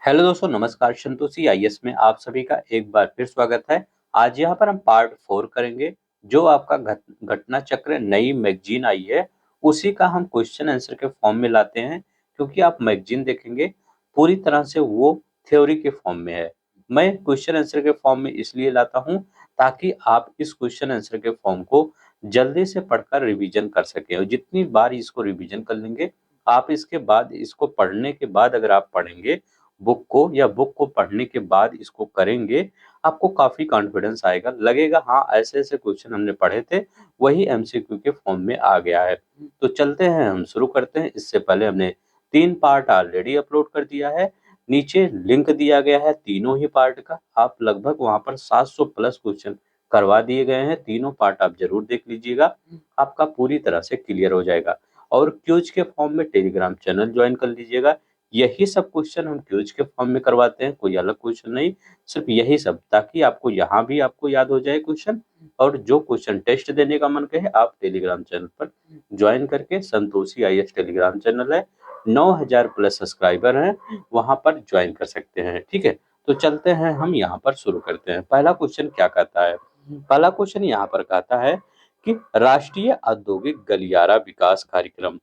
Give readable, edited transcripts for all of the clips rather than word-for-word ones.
Hello दोस्तों, नमस्कार। Santoshi IAS में आप सभी का एक बार फिर स्वागत है। आज यहाँ पर हम पार्ट 4 करेंगे। जो आपका घटना चक्र नई मैगजीन आई है, उसी का हम क्वेश्चन आंसर के फॉर्म में लाते हैं। क्योंकि आप मैगजीन देखेंगे पूरी तरह से वो थ्योरी के फॉर्म में है। मैं क्वेश्चन आंसर के फॉर्म में इसलिए लाता हूँ ताकि आप इस क्वेश्चन आंसर के फॉर्म को जल्दी से पढ़कर रिवीजन कर सकें, और जितनी बार इसको रिवीजन कर लेंगे, आप इसके बाद इसको पढ़ने के बाद अगर आप पढ़ेंगे बुक को, या बुक को पढ़ने के बाद इसको करेंगे, आपको काफी कॉन्फिडेंस आएगा, लगेगा हाँ ऐसे ऐसे क्वेश्चन हमने पढ़े थे, वही एमसीक्यू के फॉर्म में आ गया है। तो चलते हैं, हम शुरू करते हैं। इससे पहले हमने 3 पार्ट ऑलरेडी अपलोड कर दिया है। नीचे लिंक दिया गया है तीनों ही पार्ट का। आप लगभग वहां पर 700 प्लस क्वेश्चन करवा दिए गए हैं। तीनों पार्ट आप जरूर देख लीजिएगा, आपका पूरी तरह से क्लियर हो जाएगा। और क्यूज के फॉर्म में टेलीग्राम चैनल ज्वाइन कर लीजिएगा। यही सब क्वेश्चन हम क्यूज के फॉर्म में करवाते हैं, कोई अलग क्वेश्चन नहीं, सिर्फ यही सब, ताकि आपको यहाँ भी आपको याद हो जाए क्वेश्चन। और जो क्वेश्चन टेस्ट देने का मन कहे, आप टेलीग्राम चैनल पर ज्वाइन करके, संतोषी आईएएस टेलीग्राम चैनल है, 9000 प्लस सब्सक्राइबर हैं, वहां पर ज्वाइन कर सकते हैं। ठीक है, तो चलते हैं, हम यहाँ पर शुरू करते हैं। पहला क्वेश्चन क्या कहता है? पहला क्वेश्चन यहाँ पर कहता है कि राष्ट्रीय औद्योगिक गलियारा विकास कार्यक्रम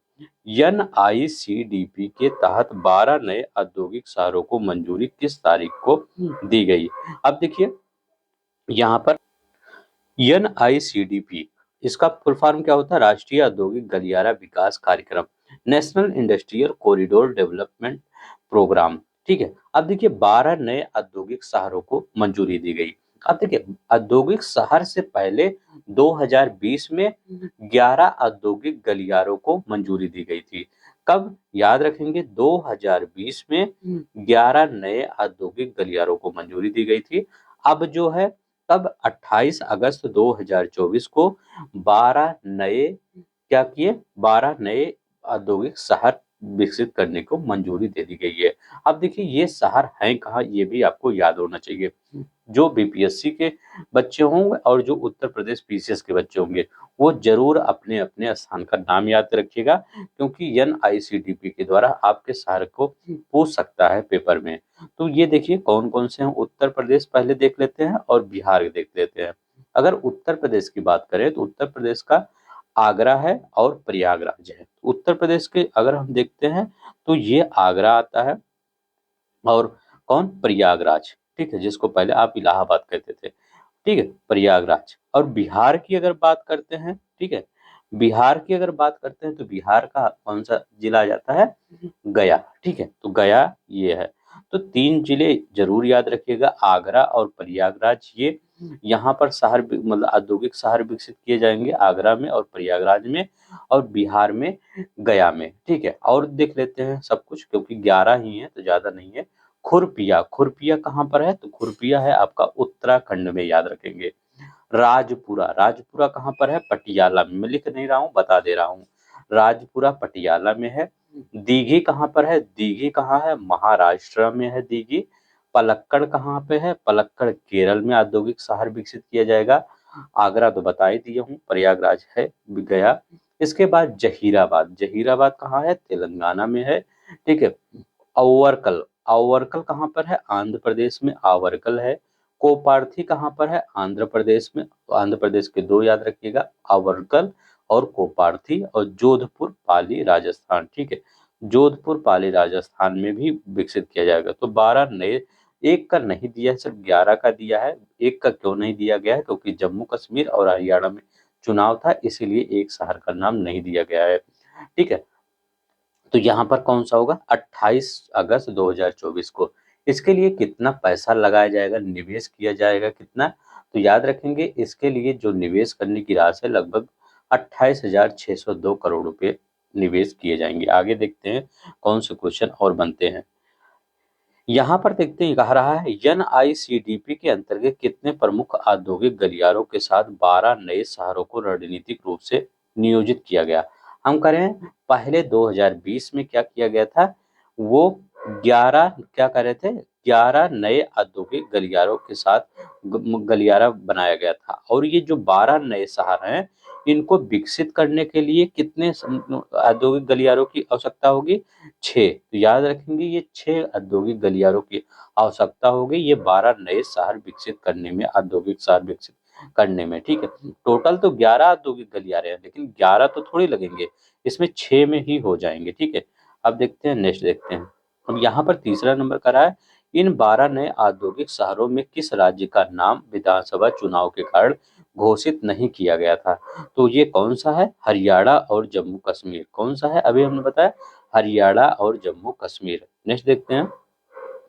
एनआईसीडीपी के तहत 12 नए औद्योगिक शहरों को मंजूरी किस तारीख को दी गई? अब देखिए यहाँ पर एनआईसीडीपी, इसका फुल फॉर्म क्या होता है? राष्ट्रीय औद्योगिक गलियारा विकास कार्यक्रम, national industrial corridor development programme. ठीक है, अब देखिए 12 नए औद्योगिक शहरों को मंजूरी दी गई। अब देखिए औद्योगिक शहर से पहले 2020 में 11 औद्योगिक गलियारों को मंजूरी दी गई थी। कब? याद रखेंगे, 2020 में 11 नए औद्योगिक गलियारों को मंजूरी दी गई थी। अब जो है, तब 28 अगस्त 2024 को 12 नए क्या किए? 12 नए औद्योगिक शहर विकसित करने को मंजूरी दे दी गई है। अब देखिए ये शहर हैं कहाँ, ये भी आपको याद होना चाहिए। जो बीपीएससी के बच्चे होंगे और जो उत्तर प्रदेश पीसीएस के बच्चे होंगे, वो जरूर अपने अपने स्थान का नाम याद रखिएगा, क्योंकि एनआईसीडीपी के द्वारा आपके शहर को पूछ सकता है पेपर में। तो ये देखिए कौन कौन से हैं। उत्तर प्रदेश पहले देख लेते हैं और बिहार देख लेते हैं। अगर उत्तर प्रदेश की बात करें तो उत्तर प्रदेश का आगरा है और प्रयागराज है। उत्तर प्रदेश के अगर हम देखते हैं तो ये आगरा आता है, और कौन? प्रयागराज। ठीक है, जिसको पहले आप इलाहाबाद कहते थे। ठीक है, प्रयागराज। और बिहार की अगर बात करते हैं, ठीक है, बिहार की अगर बात करते हैं तो बिहार का कौन सा जिला आ जाता है? गया। ठीक है, तो गया ये है। तो 3 जिले जरूर याद रखिएगा, आगरा और प्रयागराज। ये यहाँ पर शहर मतलब औद्योगिक शहर विकसित किए जाएंगे, आगरा में और प्रयागराज में, और बिहार में गया में। ठीक है, और देख लेते हैं सब कुछ, क्योंकि 11 ही है तो ज्यादा नहीं है। खुरपिया, खुरपिया कहाँ पर है? तो खुरपिया है आपका उत्तराखंड में, याद रखेंगे। राजपुरा, राजपुरा कहाँ पर है? पटियाला में। मैं लिख नहीं रहा हूँ, बता दे रहा हूँ, राजपुरा पटियाला में है। दीघी कहाँ पर है? दीघी कहाँ है? महाराष्ट्र में है दीघी। पलक्कड़ कहाँ पे है? पलक्कड़ केरल में औद्योगिक शहर विकसित किया जाएगा। आगरा तो बता ही दिए हूँ, प्रयागराज है गया। इसके बाद जहीराबाद, जहीराबाद कहाँ है? तेलंगाना में है। ठीक है, अवरकल, अवरकल कहाँ पर है? आंध्र प्रदेश में आवरकल है। कोपार्थी कहाँ पर है? आंध्र प्रदेश में। तो आंध्र प्रदेश के 2 याद रखिएगा, आवरकल और कोपार्थी। और जोधपुर पाली राजस्थान। ठीक है, जोधपुर पाली राजस्थान में भी विकसित किया जाएगा। तो 12 नए, एक का नहीं दिया है, सिर्फ 11 का दिया है। एक का क्यों नहीं दिया गया है? क्योंकि जम्मू कश्मीर और हरियाणा में चुनाव था, इसीलिए एक शहर का नाम नहीं दिया गया है। ठीक है, तो यहाँ पर कौन सा होगा? 28 अगस्त 2024 को। इसके लिए कितना पैसा लगाया जाएगा, निवेश किया जाएगा कितना? तो याद रखेंगे, इसके लिए जो निवेश करने की राशि है, लगभग 28,602 करोड़ रुपए निवेश किए जाएंगे। आगे देखते हैं कौन से क्वेश्चन और बनते हैं। यहाँ पर देखते हैं, कह रहा है एनआईसीडीपी के अंतर्गत कितने प्रमुख औद्योगिक गलियारों के साथ 12 नए शहरों को रणनीतिक रूप से नियोजित किया गया? हम करें, पहले 2020 में क्या किया गया था? वो 11 क्या कर रहे थे? 11 नए औद्योगिक गलियारों के साथ गलियारा बनाया गया था। और ये जो 12 नए शहर हैं, इनको विकसित करने के लिए कितने औद्योगिक गलियारों की आवश्यकता होगी? 6। तो याद रखेंगे ये 6 औद्योगिक गलियारों की आवश्यकता होगी ये 12 नए शहर विकसित करने में, औद्योगिक शहर विकसित करने में, ठीक है। टोटल तो 11 औद्योगिक गलियारे हैं, लेकिन 11 तो थोड़ी लगेंगे, इसमें 6 में ही हो जाएंगे, ठीक है। अब देखते हैं, नेक्स्ट देखते हैं। अब यहाँ पर तीसरा नंबर का रहा है, इन 12 नए औद्योगिक शहरों में किस राज्य का नाम विधानसभा चुनाव के कारण घोषित नहीं किया गया था? तो ये कौन सा है? हरियाणा और जम्मू कश्मीर। कौन सा है? अभी हमने बताया हरियाणा और जम्मू कश्मीर। नेक्स्ट देखते हैं,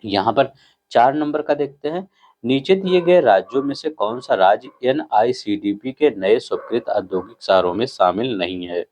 यहाँ पर 4 नंबर का देखते हैं, नीचे दिए गए राज्यों में से कौन सा राज्य एनआईसीडीपी के नए स्वीकृत औद्योगिक शहरों में शामिल नहीं है?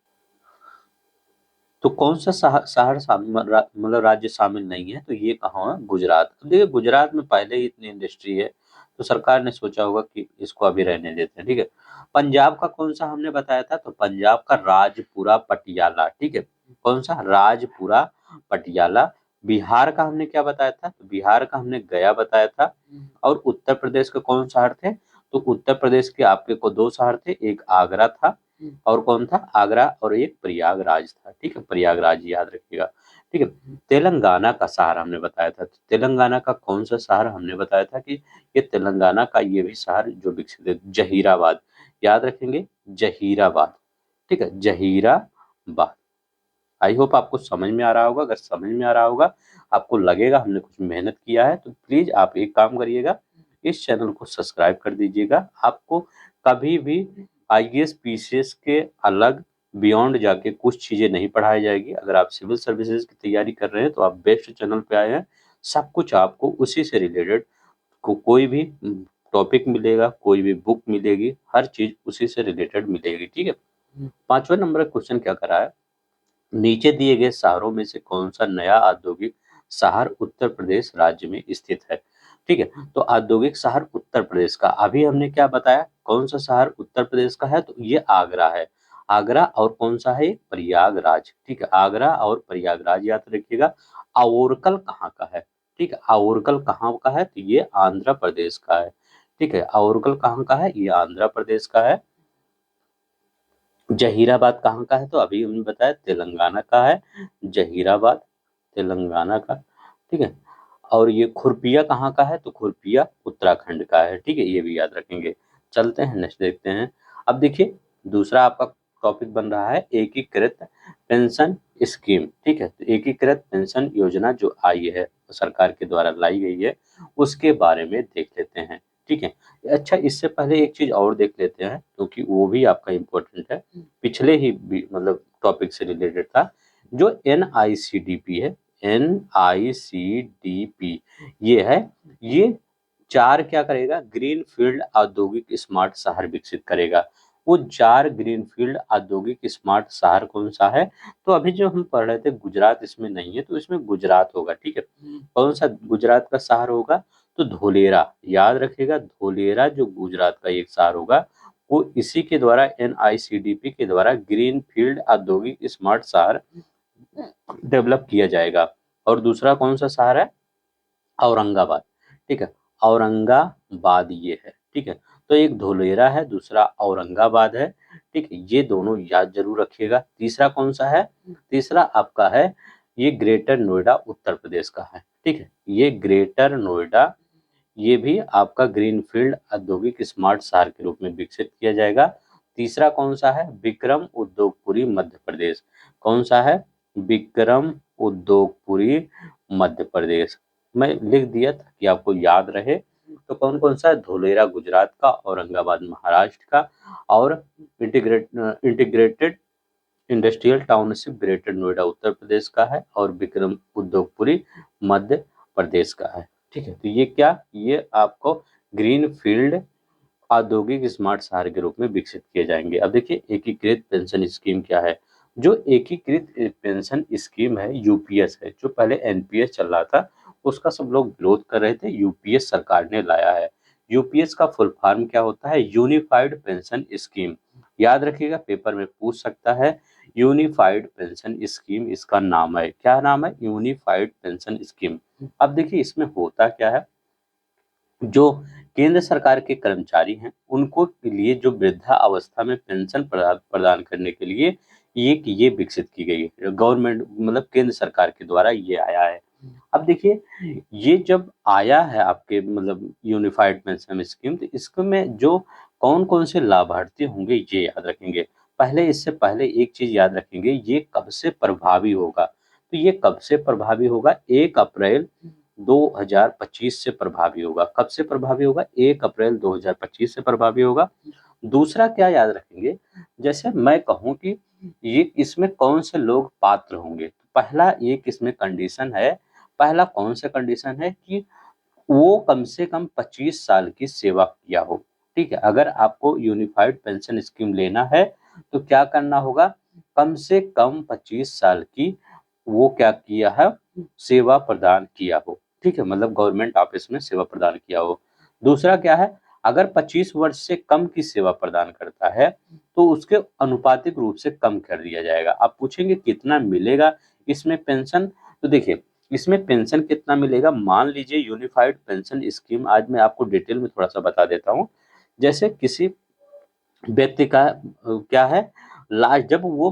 तो कौन सा शहर मतलब राज्य शामिल नहीं है? तो ये कहाँ है? गुजरात। अब देखिए गुजरात में पहले ही इतनी इंडस्ट्री है, तो सरकार ने सोचा होगा कि इसको अभी रहने देते हैं, ठीक है। पंजाब का कौन सा हमने बताया था? तो पंजाब का राजपुरा पटियाला, ठीक है। कौन सा? राजपुरा पटियाला। बिहार का हमने क्या बताया था? तो बिहार का हमने गया बताया था। और उत्तर प्रदेश के कौन शहर थे? तो उत्तर प्रदेश के आपके को 2 शहर थे, एक आगरा था और कौन था? आगरा, और एक प्रयागराज था, ठीक है। प्रयागराज याद रखिएगा, ठीक है। तेलंगाना का शहर हमने बताया था, तो तेलंगाना का कौन सा शहर हमने बताया था कि ये तेलंगाना का ये भी शहर जो विकसित है, जहीराबाद। याद रखेंगे, जहीराबाद, ठीक है, जहीराबाद। आई होप आपको समझ में आ रहा होगा। अगर समझ में आ रहा होगा, आपको लगेगा हमने कुछ मेहनत किया है, तो प्लीज आप एक काम करिएगा, इस चैनल को सब्सक्राइब कर दीजिएगा। आपको कभी भी आईएएस पीसीएस के अलग बियॉन्ड जाके कुछ चीजें नहीं पढ़ाई जाएगी। अगर आप सिविल सर्विसेज की तैयारी कर रहे हैं तो आप बेस्ट चैनल पे आए हैं। सब कुछ आपको उसी से रिलेटेड कोई भी टॉपिक मिलेगा, कोई भी बुक मिलेगी, हर चीज उसी से रिलेटेड मिलेगी, ठीक है। 5वां नंबर क्वेश्चन क्या करा है, नीचे दिए गए शहरों में से कौन सा नया औद्योगिक शहर उत्तर प्रदेश राज्य में स्थित है? ठीक है, तो औद्योगिक शहर उत्तर प्रदेश का अभी हमने क्या बताया, कौन सा शहर उत्तर प्रदेश का है? तो ये आगरा है। आगरा, और कौन सा है? प्रयागराज, ठीक है। आगरा और प्रयागराज याद रखिएगा। ओरकल कहाँ का है? ठीक है, ओरकल कहाँ का है? तो ये आंध्र प्रदेश का है, ठीक है। ओरकल कहाँ का है? ये आंध्र प्रदेश का है। जहीराबाद कहाँ का है? तो अभी हमने बताया तेलंगाना का है, जहीराबाद तेलंगाना का, ठीक है। और ये खुरपिया कहाँ का है? तो खुरपिया उत्तराखंड का है, ठीक है। ये भी याद रखेंगे। चलते हैं, नेक्स्ट देखते हैं। अब देखिए, दूसरा आपका टॉपिक बन रहा है एकीकृत पेंशन स्कीम, ठीक है। तो एकीकृत पेंशन योजना जो आई है, सरकार के द्वारा लाई गई है, उसके बारे में देख लेते हैं, ठीक है। अच्छा, इससे पहले एक चीज और देख लेते हैं, क्योंकि वो भी आपका इम्पोर्टेंट है, पिछले ही मतलब टॉपिक से रिलेटेड था। जो एनआईसीडीपी है, एनआईसीडीपी ये है, ये 4 क्या करेगा? ग्रीन फील्ड औद्योगिक स्मार्ट शहर विकसित करेगा। वो 4 ग्रीन फील्ड औद्योगिक स्मार्ट शहर कौन सा है? तो अभी जो हम पढ़ रहे थे गुजरात इसमें नहीं है, तो इसमें गुजरात होगा, ठीक है। कौन सा गुजरात का शहर होगा? तो धोलेरा। याद रखिएगा, धोलेरा जो गुजरात का एक शहर होगा, वो इसी के द्वारा, एनआईसीडीपी के द्वारा ग्रीन फील्ड औद्योगिक स्मार्ट शहर डेवलप किया जाएगा। और दूसरा कौन सा शहर है? औरंगाबाद, ठीक है। औरंगाबाद ये है, ठीक है। तो एक धोलेरा है, दूसरा औरंगाबाद है, ठीक है। ये दोनों याद जरूर रखिएगा। तीसरा कौन सा है? तीसरा आपका है, ये ग्रेटर नोएडा उत्तर प्रदेश का है, ठीक है। ये ग्रेटर नोएडा, ये भी आपका ग्रीनफील्ड औद्योगिक स्मार्ट शहर के रूप में विकसित किया जाएगा। तीसरा कौन सा है? विक्रम उद्योगपुरी मध्य प्रदेश। कौन सा है? विक्रम उद्योगपुरी मध्य प्रदेश। मैं लिख दिया था कि आपको याद रहे। तो कौन कौन सा है? धोलेरा गुजरात का, औरंगाबाद महाराष्ट्र का, और integrated industrial township greater Noida Uttar Pradesh का है, और विक्रम उद्योगपुरी मध्य प्रदेश का है, ठीक है। तो ये क्या, ये आपको ग्रीन फील्ड औद्योगिक स्मार्ट शहर के रूप में विकसित किए जाएंगे। अब देखिए, एकीकृत पेंशन स्कीम क्या है? जो एकीकृत पेंशन स्कीम है, यूपीएस है। जो पहले एनपीएस चल रहा था, उसका सब लोग विरोध कर रहे थे, यूपीएस सरकार ने लाया है। यूपीएस का फुल फॉर्म क्या होता है? Unified pension scheme. याद रखिएगा, पेपर में पूछ सकता है। यूनिफाइड पेंशन स्कीम इसका नाम है। क्या नाम है? Unified pension scheme. अब देखिए, इसमें होता क्या है, जो केंद्र सरकार के कर्मचारी हैं, उनको के लिए जो वृद्धावस्था में पेंशन प्रदान करने के लिए ये विकसित की गई है। गवर्नमेंट मतलब केंद्र सरकार के द्वारा ये आया है। अब देखिए, ये जब आया है आपके मतलब यूनिफाइड पेंशन स्कीम, तो इसमें जो कौन-कौन से लाभार्थी होंगे ये याद रखेंगे। पहले इससे पहले एक चीज़ याद रखेंगे, ये कब से प्रभावी होगा? तो ये कब से प्रभावी होगा? 1 अप्रैल 2025 से प्रभावी होगा। कब से प्रभावी होगा? 1 अप्रैल 2025 से प्रभावी होगा। दूसरा क्या याद रखेंगे, जैसे मैं कहूँ कि ये इसमें कौन से लोग पात्र होंगे? पहला एक इसमें कंडीशन है, पहला कौन सा कंडीशन है कि वो कम से कम 25 साल की सेवा किया हो, ठीक है? अगर आपको यूनिफाइड पेंशन स्कीम लेना है, तो क्या करना होगा? कम से कम 25 साल की वो क्या किया है? सेवा प्रदान किया हो, ठीक है? मतलब गवर्नमेंट ऑफिस में सेवा प्रदान किया हो। दूसरा क्या है? अगर 25 वर्ष से कम की सेवा प्रदान करता है, तो उसके अनुपातिक रूप से कम कर दिया जाएगा। आप पूछेंगे कितना मिलेगा इसमें पेंशन? तो देखिए, इसमें पेंशन कितना मिलेगा, मान लीजिए यूनिफाइड पेंशन स्कीम, आज मैं आपको डिटेल में थोड़ा सा बता देता हूँ। जैसे किसी व्यक्ति का क्या है, लास्ट जब वो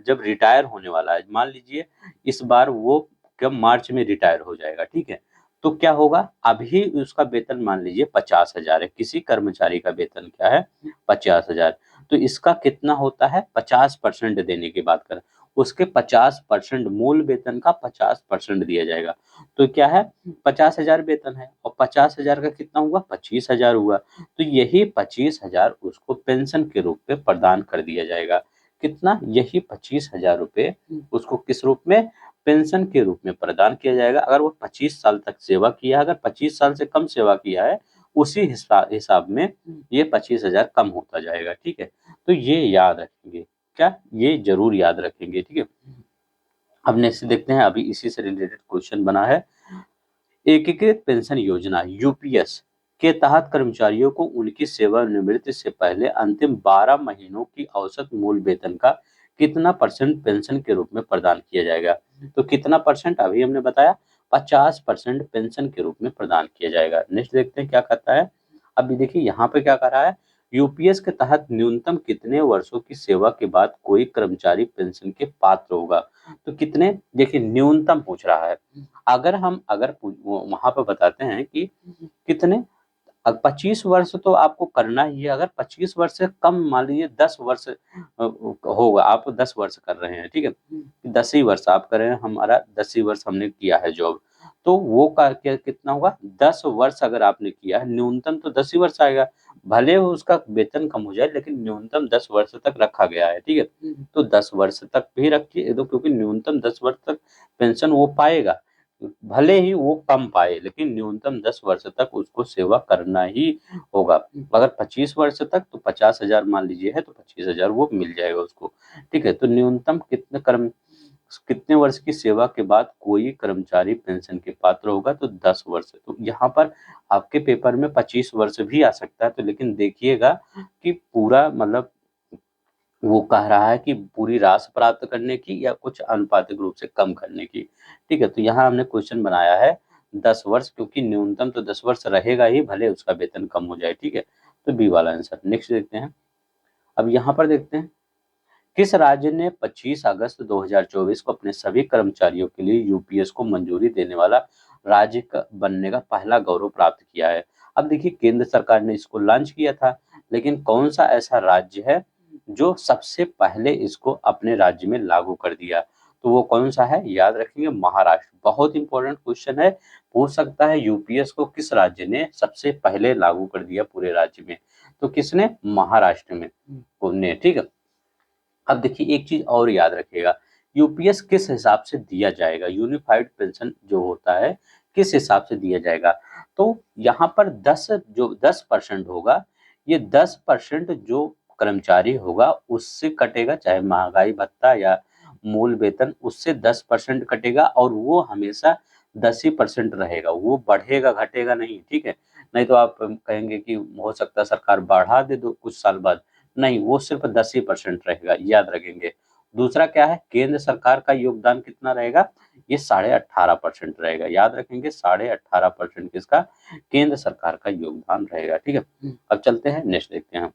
जब रिटायर होने वाला है, मान लीजिए इस बार वो कब मार्च में रिटायर हो जाएगा, ठीक है? तो क्या होगा, अभी उसका वेतन मान लीजिए 50,000 है, किसी कर्मचारी का वेतन क्या है, 50,000। तो इसका कितना होता है, 50% देने की बात करें, उसके 50% मूल वेतन का 50% दिया जाएगा। तो क्या है, 50,000 वेतन है और 50,000 का कितना हुआ, 25,000 हुआ। तो यही 25,000 उसको पेंशन के रूप में प्रदान कर दिया जाएगा। कितना, यही 25,000 रुपए उसको किस रूप में, पेंशन के रूप में प्रदान किया जाएगा। अगर वो 25 साल तक सेवा किया है, अगर 25 साल से कम सेवा किया है, उसी हिसाब में ये 25,000 कम होता जाएगा, ठीक है? तो ये याद रखेंगे, क्या, ये जरूर याद रखेंगे, ठीक है? अब नेक्स्ट देखते हैं, अभी इसी से रिलेटेड क्वेश्चन बना है। एकीकृत पेंशन योजना यूपीएस के तहत कर्मचारियों को उनकी सेवानिवृत्ति से पहले अंतिम 12 महीनों की औसत मूल वेतन का कितना परसेंट पेंशन के रूप में प्रदान किया जाएगा? तो कितना परसेंट, अभी हमने बताया 50% पेंशन के रूप में प्रदान किया जाएगा। नेक्स्ट देखते हैं क्या कहता है। अभी देखिए यहाँ पे क्या कर रहा है, यूपीएस के तहत न्यूनतम कितने वर्षों की सेवा के बाद कोई कर्मचारी पेंशन के पात्र होगा? तो कितने, देखिए न्यूनतम पूछ रहा है। अगर वहां पर बताते हैं कि कितने, 25 वर्ष तो आपको करना ही है। अगर 25 वर्ष से कम, मान लीजिए 10 वर्ष होगा, आप 10 वर्ष कर रहे हैं, ठीक है, 10 ही वर्ष आप कर रहे हैं, हमारा 10 ही वर्ष हमने किया है जॉब, तो वो का क्या कितना होगा, 10 वर्ष अगर आपने किया है, न्यूनतम तो 10 ही वर्ष आएगा। भले वो उसका वेतन कम हो जाए, लेकिन न्यूनतम 10 वर्ष तक रखा गया है, ठीक है? तो 10 वर्ष तक भी रखिए, तो क्योंकि न्यूनतम 10 वर्ष तक पेंशन वो पाएगा, भले ही वो कम पाए, लेकिन न्यूनतम 10 वर्ष तक उसको सेवा करना ही होगा। अगर 25 वर्ष तक, तो 50,000 मान लीजिए है, तो 25,000 वो मिल जाएगा उसको, ठीक है? तो न्यूनतम कितने वर्ष की सेवा के बाद कोई कर्मचारी पेंशन के पात्र होगा, तो 10 वर्ष। तो यहाँ पर आपके पेपर में 25 वर्ष भी आ सकता है, तो लेकिन देखिएगा कि पूरा मतलब वो कह रहा है कि पूरी राशि प्राप्त करने की या कुछ आनुपातिक रूप से कम करने की, ठीक है? तो यहाँ हमने क्वेश्चन बनाया है 10 वर्ष, क्योंकि न्यूनतम तो 10 वर्ष रहेगा ही, भले उसका वेतन कम हो जाए, ठीक है? तो बी वाला आंसर। नेक्स्ट देखते हैं। अब यहाँ पर देखते हैं, किस राज्य ने 25 अगस्त 2024 को अपने सभी कर्मचारियों के लिए यूपीएस को मंजूरी देने वाला राज्य बनने का पहला गौरव प्राप्त किया है? अब देखिए, केंद्र सरकार ने इसको लॉन्च किया था, लेकिन कौन सा ऐसा राज्य है जो सबसे पहले इसको अपने राज्य में लागू कर दिया? तो वो कौन सा है, याद रखेंगे, महाराष्ट्र। बहुत इंपॉर्टेंट क्वेश्चन है, पूछ सकता है यूपीएस को किस राज्य ने सबसे पहले लागू कर दिया पूरे राज्य में? तो किसने, महाराष्ट्र में ने, ठीक है? अब देखिए एक चीज और याद रखिएगा, यूपीएस किस हिसाब से दिया जाएगा, यूनिफाइड पेंशन जो होता है किस हिसाब से दिया जाएगा? तो यहाँ पर 10% होगा, ये 10% जो कर्मचारी होगा उससे कटेगा, चाहे महंगाई भत्ता या मूल वेतन, उससे 10% कटेगा, और वो हमेशा 10 ही % रहेगा, वो बढ़ेगा घटेगा नहीं, ठीक है? नहीं तो आप कहेंगे कि हो सकता है सरकार बढ़ा दे दो कुछ साल बाद, नहीं, वो सिर्फ 10 ही % रहेगा, याद रखेंगे। दूसरा क्या है, केंद्र सरकार का योगदान कितना रहेगा, ये 18.5% रहेगा। याद रखेंगे 18.5% किसका, केंद्र सरकार का योगदान रहेगा। ठीक है, अब चलते हैं नेक्स्ट देखते हैं।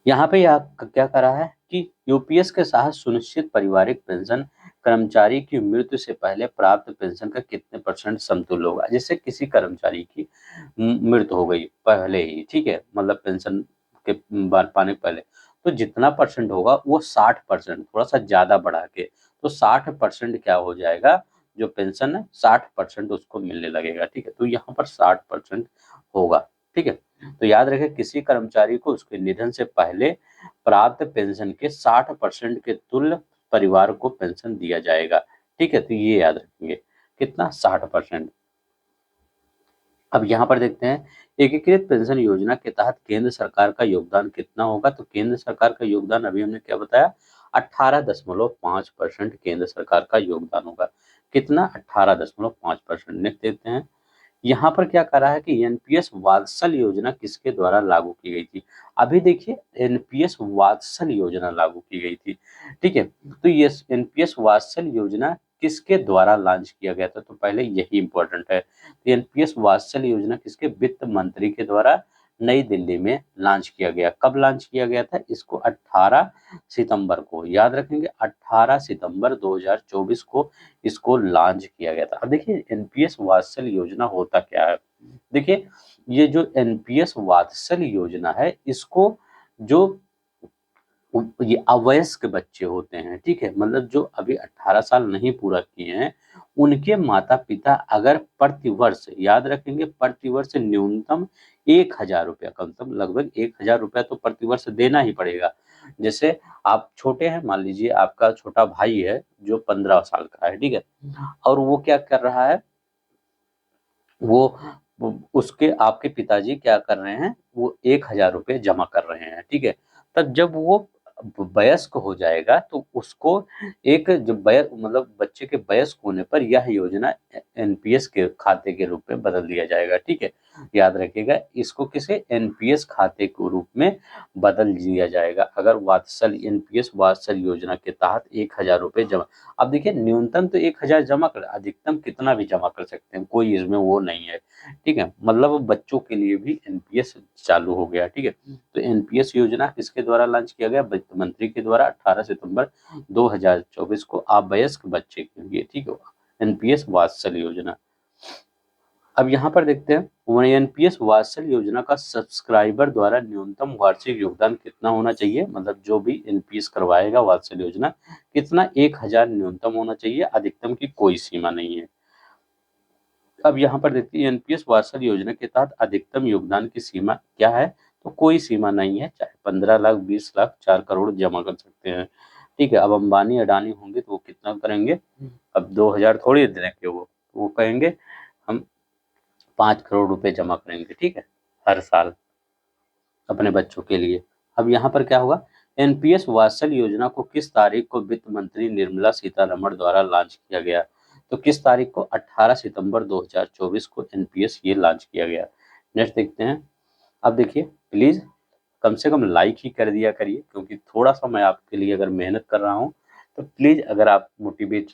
यहाँ पे यह क्या करा है कि यूपीएस के साथ सुनिश्चित पारिवारिक पेंशन कर्मचारी की मृत्यु से पहले प्राप्त पेंशन का कितने परसेंट समतुल्य होगा। जैसे किसी कर्मचारी की मृत्यु हो गई पहले ही, ठीक है, मतलब पेंशन के पाने के पहले, तो जितना परसेंट होगा वो 60%, थोड़ा सा ज्यादा बढ़ा के, तो 60% क्या हो जाएगा, जो पेंशन है 60% उसको मिलने लगेगा। ठीक है, तो यहाँ पर 60% होगा। ठीक है, तो याद रखें किसी कर्मचारी को उसके निधन से पहले प्राप्त पेंशन के 60% के तुल्य परिवार को पेंशन दिया जाएगा। ठीक है, तो ये याद रखेंगे कितना, 60%। अब यहाँ पर देखते हैं एकीकृत पेंशन योजना के तहत केंद्र सरकार का योगदान कितना होगा। तो केंद्र सरकार का योगदान अभी हमने क्या बताया, 18.5% केंद्र सरकार का योगदान होगा। कितना, 18.5%। नेक्स्ट देखते हैं, यहाँ पर क्या करा है कि एनपीएस वात्सल योजना किसके द्वारा लागू की गई थी। अभी देखिए एनपीएस वात्सल योजना लागू की गई थी। ठीक है, तो ये एनपीएस वात्सल योजना किसके द्वारा लॉन्च किया गया था, तो पहले यही इंपॉर्टेंट है। तो एनपीएस वात्सल योजना किसके, वित्त मंत्री के द्वारा नई दिल्ली में लॉन्च किया गया। कब लॉन्च किया गया था इसको, 18 सितंबर को। याद रखेंगे 18 सितंबर 2024 को इसको लॉन्च किया गया था। अब देखिए एनपीएस वात्सल योजना होता क्या है। देखिए ये जो एनपीएस वात्सल योजना है, इसको जो ये अवयस्क बच्चे होते हैं, ठीक है, मतलब जो अभी 18 साल नहीं पूरा किए हैं, उनके माता पिता अगर प्रतिवर्ष, याद रखेंगे प्रतिवर्ष न्यूनतम 1,000 रुपया, कम से कम लगभग 1,000 रुपया तो प्रतिवर्ष देना ही पड़ेगा। जैसे आप छोटे हैं, मान लीजिए आपका छोटा भाई है जो 15 साल का है, ठीक है, और वो क्या कर रहा है, वो उसके आपके पिताजी क्या कर रहे हैं, वो 1,000 रुपये जमा कर रहे हैं। ठीक है, तब जब वो वयस्क हो जाएगा तो उसको एक जब मतलब बच्चे के वयस्क होने पर यह योजना एनपीएस के खाते के रूप में बदल दिया जाएगा। ठीक है, याद रखिएगा इसको किसे, एनपीएस खाते के रूप में बदल दिया जाएगा अगर वात्सल एनपीएस वात्सल योजना के तहत 1,000 रुपये जमा। अब देखिए न्यूनतम तो 1,000 जमा कर, अधिकतम कितना भी जमा कर सकते हैं, कोई इसमें वो नहीं है। ठीक है, मतलब बच्चों के लिए भी एनपीएस चालू हो गया। ठीक है, तो एनपीएस योजना किसके द्वारा लॉन्च किया गया, वित्त मंत्री के द्वारा 18 सितंबर 2024 को अवयस्क बच्चे के लिए। ठीक है, एनपीएस वात्सल योजना। अब यहाँ पर देखते हैं एनपीएस वात्सल योजना का सब्सक्राइबर द्वारा न्यूनतम वार्षिक योगदान कितना होना चाहिए, मतलब जो भी एनपीएस करवाएगा वात्सल योजना, कितना, 1,000 न्यूनतम होना चाहिए, अधिकतम की कोई सीमा नहीं है। अब यहाँ पर देखते हैं एनपीएस वात्सल योजना के तहत अधिकतम योगदान की सीमा क्या है, तो कोई सीमा नहीं है, चाहे 15 लाख, 20 लाख, 4 करोड़ जमा कर सकते हैं। ठीक है, अब अंबानी अडानी होंगे तो वो कितना करेंगे, अब 2,000 थोड़ी देंगे, वो कहेंगे हम 5 करोड़ रुपए जमा करेंगे। ठीक है, हर साल अपने बच्चों के लिए। अब यहाँ पर क्या होगा, एनपीएस वात्सल योजना को किस तारीख को वित्त मंत्री निर्मला सीतारमण द्वारा लॉन्च किया गया, तो किस तारीख को, 18 सितंबर 2024 को एनपीएस ये लॉन्च किया गया। नेक्स्ट देखते हैं। अब देखिए प्लीज कम से कम लाइक ही कर दिया करिए, क्योंकि थोड़ा सा मैं आपके लिए अगर मेहनत कर रहा हूँ, तो प्लीज अगर आप मोटिवेट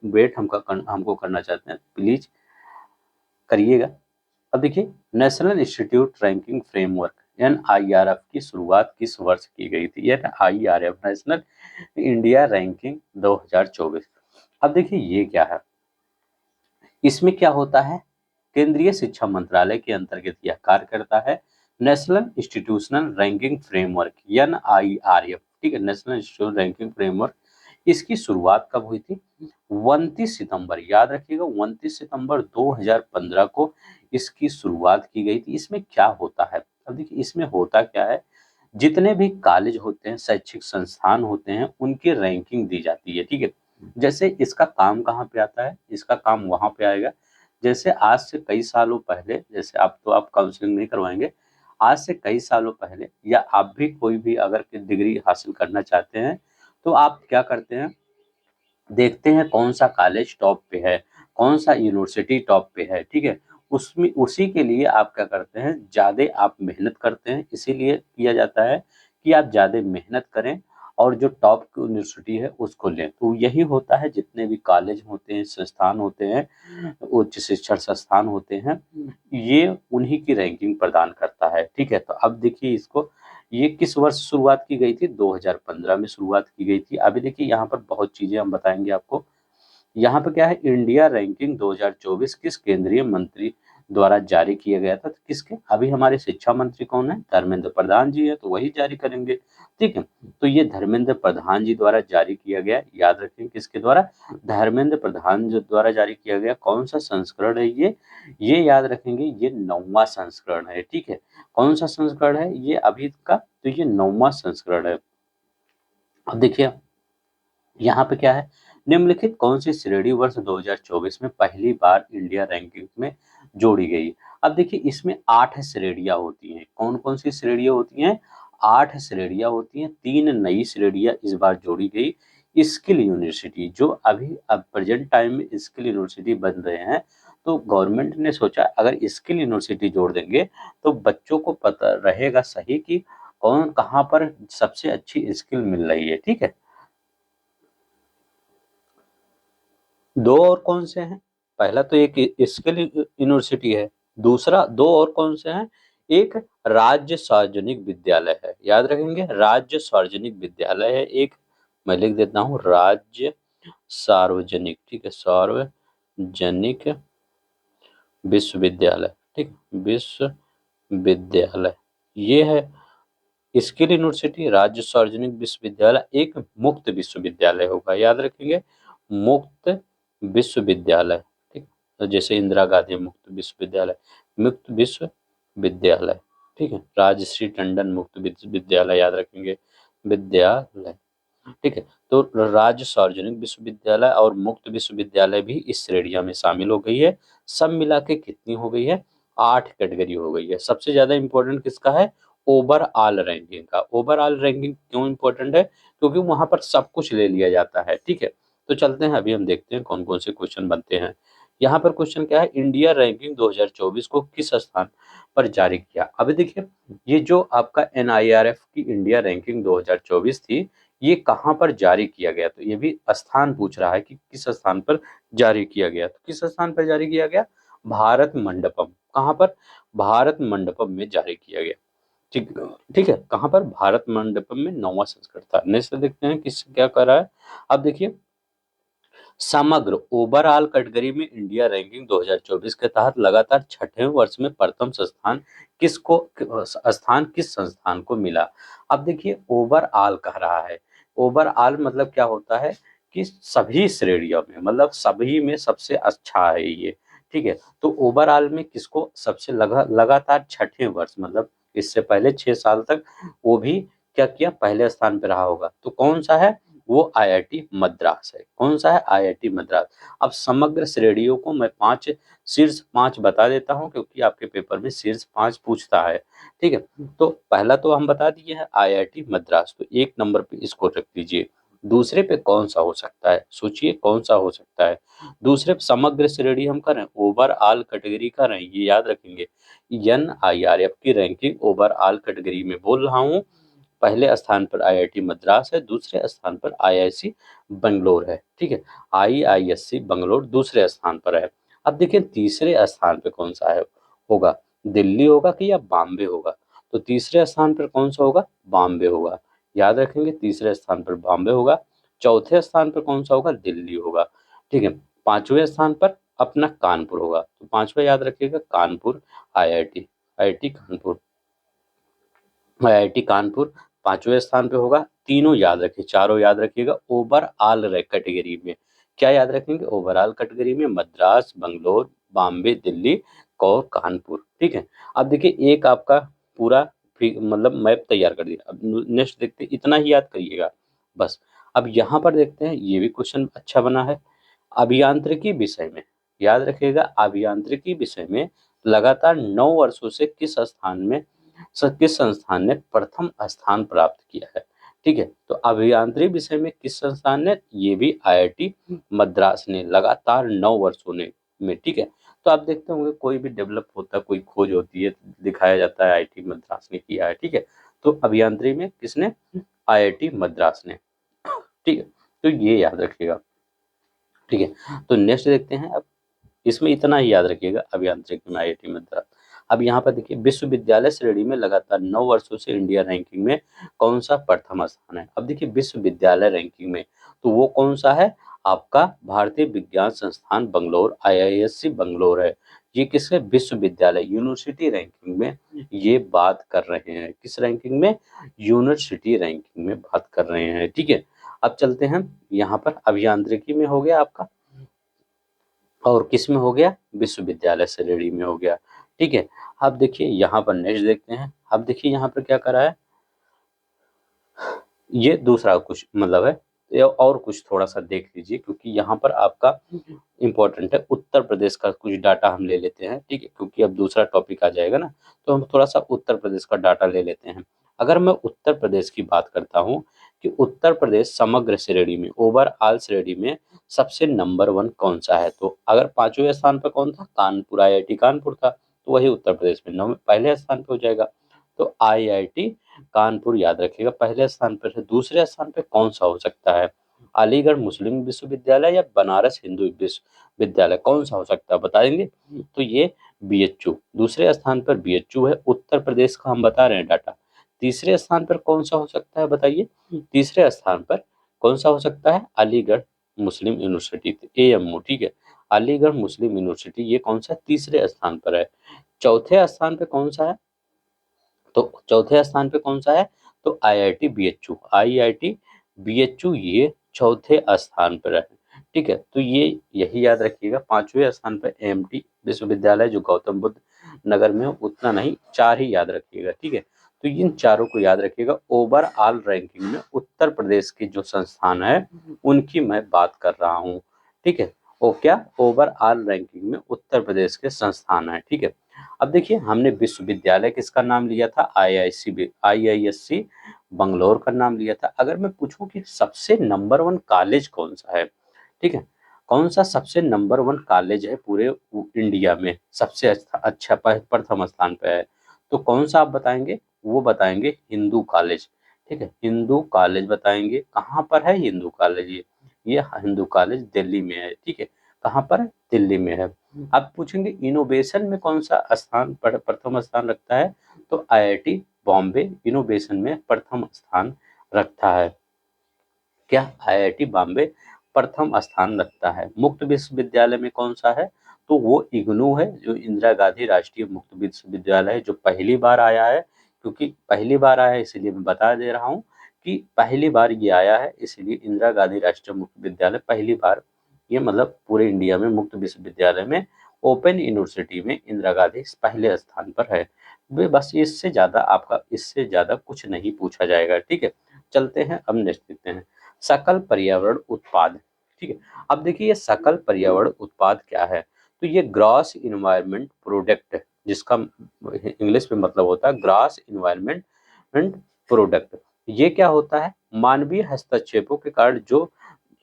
वेट हमको करना चाहते हैं, प्लीज करिएगा। अब देखिए national institute ranking framework NIRF की शुरुआत किस वर्ष की गई थी, एनआईआरएफ नेशनल इंडिया रैंकिंग 2024। अब देखिए ये क्या है, इसमें क्या होता है, केंद्रीय शिक्षा मंत्रालय के अंतर्गत यह कार्य करता है। National institutional ranking framework NIRF, ठीक है, नेशनल इंस्टीट्यूट रैंकिंग फ्रेमवर्क, इसकी शुरुआत कब हुई थी, 29 सितंबर, याद रखिएगा 29 सितंबर 2015 को इसकी शुरुआत की गई थी। इसमें क्या होता है, अब देखिए इसमें होता क्या है, जितने भी कॉलेज होते हैं, शैक्षिक संस्थान होते हैं, उनकी रैंकिंग दी जाती है। ठीक है, जैसे इसका काम कहाँ पे आता है, इसका काम वहां पे आएगा, जैसे आज से कई सालों पहले, जैसे आप काउंसलिंग नहीं करवाएंगे, आज से कई सालों पहले, या आप भी कोई भी अगर डिग्री हासिल करना चाहते हैं, तो आप क्या करते हैं, देखते हैं कौन सा कॉलेज टॉप पे है, कौन सा यूनिवर्सिटी टॉप पे है। ठीक है, उसमें उसी के लिए आप क्या करते हैं, ज़्यादा आप मेहनत करते हैं, इसीलिए किया जाता है कि आप ज़्यादा मेहनत करें और जो टॉप यूनिवर्सिटी है उसको लें। तो यही होता है, जितने भी कॉलेज होते हैं, संस्थान होते हैं, उच्च शिक्षण संस्थान होते हैं, ये उन्हीं की रैंकिंग प्रदान करता है। ठीक है, तो अब देखिए इसको, ये किस वर्ष शुरुआत की गई थी? 2015 में शुरुआत की गई थी। अभी देखिए यहाँ पर बहुत चीजें हम बताएंगे आपको। यहाँ पे क्या है, इंडिया रैंकिंग 2024 किस केंद्रीय मंत्री द्वारा जारी किया गया था? तो किसके? अभी हमारे शिक्षा मंत्री कौन है? धर्मेंद्र प्रधान जी है, तो वही जारी करेंगे। ठीक है, तो ये धर्मेंद्र प्रधान जी द्वारा जारी किया गया, याद रखें किसके द्वारा? धर्मेंद्र प्रधान जी द्वारा जारी किया गया। कौन सा संस्करण है ये याद रखेंगे, ये 9वां संस्करण है। ठीक है, कौन सा संस्करण है ये अभी का? तो ये 9वां संस्करण है। अब देखिए यहाँ पे क्या है, निम्नलिखित कौन सी श्रेणी वर्ष 2024 में पहली बार इंडिया रैंकिंग में जोड़ी गई? अब देखिए इसमें 8 श्रेणियां होती हैं। कौन कौन सी श्रेणियां होती हैं? 8 श्रेणियां होती हैं। 3 नई श्रेणियां इस बार जोड़ी गई। स्किल यूनिवर्सिटी, जो अभी अब प्रेजेंट टाइम में स्किल यूनिवर्सिटी बन रहे हैं, तो गवर्नमेंट ने सोचा अगर स्किल यूनिवर्सिटी जोड़ देंगे तो बच्चों को पता रहेगा सही कि कौन कहाँ पर सबसे अच्छी स्किल मिल रही है। ठीक है, दो और कौन से हैं? पहला तो एक स्किल यूनिवर्सिटी है, दूसरा दो और कौन से हैं? एक राज्य सार्वजनिक विद्यालय है, याद रखेंगे, राज्य सार्वजनिक विद्यालय है एक। मैं लिख देता हूँ, राज्य सार्वजनिक, ठीक है, सार्वजनिक विश्वविद्यालय। ठीक, विश्वविद्यालय ये है स्किल यूनिवर्सिटी। राज्य सार्वजनिक विश्वविद्यालय एक मुक्त विश्वविद्यालय होगा, याद रखेंगे, मुक्त विश्वविद्यालय। ठीक, तो जैसे इंदिरा गांधी मुक्त विश्वविद्यालय, मुक्त विश्वविद्यालय। ठीक है, राजश्री टंडन मुक्त विश्वविद्यालय, याद रखेंगे, विद्यालय। ठीक है, तो राज्य सार्वजनिक विश्वविद्यालय और मुक्त विश्वविद्यालय भी इस श्रेणियां में शामिल हो गई है। सब मिला के कितनी हो गई है? 8 कैटेगरी हो गई है। सबसे ज्यादा इंपॉर्टेंट किसका है? ओवरऑल रैंकिंग का। ओवरऑल रैंकिंग क्यों इंपॉर्टेंट है? क्योंकि वहां पर सब कुछ ले लिया जाता है। ठीक है, तो चलते हैं, अभी हम देखते हैं कौन कौन से क्वेश्चन बनते हैं। यहाँ पर क्वेश्चन क्या है, इंडिया रैंकिंग 2024 को किस स्थान पर जारी किया? अभी देखिए, ये जो आपका NIRF की इंडिया रैंकिंग 2024 थी, ये कहाँ पर जारी किया गया? तो ये भी स्थान पूछ रहा है कि किस स्थान पर जारी किया गया। तो किस स्थान पर जारी किया गया? भारत मंडपम। कहाँ पर? भारत मंडपम में जारी किया गया। ठीक, ठीक है, कहाँ पर? भारत मंडपम में 9वां संस्करण था। नेक्स्ट देखते हैं किस क्या कर रहा है। अब देखिए, समग्र ओवरऑल कैटेगरी में इंडिया रैंकिंग 2024 के तहत लगातार छठे वर्ष में प्रथम स्थान किस संस्थान को मिला? अब देखिए ओवरऑल कह रहा है। ओवरऑल मतलब क्या होता है कि सभी श्रेणियों में, मतलब सभी में सबसे अच्छा है ये। ठीक है, तो ओवरऑल में किसको सबसे लगातार छठे वर्ष, मतलब इससे पहले 6 साल तक वो भी क्या किया? पहले स्थान पे रहा होगा। तो कौन सा है? वो IIT मद्रास है। कौन सा है? IIT मद्रास। अब समग्र श्रेणियों को मैं शीर्ष पांच बता देता हूं, क्योंकि आपके पेपर में शीर्ष 5 पूछता है। ठीक है, तो पहला तो हम बता दिए है IIT मद्रास, तो 1 नंबर पे इसको रख दीजिए। दूसरे पे कौन सा हो सकता है? सोचिए कौन सा हो सकता है। दूसरे पे समग्र श्रेणी हम करें, ओवरऑल कैटेगरी का रहे, ये याद रखेंगे। NIRF की रैंकिंग ओवरऑल कैटेगरी में बोल रहा हूँ। पहले स्थान पर IIT मद्रास है, दूसरे स्थान पर IIC बंगलोर है। ठीक है, IISc बंगलोर दूसरे स्थान पर है। अब देखिए तीसरे स्थान पे कौन सा है? होगा दिल्ली होगा कि या बॉम्बे होगा? तो तीसरे स्थान पर कौन सा होगा? बॉम्बे होगा, याद रखेंगे, तीसरे स्थान पर बॉम्बे होगा। चौथे स्थान पर कौन सा होगा? दिल्ली होगा। ठीक है, पांचवें स्थान पर अपना कानपुर होगा, तो पांचवा याद रखिएगा, कानपुर। IIT कानपुर, IIT कानपुर पांचवें स्थान पे होगा। तीनों याद रखिए, चारों याद रखिएगा ओवरऑल कैटेगरी में। क्या याद रखेंगे? ओवरऑल कैटेगरी में मद्रास, बंगलोर, बॉम्बे, दिल्ली और कानपुर। ठीक है, अब देखिए एक आपका पूरा मतलब मैप तैयार कर दिया। अब नेक्स्ट देखते हैं, इतना ही याद करिएगा बस। अब यहाँ पर देखते हैं, ये भी क्वेश्चन अच्छा बना है। अभियांत्रिकी विषय में, याद रखिएगा, अभियांत्रिकी विषय में लगातार 9 वर्षों से किस संस्थान ने प्रथम स्थान प्राप्त किया है? ठीक है, तो अभियांत्रिकी विषय में किस संस्थान ने? ये भी IIT मद्रास ने, लगातार 9 वर्षों में। ठीक है, तो आप देखते होंगे कोई भी डेवलप होता है, कोई खोज होती है, दिखाया जाता है IIT मद्रास ने किया है। ठीक है, तो अभियांत्रिकी में किसने? IIT मद्रास ने। ठीक है, तो ये याद रखिएगा। ठीक है, तो नेक्स्ट देखते हैं अब। इसमें इतना ही याद रखिएगा, अभियांत्रिकी में IIT मद्रास। अब यहाँ पर देखिए, विश्वविद्यालय श्रेणी में लगातार 9 वर्षों से इंडिया रैंकिंग में कौन सा प्रथम स्थान है। अब देखिए, विश्वविद्यालय रैंकिंग में तो वो कौन सा है, आपका भारतीय विज्ञान संस्थान बंगलोर, IISc बंगलोर है। ये किसके, विश्वविद्यालय यूनिवर्सिटी रैंकिंग में ये बात कर रहे हैं। किस रैंकिंग में, यूनिवर्सिटी रैंकिंग में बात कर रहे हैं। ठीक है, अब चलते हैं यहाँ पर, अभियांत्रिकी में हो गया आपका, और किस में हो गया, विश्वविद्यालय श्रेणी में हो गया। ठीक है, अब देखिए यहाँ पर नेक्स्ट देखते हैं। अब देखिए यहाँ पर क्या करा है, ये दूसरा कुछ मतलब है, ये और कुछ थोड़ा सा देख लीजिए, क्योंकि यहाँ पर आपका इम्पोर्टेंट है। उत्तर प्रदेश का कुछ डाटा हम ले लेते हैं। ठीक है, क्योंकि अब दूसरा टॉपिक आ जाएगा ना, तो हम थोड़ा सा उत्तर प्रदेश का डाटा ले लेते हैं। अगर मैं उत्तर प्रदेश की बात करता हूँ कि उत्तर प्रदेश समग्र श्रेणी में, ओवरऑल श्रेणी में सबसे नंबर 1 कौन सा है, तो अगर 5वें स्थान पर कौन था, कानपुर, IIT कानपुर था, तो वही उत्तर प्रदेश में पहले स्थान पर हो जाएगा। तो IIT कानपुर याद रखिएगा पहले स्थान पर है। दूसरे स्थान पर कौन सा हो सकता है, अलीगढ़ मुस्लिम विश्वविद्यालय या बनारस हिंदू विश्वविद्यालय, कौन सा हो सकता है बताएंगे। तो ये BHU दूसरे स्थान पर, BHU है उत्तर प्रदेश का, हम बता रहे हैं डाटा। तीसरे स्थान पर कौन सा हो सकता है बताइए, तीसरे स्थान पर कौन सा हो सकता है, अलीगढ़ मुस्लिम यूनिवर्सिटी, AMU। ठीक है, अलीगढ़ मुस्लिम यूनिवर्सिटी ये कौन सा, तीसरे स्थान पर है। चौथे स्थान पे कौन सा है, तो चौथे स्थान पे कौन सा है, तो IIT BHU, IIT BHU ये चौथे स्थान पर है। ठीक है, तो ये यही याद रखिएगा। 5वें स्थान पर AMT विश्वविद्यालय जो गौतम बुद्ध नगर में हो, उतना नहीं, 4 ही याद रखिएगा। ठीक है, तो इन चारों को याद रखिएगा। ओवरऑल रैंकिंग में उत्तर प्रदेश के जो संस्थान है उनकी मैं बात कर रहा हूँ। ठीक है, वो क्या, ओवरऑल रैंकिंग में उत्तर प्रदेश के संस्थान है। ठीक है, अब देखिए हमने विश्वविद्यालय किसका नाम लिया था, IISc बंगलोर का नाम लिया था। अगर मैं पूछूं कि सबसे नंबर 1 कॉलेज कौन सा है, ठीक है, कौन सा सबसे नंबर 1 कॉलेज है पूरे इंडिया में, सबसे अच्छा प्रथम स्थान पे है, तो कौन सा आप बताएंगे, वो बताएंगे हिंदू कॉलेज। ठीक है, हिंदू कॉलेज बताएंगे। कहाँ पर है हिंदू कॉलेज, ये हिंदू कॉलेज दिल्ली में है। ठीक है, कहाँ पर है, दिल्ली में है। आप पूछेंगे इनोवेशन में कौन सा स्थान प्रथम स्थान रखता है, तो IIT बॉम्बे इनोवेशन में प्रथम स्थान रखता है। क्या, IIT बॉम्बे प्रथम स्थान रखता है। मुक्त विश्वविद्यालय में कौन सा है, तो वो इग्नू है, जो इंदिरा गांधी राष्ट्रीय मुक्त विश्वविद्यालय है, जो पहली बार आया है। क्योंकि पहली बार आया है इसलिए मैं बता दे रहा हूँ कि पहली बार ये आया है, इसलिए इंदिरा गांधी राष्ट्रीय मुक्त विद्यालय पहली बार, ये मतलब पूरे इंडिया में मुक्त विश्वविद्यालय में, ओपन यूनिवर्सिटी में इंदिरा गांधी पहले स्थान पर है। बस इससे ज्यादा आपका, इससे ज्यादा कुछ नहीं पूछा जाएगा। ठीक है, चलते हैं अब नेक्स्ट देखते हैं, सकल पर्यावरण उत्पाद। ठीक है, अब देखिए ये सकल पर्यावरण उत्पाद क्या है, तो ये ग्रॉस इन्वायरमेंट प्रोडक्ट, जिसका इंग्लिश में मतलब होता है ग्रॉस इन्वायरमेंट प्रोडक्ट। ये क्या होता है, मानवीय हस्तक्षेपों के कारण जो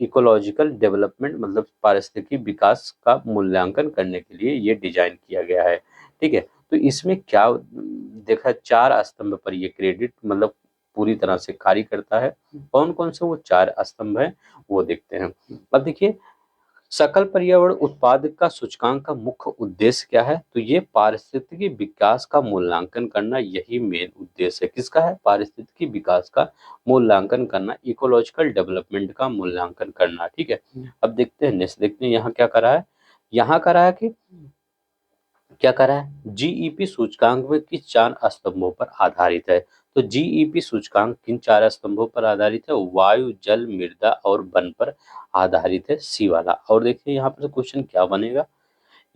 इकोलॉजिकल डेवलपमेंट मतलब पारिस्थितिकी विकास का मूल्यांकन करने के लिए ये डिजाइन किया गया है। ठीक है, तो इसमें क्या देखा, 4 स्तंभ पर ये क्रेडिट मतलब पूरी तरह से कार्य करता है। कौन कौन से वो 4 स्तंभ हैं वो देखते हैं। अब देखिए, सकल पर्यावरण उत्पाद का सूचकांक का मुख्य उद्देश्य क्या है, तो ये पारिस्थितिकी विकास का मूल्यांकन करना, यही मेन उद्देश्य है। किसका है, पारिस्थितिकी विकास का मूल्यांकन करना, इकोलॉजिकल डेवलपमेंट का मूल्यांकन करना। ठीक है, अब देखते हैं नेक्स्ट, देखते हैं यहाँ क्या करा है, यहाँ करा है कि क्या करा है, GEP सूचकांक में किस 4 स्तंभों पर आधारित है, तो GEP सूचकांक किन 4 स्तंभों पर आधारित है, वायु, जल, मृदा और वन पर आधारित है, सी वाला। और देखिए यहाँ पर क्वेश्चन क्या बनेगा,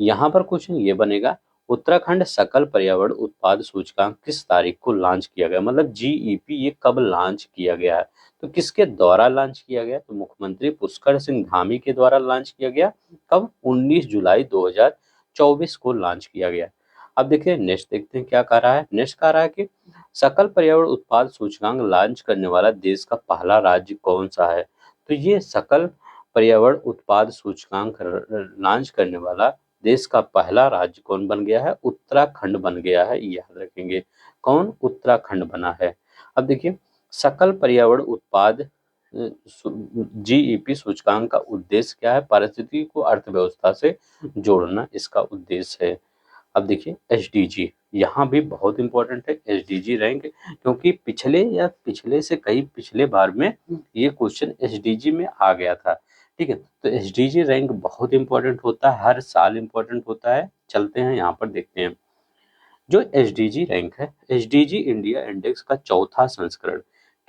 यहाँ पर क्वेश्चन ये बनेगा, उत्तराखंड सकल पर्यावरण उत्पाद सूचकांक किस तारीख को लॉन्च किया गया, मतलब GEP ये कब लॉन्च किया गया है, तो किसके द्वारा लॉन्च किया गया, तो मुख्यमंत्री पुष्कर सिंह धामी के द्वारा लॉन्च किया गया। कब, 19 जुलाई 2024 को लॉन्च किया गया। अब देखिए नेक्स्ट देखते हैं क्या कह रहा है, नेक्स्ट कह रहा है कि सकल पर्यावरण उत्पाद सूचकांक लॉन्च करने वाला देश का पहला राज्य कौन सा है, तो ये सकल पर्यावरण उत्पाद सूचकांक लॉन्च करने वाला देश का पहला राज्य कौन बन गया है, उत्तराखंड बन गया है, याद रखेंगे। कौन, उत्तराखंड बना है। अब देखिए सकल पर्यावरण उत्पाद जीईपी सूचकांक का उद्देश्य क्या है? पारिस्थितिकी को अर्थव्यवस्था से जोड़ना इसका उद्देश्य है। अब देखिए एसडीजी, यहाँ भी बहुत इंपॉर्टेंट है एसडीजी रैंक, क्योंकि पिछले से कई पिछले बार में ये क्वेश्चन एसडीजी में आ गया था। ठीक है, तो एसडीजी रैंक बहुत इंपॉर्टेंट होता है, हर साल इंपॉर्टेंट होता है। चलते हैं यहाँ पर देखते हैं जो एसडीजी रैंक है। एसडीजी इंडिया इंडेक्स का चौथा संस्करण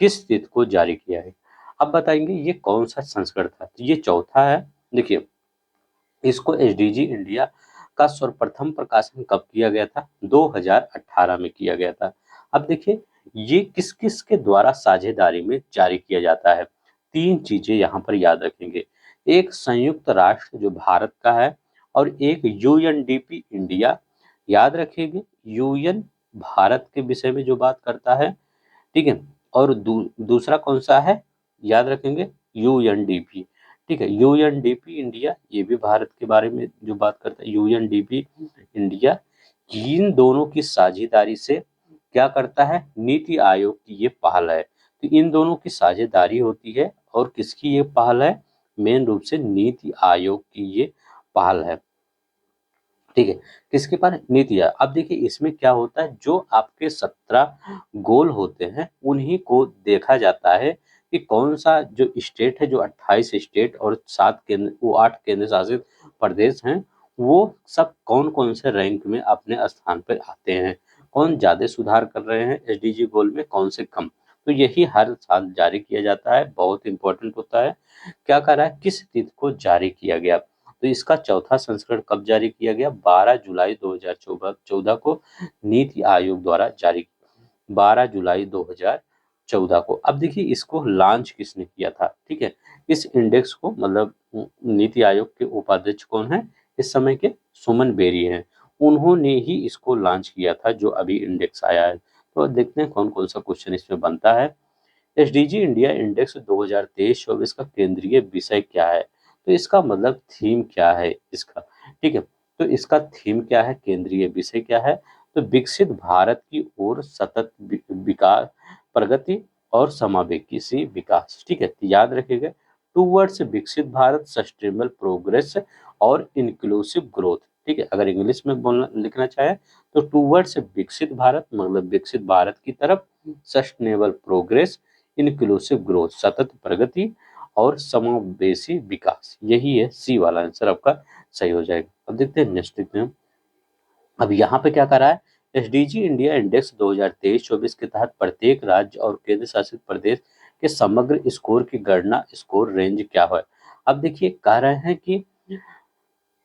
किस तिथि को जारी किया है? अब बताएंगे ये कौन सा संस्करण था? तो ये चौथा है। देखिए इसको एसडीजी इंडिया का सर्वप्रथम प्रकाशन कब किया गया था? 2018 में किया गया था। अब देखिए ये किस किस के द्वारा साझेदारी में जारी किया जाता है? तीन चीजें यहाँ पर याद रखेंगे। एक संयुक्त राष्ट्र जो भारत का है, और एक यूएनडीपी इंडिया, याद रखिएगा यूएन भारत के विषय में जो बात करता है। ठीक है, और दूसरा कौन सा है? याद रखेंगे यूएनडीपी। ठीक है, यूएनडीपी इंडिया ये भी भारत के बारे में जो बात करता है। यूएनडीपी इंडिया इन दोनों की साझेदारी से क्या करता है? नीति आयोग की ये पहल है। तो इन दोनों की साझेदारी होती है, और किसकी ये पहल है? मेन रूप से नीति आयोग की ये पहल है। ठीक है, किसके पास? नीति आयोग। अब देखिए इसमें क्या होता है, जो आपके 17 गोल होते हैं उन्हीं को देखा जाता है कि कौन सा जो स्टेट है, जो 28 स्टेट और 8 केंद्र शासित प्रदेश हैं, वो सब कौन कौन से रैंक में अपने स्थान पर आते हैं, कौन ज्यादा सुधार कर रहे हैं एसडीजी गोल में, कौन से कम। तो यही हर साल जारी किया जाता है, बहुत इंपॉर्टेंट होता है। क्या कर रहा है, किस तिथि को जारी किया गया? तो इसका चौथा संस्करण कब जारी किया गया? 12 जुलाई 2014 को नीति आयोग द्वारा जारी, 12 जुलाई 2014 को। अब देखिए इसको लॉन्च किसने किया था? ठीक है, इस इंडेक्स को मतलब नीति आयोग के उपाध्यक्ष कौन है इस समय के? सुमन बेरी हैं। उन्होंने ही इसको लॉन्च किया था जो अभी इंडेक्स आया है। तो देखते हैं कौन कौन सा क्वेश्चन इसमें बनता है। एसडीजी इंडिया इंडेक्स 2023-24 का केंद्रीय विषय क्या है? तो इसका मतलब थीम क्या है इसका? ठीक है, तो इसका थीम क्या है, केंद्रीय विषय क्या है? तो विकसित भारत की ओर सतत विकास, प्रगति और समावेशी विकास। ठीक है, तो याद रखिएगा टूवर्ड्स विकसित भारत, सस्टेनेबल प्रोग्रेस और इंक्लूसिव ग्रोथ। ठीक है, अगर इंग्लिश में बोलना लिखना चाहे तो टूवर्ड्स विकसित भारत मतलब विकसित भारत की तरफ, सस्टेनेबल प्रोग्रेस, इंक्लूसिव ग्रोथ सतत प्रगति, और समावेशी विकास। यही है सी वाला आंसर आपका सही हो जाएगा। अब देखते हैं नेक्स्ट देखते हैं। अब यहाँ पे क्या कर रहा है, एसडीजी इंडिया इंडेक्स 2023-24 के तहत प्रत्येक राज्य और केंद्र शासित प्रदेश के समग्र स्कोर की गणना, स्कोर रेंज क्या है? अब देखिए कह रहे हैं कि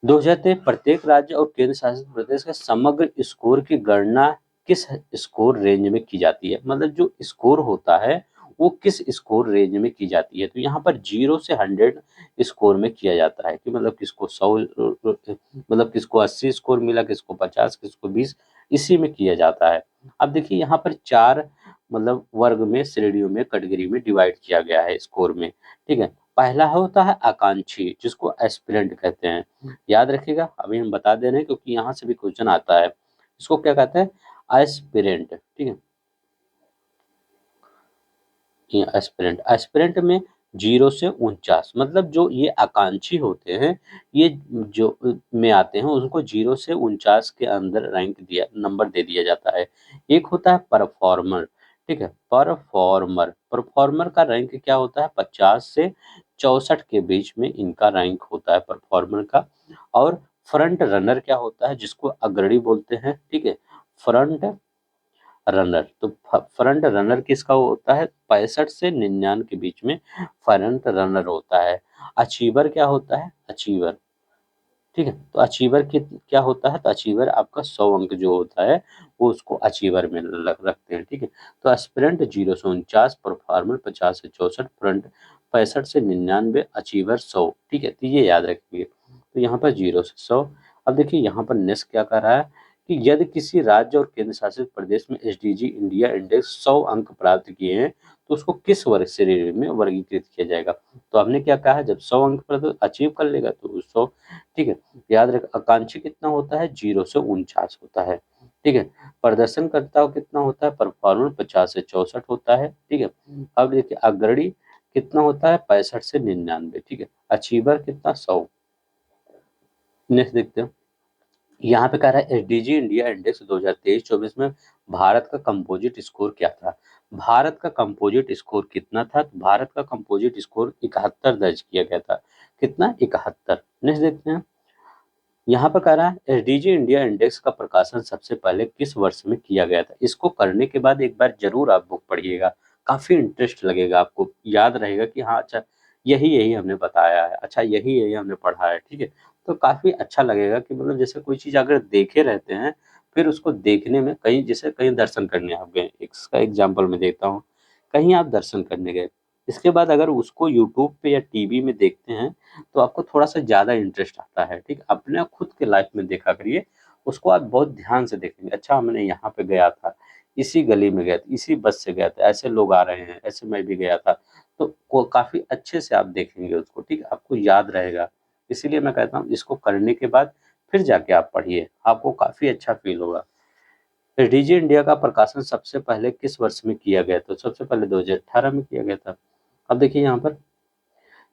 2023 प्रत्येक राज्य और केंद्र शासित प्रदेश के समग्र स्कोर की गणना किस स्कोर रेंज में की जाती है? मतलब जो स्कोर होता है वो किस स्कोर रेंज में की जाती है? तो यहाँ पर 0 से 100 स्कोर में किया जाता है कि मतलब किसको 100, मतलब किसको 80 स्कोर मिला, किसको 50, किसको 20, इसी में किया जाता है। अब देखिए यहाँ पर चार मतलब वर्ग में, श्रेणियों में, कैटेगरी में डिवाइड किया गया है स्कोर में। ठीक है, पहला होता है आकांक्षी जिसको एस्पिरेंट कहते हैं। याद रखिएगा अभी हम बता दे रहे हैं क्योंकि यहाँ से भी क्वेश्चन आता है। इसको क्या कहते हैं? एस्पिरेंट। ठीक है, ये एस्पिरेंट, एस्पिरेंट में 0 से 49 मतलब जो ये आकांक्षी होते हैं, ये जो में आते हैं उनको 0 से 49 के अंदर रैंक दिया, नंबर दे दिया जाता है। एक होता है परफॉर्मर। ठीक है, परफॉर्मर, परफॉर्मर का रैंक क्या होता है? 50 से 64 के बीच में इनका रैंक होता है परफॉर्मर का। और फ्रंट रनर क्या होता है? जिसको अग्रणी बोलते हैं। ठीक है, फ्रंट रनर, तो फ्रंट रनर किसका होता है? 65 से 99 के बीच में फ्रंट रनर होता है। अचीवर क्या होता है? अचीवर, ठीक है, तो अचीवर की क्या होता है? तो अचीवर आपका 100 अंक जो होता है वो उसको अचीवर में रखते हैं। ठीक है, तो एस्पिरेंट 0 से 49, परफॉर्मर 50 से 64, फ्रंट 65 से 99, अचीवर 100। ठीक है, तो ये याद रखिए। तो यहाँ पर 0 से 100। अब देखिए यहाँ पर नेक्स्ट क्या कर रहा है कि यदि किसी राज्य और केंद्र शासित प्रदेश में एसडीजी इंडिया इंडेक्स 100 अंक प्राप्त किए हैं तो उसको किस वर्ग श्रेणी में वर्गीकृत किया जाएगा? तो हमने क्या कहा है, जब 100 अंक पर अचीव कर लेगा तो 100। ठीक है, याद रख आकांक्षी कितना होता है? 0 से 49 होता है। ठीक है। प्रदर्शनकर्ता कितना होता है, परफॉर्मर 50 से 64 होता है, ठीक है। अब देखिए अग्रणी कितना होता है, 65 से 99, ठीक है। अचीवर कितना, 100। नेक्स्ट देखते हैं, यहाँ पे कह रहा है एसडीजी इंडिया इंडेक्स 2023-24 में भारत का कंपोजिट स्कोर क्या था। भारत का कंपोजिट स्कोर कितना था, तो भारत का कंपोजिट स्कोर 71 दर्ज किया गया था। कितना, 71। नेक्स्ट देखते हैं, यहाँ पर कह रहा है एसडीजी इंडिया इंडेक्स का प्रकाशन सबसे पहले किस वर्ष में किया गया था। इसको करने के बाद एक बार जरूर आप बुक पढ़िएगा, काफी इंटरेस्ट लगेगा, आपको याद रहेगा कि हाँ अच्छा यही यही हमने बताया है, अच्छा यही यही हमने पढ़ा है, ठीक है। तो काफी अच्छा लगेगा कि मतलब जैसे कोई चीज अगर देखे रहते हैं, फिर उसको देखने में कहीं, जैसे कहीं दर्शन करने आप गए, इसका एग्जाम्पल मैं देता हूँ, कहीं आप दर्शन करने गए, इसके बाद अगर उसको यूट्यूब पे या टीवी में देखते हैं तो आपको थोड़ा सा ज़्यादा इंटरेस्ट आता है, ठीक। अपने खुद के लाइफ में देखा करिए, उसको आप बहुत ध्यान से देखेंगे, अच्छा हमने यहाँ पे गया था, इसी गली में गया था, इसी बस से गया था, ऐसे लोग आ रहे हैं, ऐसे मैं भी गया था, तो वो काफ़ी अच्छे से आप देखेंगे उसको, ठीक, आपको याद रहेगा। इसीलिए मैं कहता हूँ इसको करने के बाद फिर जाके आप पढ़िए, आपको काफ़ी अच्छा फील होगा। डीजी इंडिया का प्रकाशन सबसे पहले किस वर्ष में किया गया था, सबसे पहले 2018 में किया गया था। अब देखिए यहाँ पर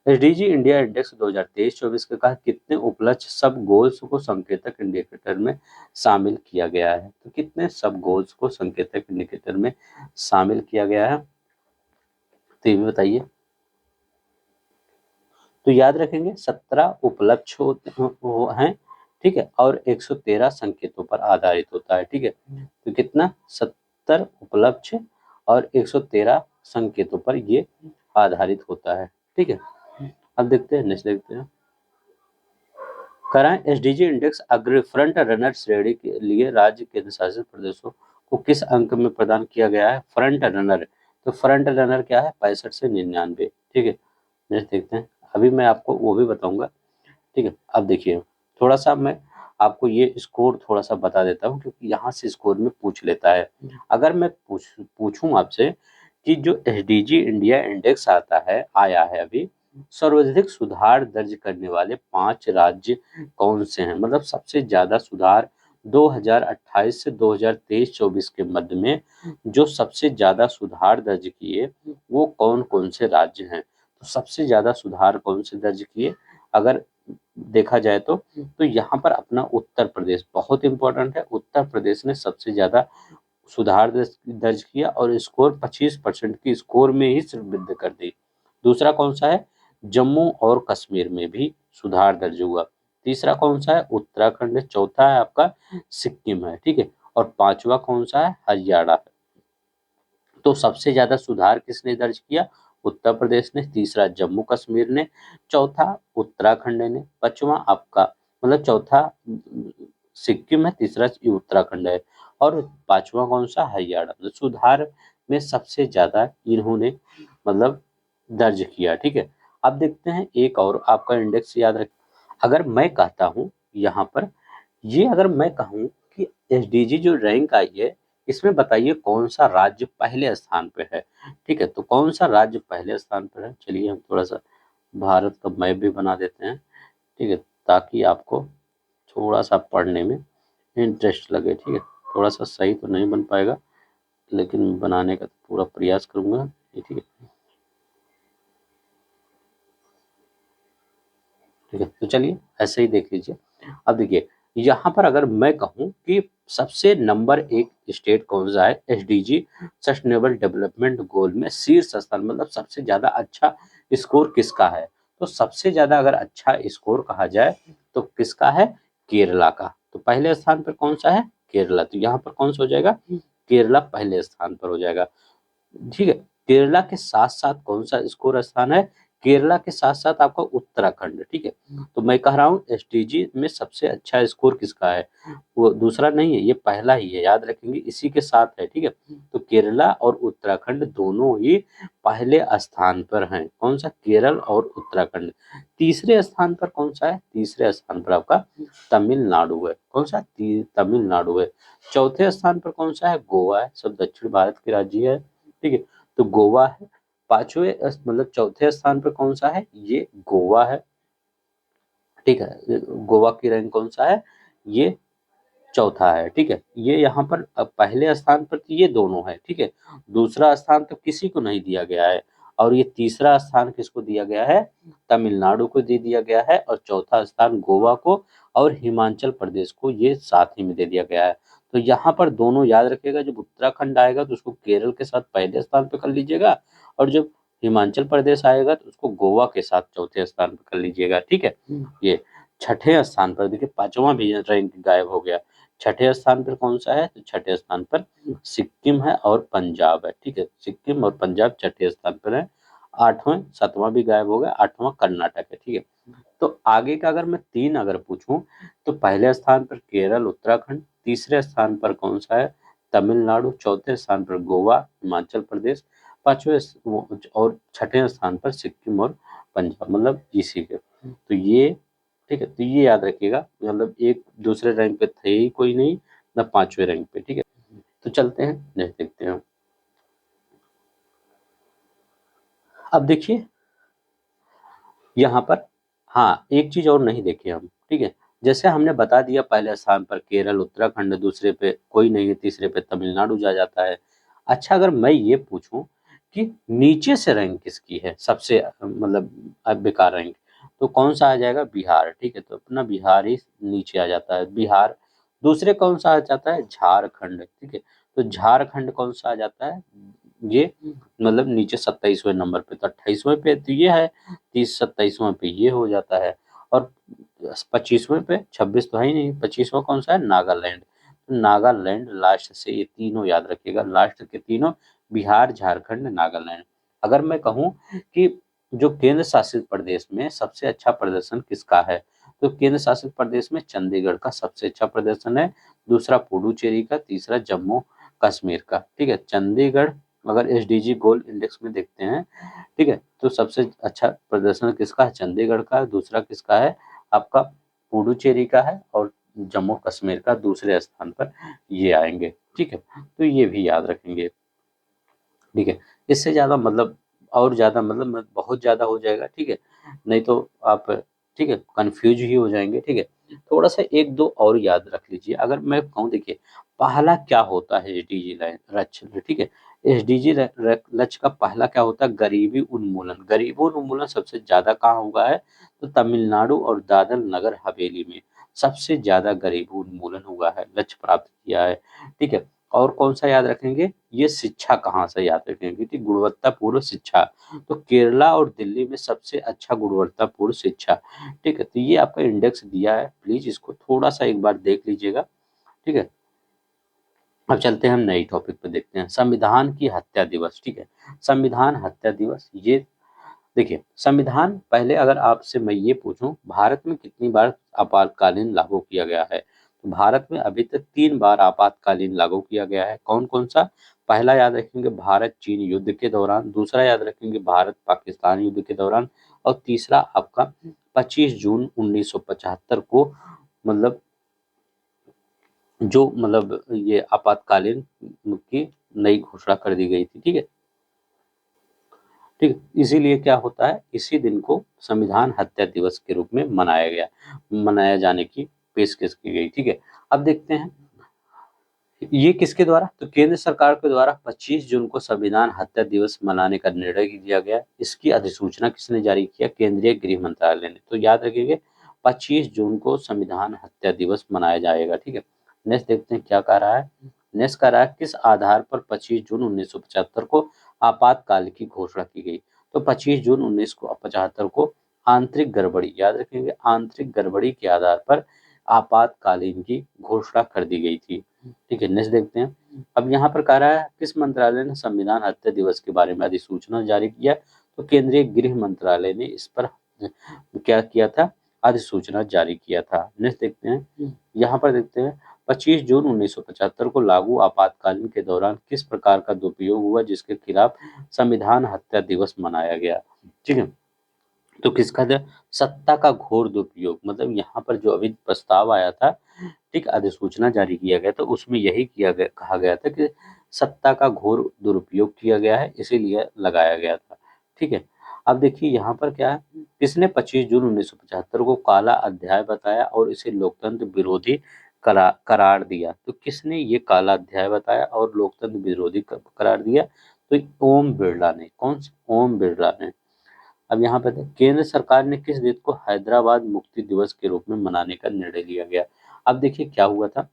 एसडीजी इंडिया इंडेक्स 2023-24 के तहत कितने उपलक्ष्य सब गोल्स को संकेतक इंडिकेटर में शामिल किया गया है, तो कितने सब गोल्स को संकेतक इंडिकेटर में शामिल किया गया है, तो ये भी बताइए। तो याद रखेंगे 17 उपलक्ष्य होते वो हैं, ठीक है, और 113 संकेतों पर आधारित होता है, ठीक है। तो कितना, 70 उपलक्ष्य और 113 संकेतों पर ये आधारित होता है, ठीक है। अब देखते हैं, नेक्स्ट देखते हैं, कराएं एसडीजी इंडेक्स अग्र फ्रंट रनर श्रेणी के लिए राज्य केंद्र शासित प्रदेशों को किस अंक में प्रदान किया गया है, फ्रंट रनर। तो फ्रंट रनर क्या है, 65 से 99, ठीक है। नेक्स्ट देखते हैं, अभी मैं आपको वो भी बताऊंगा, ठीक है। अब देखिए थोड़ा सा मैं आपको ये स्कोर थोड़ा सा बता देता हूँ, क्योंकि यहाँ से स्कोर में पूछ लेता है। अगर मैं पूछूं आपसे कि जो एसडीजी इंडिया इंडेक्स आता है, आया है अभी, सर्वाधिक सुधार दर्ज करने वाले 5 राज्य कौन से हैं, मतलब सबसे ज्यादा सुधार 2028 से 2023-24 के मध्य में जो सबसे ज्यादा सुधार दर्ज किए, वो कौन कौन से राज्य हैं। तो सबसे ज्यादा सुधार कौन से दर्ज किए, अगर देखा जाए तो यहाँ पर अपना उत्तर प्रदेश बहुत इंपॉर्टेंट है। उत्तर प्रदेश ने सबसे ज्यादा सुधार दर्ज किया और स्कोर 25% की स्कोर में ही सिर्फ वृद्धि कर दी। दूसरा कौन सा है, जम्मू और कश्मीर में भी सुधार दर्ज हुआ। तीसरा कौन सा है, उत्तराखंड है। चौथा है आपका सिक्किम है, ठीक है। और पांचवा कौन सा है, हरियाणा है। तो सबसे ज्यादा सुधार किसने दर्ज किया, उत्तर प्रदेश ने। तीसरा जम्मू कश्मीर ने। चौथा उत्तराखंड ने। पांचवा आपका मतलब चौथा सिक्किम है, तीसरा उत्तराखंड है, और पांचवा कौन सा, हरियाणा। तो सुधार में सबसे ज्यादा इन्होंने मतलब दर्ज किया, ठीक है। अब देखते हैं एक और आपका इंडेक्स याद रख, अगर मैं कहता हूँ यहाँ पर, ये अगर मैं कहूँ कि एसडीजी जो रैंक आई है, इसमें बताइए कौन सा राज्य पहले स्थान पे है, ठीक है। तो कौन सा राज्य पहले स्थान पर है, चलिए हम थोड़ा सा भारत का मैप भी बना देते हैं, ठीक है, ताकि आपको थोड़ा सा पढ़ने में इंटरेस्ट लगे, ठीक है। थोड़ा सा सही तो नहीं बन पाएगा, लेकिन बनाने का पूरा प्रयास करूंगा, ठीक है। ठीक है, तो चलिए ऐसे ही देख लीजिए। अब देखिए यहाँ पर अगर मैं कहूँ कि सबसे नंबर एक स्टेट कौन सा है, एसडीजी सस्टेनेबल डेवलपमेंट गोल में शीर्ष स्थान, मतलब सबसे ज्यादा अच्छा स्कोर किसका है, तो सबसे ज्यादा अगर अच्छा स्कोर कहा जाए तो किसका है, केरला का। तो पहले स्थान पर कौन सा है, केरला। तो यहाँ पर कौन सा हो जाएगा, केरला पहले स्थान पर हो जाएगा, ठीक है। केरला के साथ साथ कौन सा स्कोर स्थान है, केरला के साथ साथ आपका उत्तराखंड, ठीक है। तो मैं कह रहा हूँ एसटीजी में सबसे अच्छा स्कोर किसका है, वो दूसरा नहीं है, ये पहला ही है, याद रखेंगे, इसी के साथ है, ठीक है। तो केरला और उत्तराखंड दोनों ही पहले स्थान पर हैं, कौन सा, केरल और उत्तराखंड। तीसरे स्थान पर कौन सा है, तीसरे स्थान पर आपका तमिलनाडु है, कौन सा, तमिलनाडु है। चौथे स्थान पर कौन सा है, गोवा है, सब दक्षिण भारत के राज्य है, ठीक है। तो गोवा है। पांचवे मतलब चौथे स्थान पर कौन सा है, ये गोवा है, ठीक है। गोवा की रैंक कौन सा है, ये चौथा है, ठीक है। ये यहाँ पर पहले स्थान पर तो ये दोनों है, ठीक है। दूसरा स्थान तो किसी को नहीं दिया गया है, और ये तीसरा स्थान किसको दिया गया है, तमिलनाडु को दे दिया गया है, और चौथा स्थान गोवा को और हिमाचल प्रदेश को ये साथ ही में दे दिया गया है। तो यहाँ पर दोनों याद रखिएगा, जब उत्तराखंड आएगा तो उसको केरल के साथ पहले स्थान पे कर लीजिएगा, और जब हिमाचल प्रदेश आएगा तो उसको गोवा के साथ चौथे स्थान पे कर लीजिएगा, ठीक है। ये छठे स्थान पर देखिए, पांचवा भी रैंक गायब हो गया। छठे स्थान पर कौन सा है, तो छठे स्थान पर सिक्किम है और पंजाब है, ठीक है। सिक्किम और पंजाब छठे स्थान पर है। आठवां, सातवां भी गायब हो गया, आठवां कर्नाटक है, ठीक है। तो आगे का अगर मैं तीन अगर पूछूं, तो पहले स्थान पर केरल उत्तराखंड, तीसरे स्थान पर कौन सा है, तमिलनाडु, चौथे स्थान पर गोवा हिमाचल प्रदेश, और छठे स्थान पर सिक्किम और पंजाब, मतलब इसी के। तो ये, ठीक है, तो ये याद रखिएगा, मतलब एक दूसरे रैंक पे थे ही कोई नहीं, ना पांचवें रैंक पे, ठीक है। तो चलते हैं नेक्स्ट देखते हैं। अब देखिए यहाँ पर, हाँ, एक चीज और नहीं देखे हम, ठीक है। जैसे हमने बता दिया पहले स्थान पर केरल उत्तराखंड, दूसरे पे कोई नहीं है, तीसरे पे तमिलनाडु जा जाता है। अच्छा, अगर मैं ये पूछूं कि नीचे से रैंक किसकी है सबसे, मतलब बेकार रैंक, तो कौन सा आ जाएगा, बिहार, ठीक है। तो अपना बिहार ही नीचे आ जाता है, बिहार। दूसरे कौन सा आ जाता है, झारखंड, ठीक है। तो झारखंड कौन सा आ जाता है, ये मतलब नीचे 27वें नंबर पे, तो 28वें पे तो ये है, 30-27वां पे ये हो जाता है, और 25वें पे, 26 तो है ही नहीं, 25वां कौन सा है, नागालैंड। तो नागालैंड लास्ट से, ये तीनों याद रखिएगा, लास्ट के तीनों, बिहार, झारखंड, नागालैंड। अगर मैं कहूँ कि जो केंद्र शासित प्रदेश में सबसे अच्छा प्रदर्शन किसका है, तो केंद्र शासित प्रदेश में चंडीगढ़ का सबसे अच्छा प्रदर्शन है, दूसरा पुडुचेरी का, तीसरा जम्मू कश्मीर का, ठीक है। चंडीगढ़, अगर एसडीजी गोल्ड इंडेक्स में देखते हैं, ठीक है, तो सबसे अच्छा प्रदर्शन किसका है, चंडीगढ़ का है, दूसरा किसका है, आपका पुडुचेरी का है, और जम्मू कश्मीर का दूसरे स्थान पर ये आएंगे, ठीक है। तो ये भी याद रखेंगे, ठीक है। इससे ज़्यादा मतलब, और ज़्यादा मतलब बहुत ज़्यादा हो जाएगा, ठीक है, नहीं तो आप, ठीक है, कंफ्यूज ही हो जाएंगे, ठीक है। थोड़ा सा एक दो और याद रख लीजिए, अगर मैं कहूँ, देखिए पहला क्या होता है एसडीजी लक्ष्य, ठीक है। एसडीजी लक्ष्य का पहला क्या होता है, गरीबी उन्मूलन। गरीबी उन्मूलन सबसे ज़्यादा कहाँ हुआ है, तो तमिलनाडु और दादर नगर हवेली में सबसे ज़्यादा गरीबी उन्मूलन हुआ है, लक्ष्य प्राप्त किया है, ठीक है। और कौन सा याद रखेंगे, ये शिक्षा कहाँ से याद रखेंगे, क्योंकि गुणवत्तापूर्ण शिक्षा, तो केरला और दिल्ली में सबसे अच्छा गुणवत्तापूर्ण शिक्षा, ठीक है। तो ये आपका इंडेक्स दिया है, प्लीज इसको थोड़ा सा एक बार देख लीजिएगा, ठीक है। अब चलते हैं हम नई टॉपिक पे, देखते हैं संविधान की हत्या दिवस, ठीक है। संविधान हत्या दिवस, ये देखिए, संविधान, पहले अगर आपसे मैं ये पूछूं, भारत में कितनी बार आपातकालीन लागू किया गया है, तो भारत में अभी तक 3 बार आपातकालीन लागू किया गया है। कौन कौन सा, पहला याद रखेंगे भारत चीन युद्ध के दौरान, दूसरा याद रखेंगे भारत पाकिस्तान युद्ध के दौरान, और तीसरा आपका 25 जून 1975 को, मतलब जो मतलब ये आपातकालीन की नई घोषणा कर दी गई थी, ठीक है। ठीक है, इसीलिए क्या होता है, इसी दिन को संविधान हत्या दिवस के रूप में मनाया जाने की पेशकश की गई, ठीक है। अब देखते हैं ये किसके द्वारा, तो केंद्र सरकार के द्वारा 25 जून को संविधान हत्या दिवस मनाने का निर्णय किया गया। इसकी अधिसूचना किसने जारी किया, केंद्रीय गृह मंत्रालय ने। तो याद रखिएगा 25 जून को संविधान हत्या दिवस मनाया जाएगा, ठीक है। नेक्स्ट देखते हैं क्या कह रहा है, नेक्स्ट कह रहा है किस आधार पर 25 जून 1975 को आपातकाल की घोषणा की गई, तो 25 जून 1975 को आंतरिक गड़बड़ी, याद रखेंगे आंतरिक गड़बड़ी के आधार पर आपातकालीन की घोषणा कर दी गई थी, ठीक है। नेक्स्ट देखते हैं, अब यहाँ पर कह रहा है किस मंत्रालय ने संविधान हत्या दिवस के बारे में अधिसूचना जारी किया, तो केंद्रीय गृह मंत्रालय ने इस पर क्या किया था, अधिसूचना जारी किया था। नेक्स्ट देखते हैं, यहाँ पर देखते हैं 25 जून 1975 को लागू आपातकालीन के दौरान किस प्रकार का दुरुपयोग हुआ जिसके खिलाफ संविधान हत्या दिवस मनाया गया, ठीक है। तो किसका था, सत्ता का घोर दुरुपयोग, मतलब यहाँ पर जो अभी प्रस्ताव आया था, ठीक, अधिसूचना जारी किया गया, तो उसमें यही किया गया, कहा गया था कि सत्ता का घोर दुरुपयोग किया गया है, इसीलिए लगाया गया था, ठीक है। अब देखिए यहाँ पर क्या है, किसने 25 जून 1975 को काला अध्याय बताया और इसे लोकतंत्र विरोधी करार दिया। तो किसने ये काला अध्याय बताया और लोकतंत्र विरोधी करार दिया? तो ओम बिरला ने। कौन से? ओम बिरला ने। अब यहाँ पे केंद्र सरकार ने किस दिन को हैदराबाद मुक्ति दिवस के रूप में मनाने का निर्णय लिया गया? अब देखिए क्या हुआ था,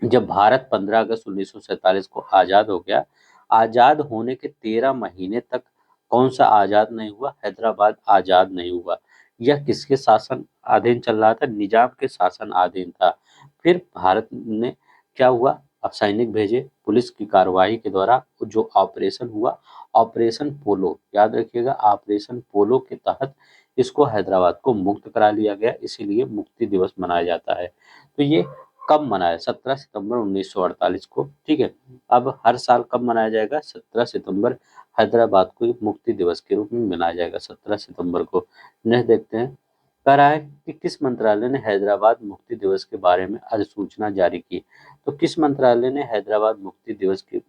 जब भारत 15 अगस्त 1947 को आजाद हो गया, आजाद होने के 13 महीने तक कौन सा आजाद नहीं हुआ? हैदराबाद आजाद नहीं हुआ। यह किसके शासन अधीन चल रहा था? निजाम के शासन अधीन था। फिर भारत ने क्या हुआ? अब सैनिक भेजे, पुलिस की कार्रवाई के द्वारा जो ऑपरेशन हुआ, ऑपरेशन पोलो, याद रखिएगा, ऑपरेशन पोलो के तहत इसको हैदराबाद को मुक्त करा लिया गया, इसीलिए मुक्ति दिवस मनाया जाता है। तो ये कब मनाया? 17 सितंबर 1948 को। ठीक है। अब हर साल कब मनाया जाएगा? 17 सितंबर हैदराबाद को मुक्ति दिवस के रूप में मनाया जाएगा, 17 सितंबर को। नेक्स्ट देखते हैं, कह रहा है कि किस मंत्रालय ने हैदराबाद मुक्ति दिवस के बारे में अधिसूचना जारी की? तो किस मंत्रालय ने हैदराबाद मुक्ति दिवस के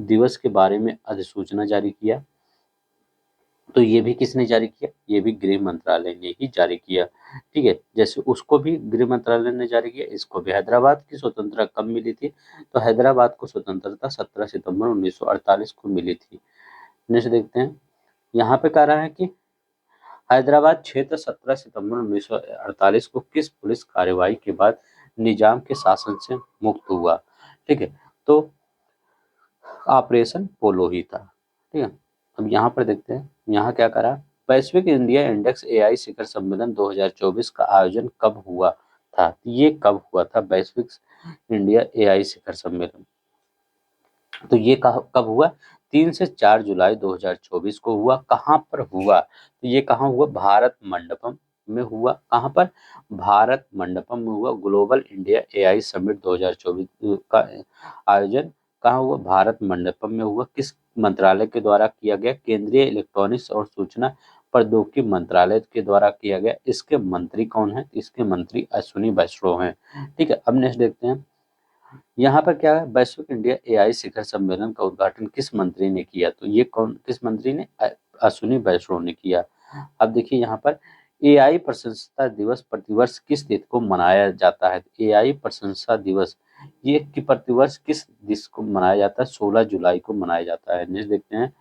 दिवस के बारे में अधिसूचना जारी किया? तो ये भी किसने जारी किया? ये भी गृह मंत्रालय ने ही जारी किया। ठीक है, जैसे उसको भी गृह मंत्रालय ने जारी किया, इसको भी। हैदराबाद की स्वतंत्रता कब मिली थी? तो हैदराबाद को स्वतंत्रता 17 सितंबर 1948 को मिली थी। नेक्स्ट देखते हैं, यहाँ पे कह रहा है कि हैदराबाद क्षेत्र 17 सितंबर 1948 को किस पुलिस कार्रवाई के बाद निजाम के शासन से मुक्त हुआ? ठीक है, तो ऑपरेशन पोलो ही था। ठीक है। अब यहाँ पर देखते हैं, यहाँ क्या करा, वैश्विक इंडिया इंडेक्स एआई शिखर सम्मेलन 2024 का आयोजन कब हुआ था? ये कब हुआ था वैश्विक इंडिया एआई शिखर सम्मेलन? तो ये कब हुआ? 3 से 4 जुलाई 2024 को हुआ। कहाँ पर हुआ? तो ये कहाँ हुआ? भारत मंडपम में हुआ। कहाँ पर? भारत मंडपम में हुआ। ग्लोबल इंडिया एआई समिट 2024 का आयोजन कहाँ हुआ? भारत मंडपम में हुआ। किस मंत्रालय के द्वारा किया गया? केंद्रीय इलेक्ट्रॉनिक्स और सूचना प्रौद्योगिकी मंत्रालय के द्वारा किया गया। इसके मंत्री कौन है? इसके मंत्री अश्विनी वैष्णव हैं। ठीक है। अब नेक्स्ट देखते हैं, यहाँ पर क्या है, वैश्विक इंडिया एआई शिखर सम्मेलन का उद्घाटन किस मंत्री ने किया? तो ये कौन, किस मंत्री ने? अश्विनी वैष्णव ने किया। अब देखिए यहाँ पर, एआई प्रशंसा दिवस प्रतिवर्ष किस तिथि को मनाया जाता है? एआई प्रशंसा दिवस ये कि प्रतिवर्ष किस दिवस को मनाया जाता है? 16 जुलाई को मनाया जाता है। नेक्स्ट देखते हैं,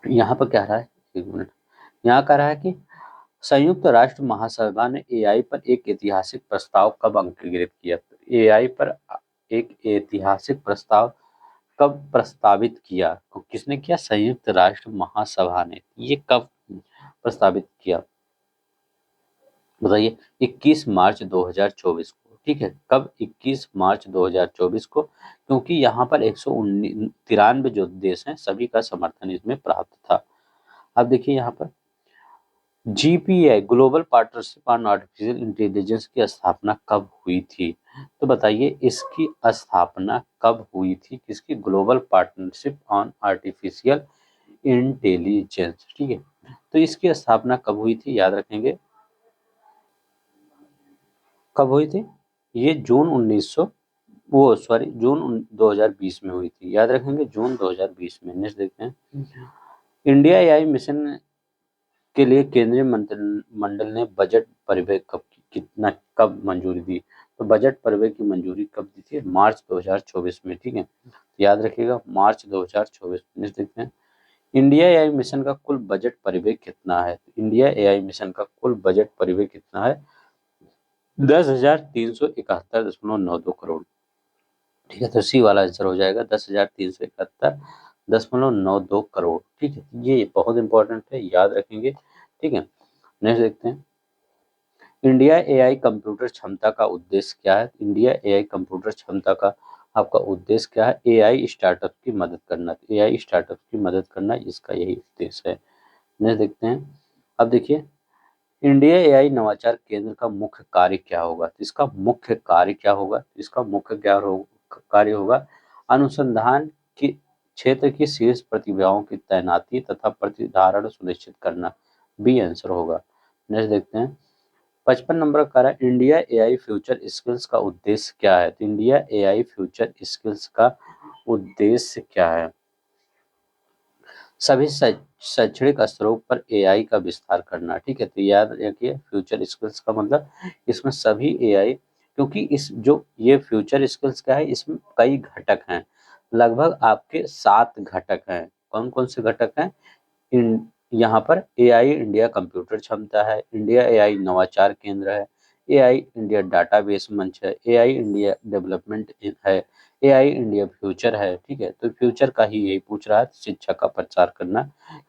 यहाँ पर क्या रहा है, एक मिनट, यहाँ कह रहा है कि संयुक्त राष्ट्र महासभा ने एआई पर एक ऐतिहासिक प्रस्ताव कब अंगीकृत किया? एआई पर एक ऐतिहासिक प्रस्ताव कब प्रस्तावित किया? तो किसने किया? संयुक्त राष्ट्र महासभा ने। ये कब प्रस्तावित किया? बताइए। 21 मार्च 2024 को। ठीक है, कब? 21 मार्च 2024 को, क्योंकि यहाँ पर 193 जो देश हैं सभी का समर्थन इसमें प्राप्त था। अब देखिए यहाँ पर, GPI global partnership on artificial intelligence की स्थापना कब हुई थी? तो बताइए, इसकी स्थापना कब हुई थी? किसकी? Global partnership on artificial intelligence. ठीक है, तो इसकी स्थापना कब हुई थी? याद रखेंगे, कब हुई थी? ये जून 1900 वो सॉरी जून 2020 में हुई थी। याद रखेंगे, जून 2020 में। नेक्स्ट देखते हैं, इंडिया एआई मिशन के लिए केंद्रीय मंत्रिमंडल ने बजट परिव्यय कब मंजूरी दी? तो बजट परिव्यय की मंजूरी कब दी थी? मार्च 2024 में। ठीक है, तो याद रखिएगा, मार्च 2024 में। देखते हैं, इंडिया एआई मिशन का कुल बजट परिव्यय कितना है? इंडिया एआई मिशन का कुल बजट परिव्यय कितना है? 10,371.92 करोड़। ठीक है, तो सी वाला आंसर हो जाएगा 10,371.92 करोड़। ठीक है, ये बहुत इंपॉर्टेंट है, याद रखेंगे। ठीक है, नेक्स्ट देखते हैं, इंडिया एआई कंप्यूटर क्षमता का उद्देश्य क्या है? इंडिया एआई कंप्यूटर क्षमता का आपका उद्देश्य क्या है? एआई स्टार्टअप की मदद करना। एआई स्टार्टअप की मदद करना, इसका यही उद्देश्य है। नेक्स्ट देखते हैं, अब देखिए, इंडिया एआई नवाचार केंद्र का मुख्य कार्य क्या होगा? इसका मुख्य कार्य क्या होगा? इसका मुख्य कार्य होगा अनुसंधान के क्षेत्र की शीर्ष प्रतिभाओं की तैनाती तथा प्रतिधारण सुनिश्चित करना। बी आंसर होगा। नेक्स्ट देखते हैं, 55 नंबर का है, इंडिया एआई फ्यूचर स्किल्स का उद्देश्य क्या है? तो इंडिया एआई फ्यूचर स्किल्स का उद्देश्य क्या है? सभी शैक्षणिक स्तरों पर एआई का विस्तार करना, ठीक है। तो याद रखिए फ्यूचर स्किल्स का मतलब इसमें सभी एआई, क्योंकि इस जो ये फ्यूचर स्किल्स का है इसमें कई घटक हैं, लगभग आपके 7 घटक हैं। कौन कौन से घटक हैं? यहाँ पर एआई इंडिया कंप्यूटर क्षमता है, इंडिया एआई नवाचार केंद्र है, एआई इंडिया डाटाबेस मंच है, एआई इंडिया डेवलपमेंट है, एआई इंडिया फ्यूचर है, ठीक है। तो फ्यूचर का ही यही पूछ रहा है, शिक्षा का प्रचार करना,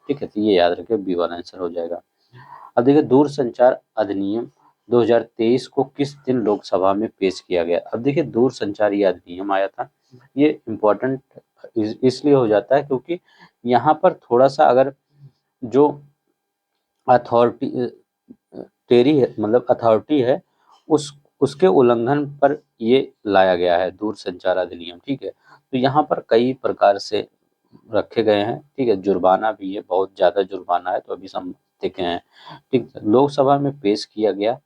ठीक है। तो ये याद रखें, बी वाला आंसर हो जाएगा। अब देखिए दूरसंचार अधिनियम 2023 को किस दिन लोकसभा में पेश किया गया? अब देखिए दूरसंचार ये अधिनियम आया था, ये इम्पोर्टेंट इसलिए हो जाता है क्योंकि यहाँ पर थोड़ा सा अगर जो अथॉरिटी टेरी है, मतलब अथॉरिटी है, उस उसके उल्लंघन पर ये लाया गया है दूरसंचार अधिनियम, ठीक है। तो यहाँ पर कई प्रकार से रखे गए हैं, ठीक है। जुर्माना भी है, बहुत ज्यादा जुर्माना है, तो अभी हम देखे हैं, ठीक है। लोकसभा में पेश किया गया,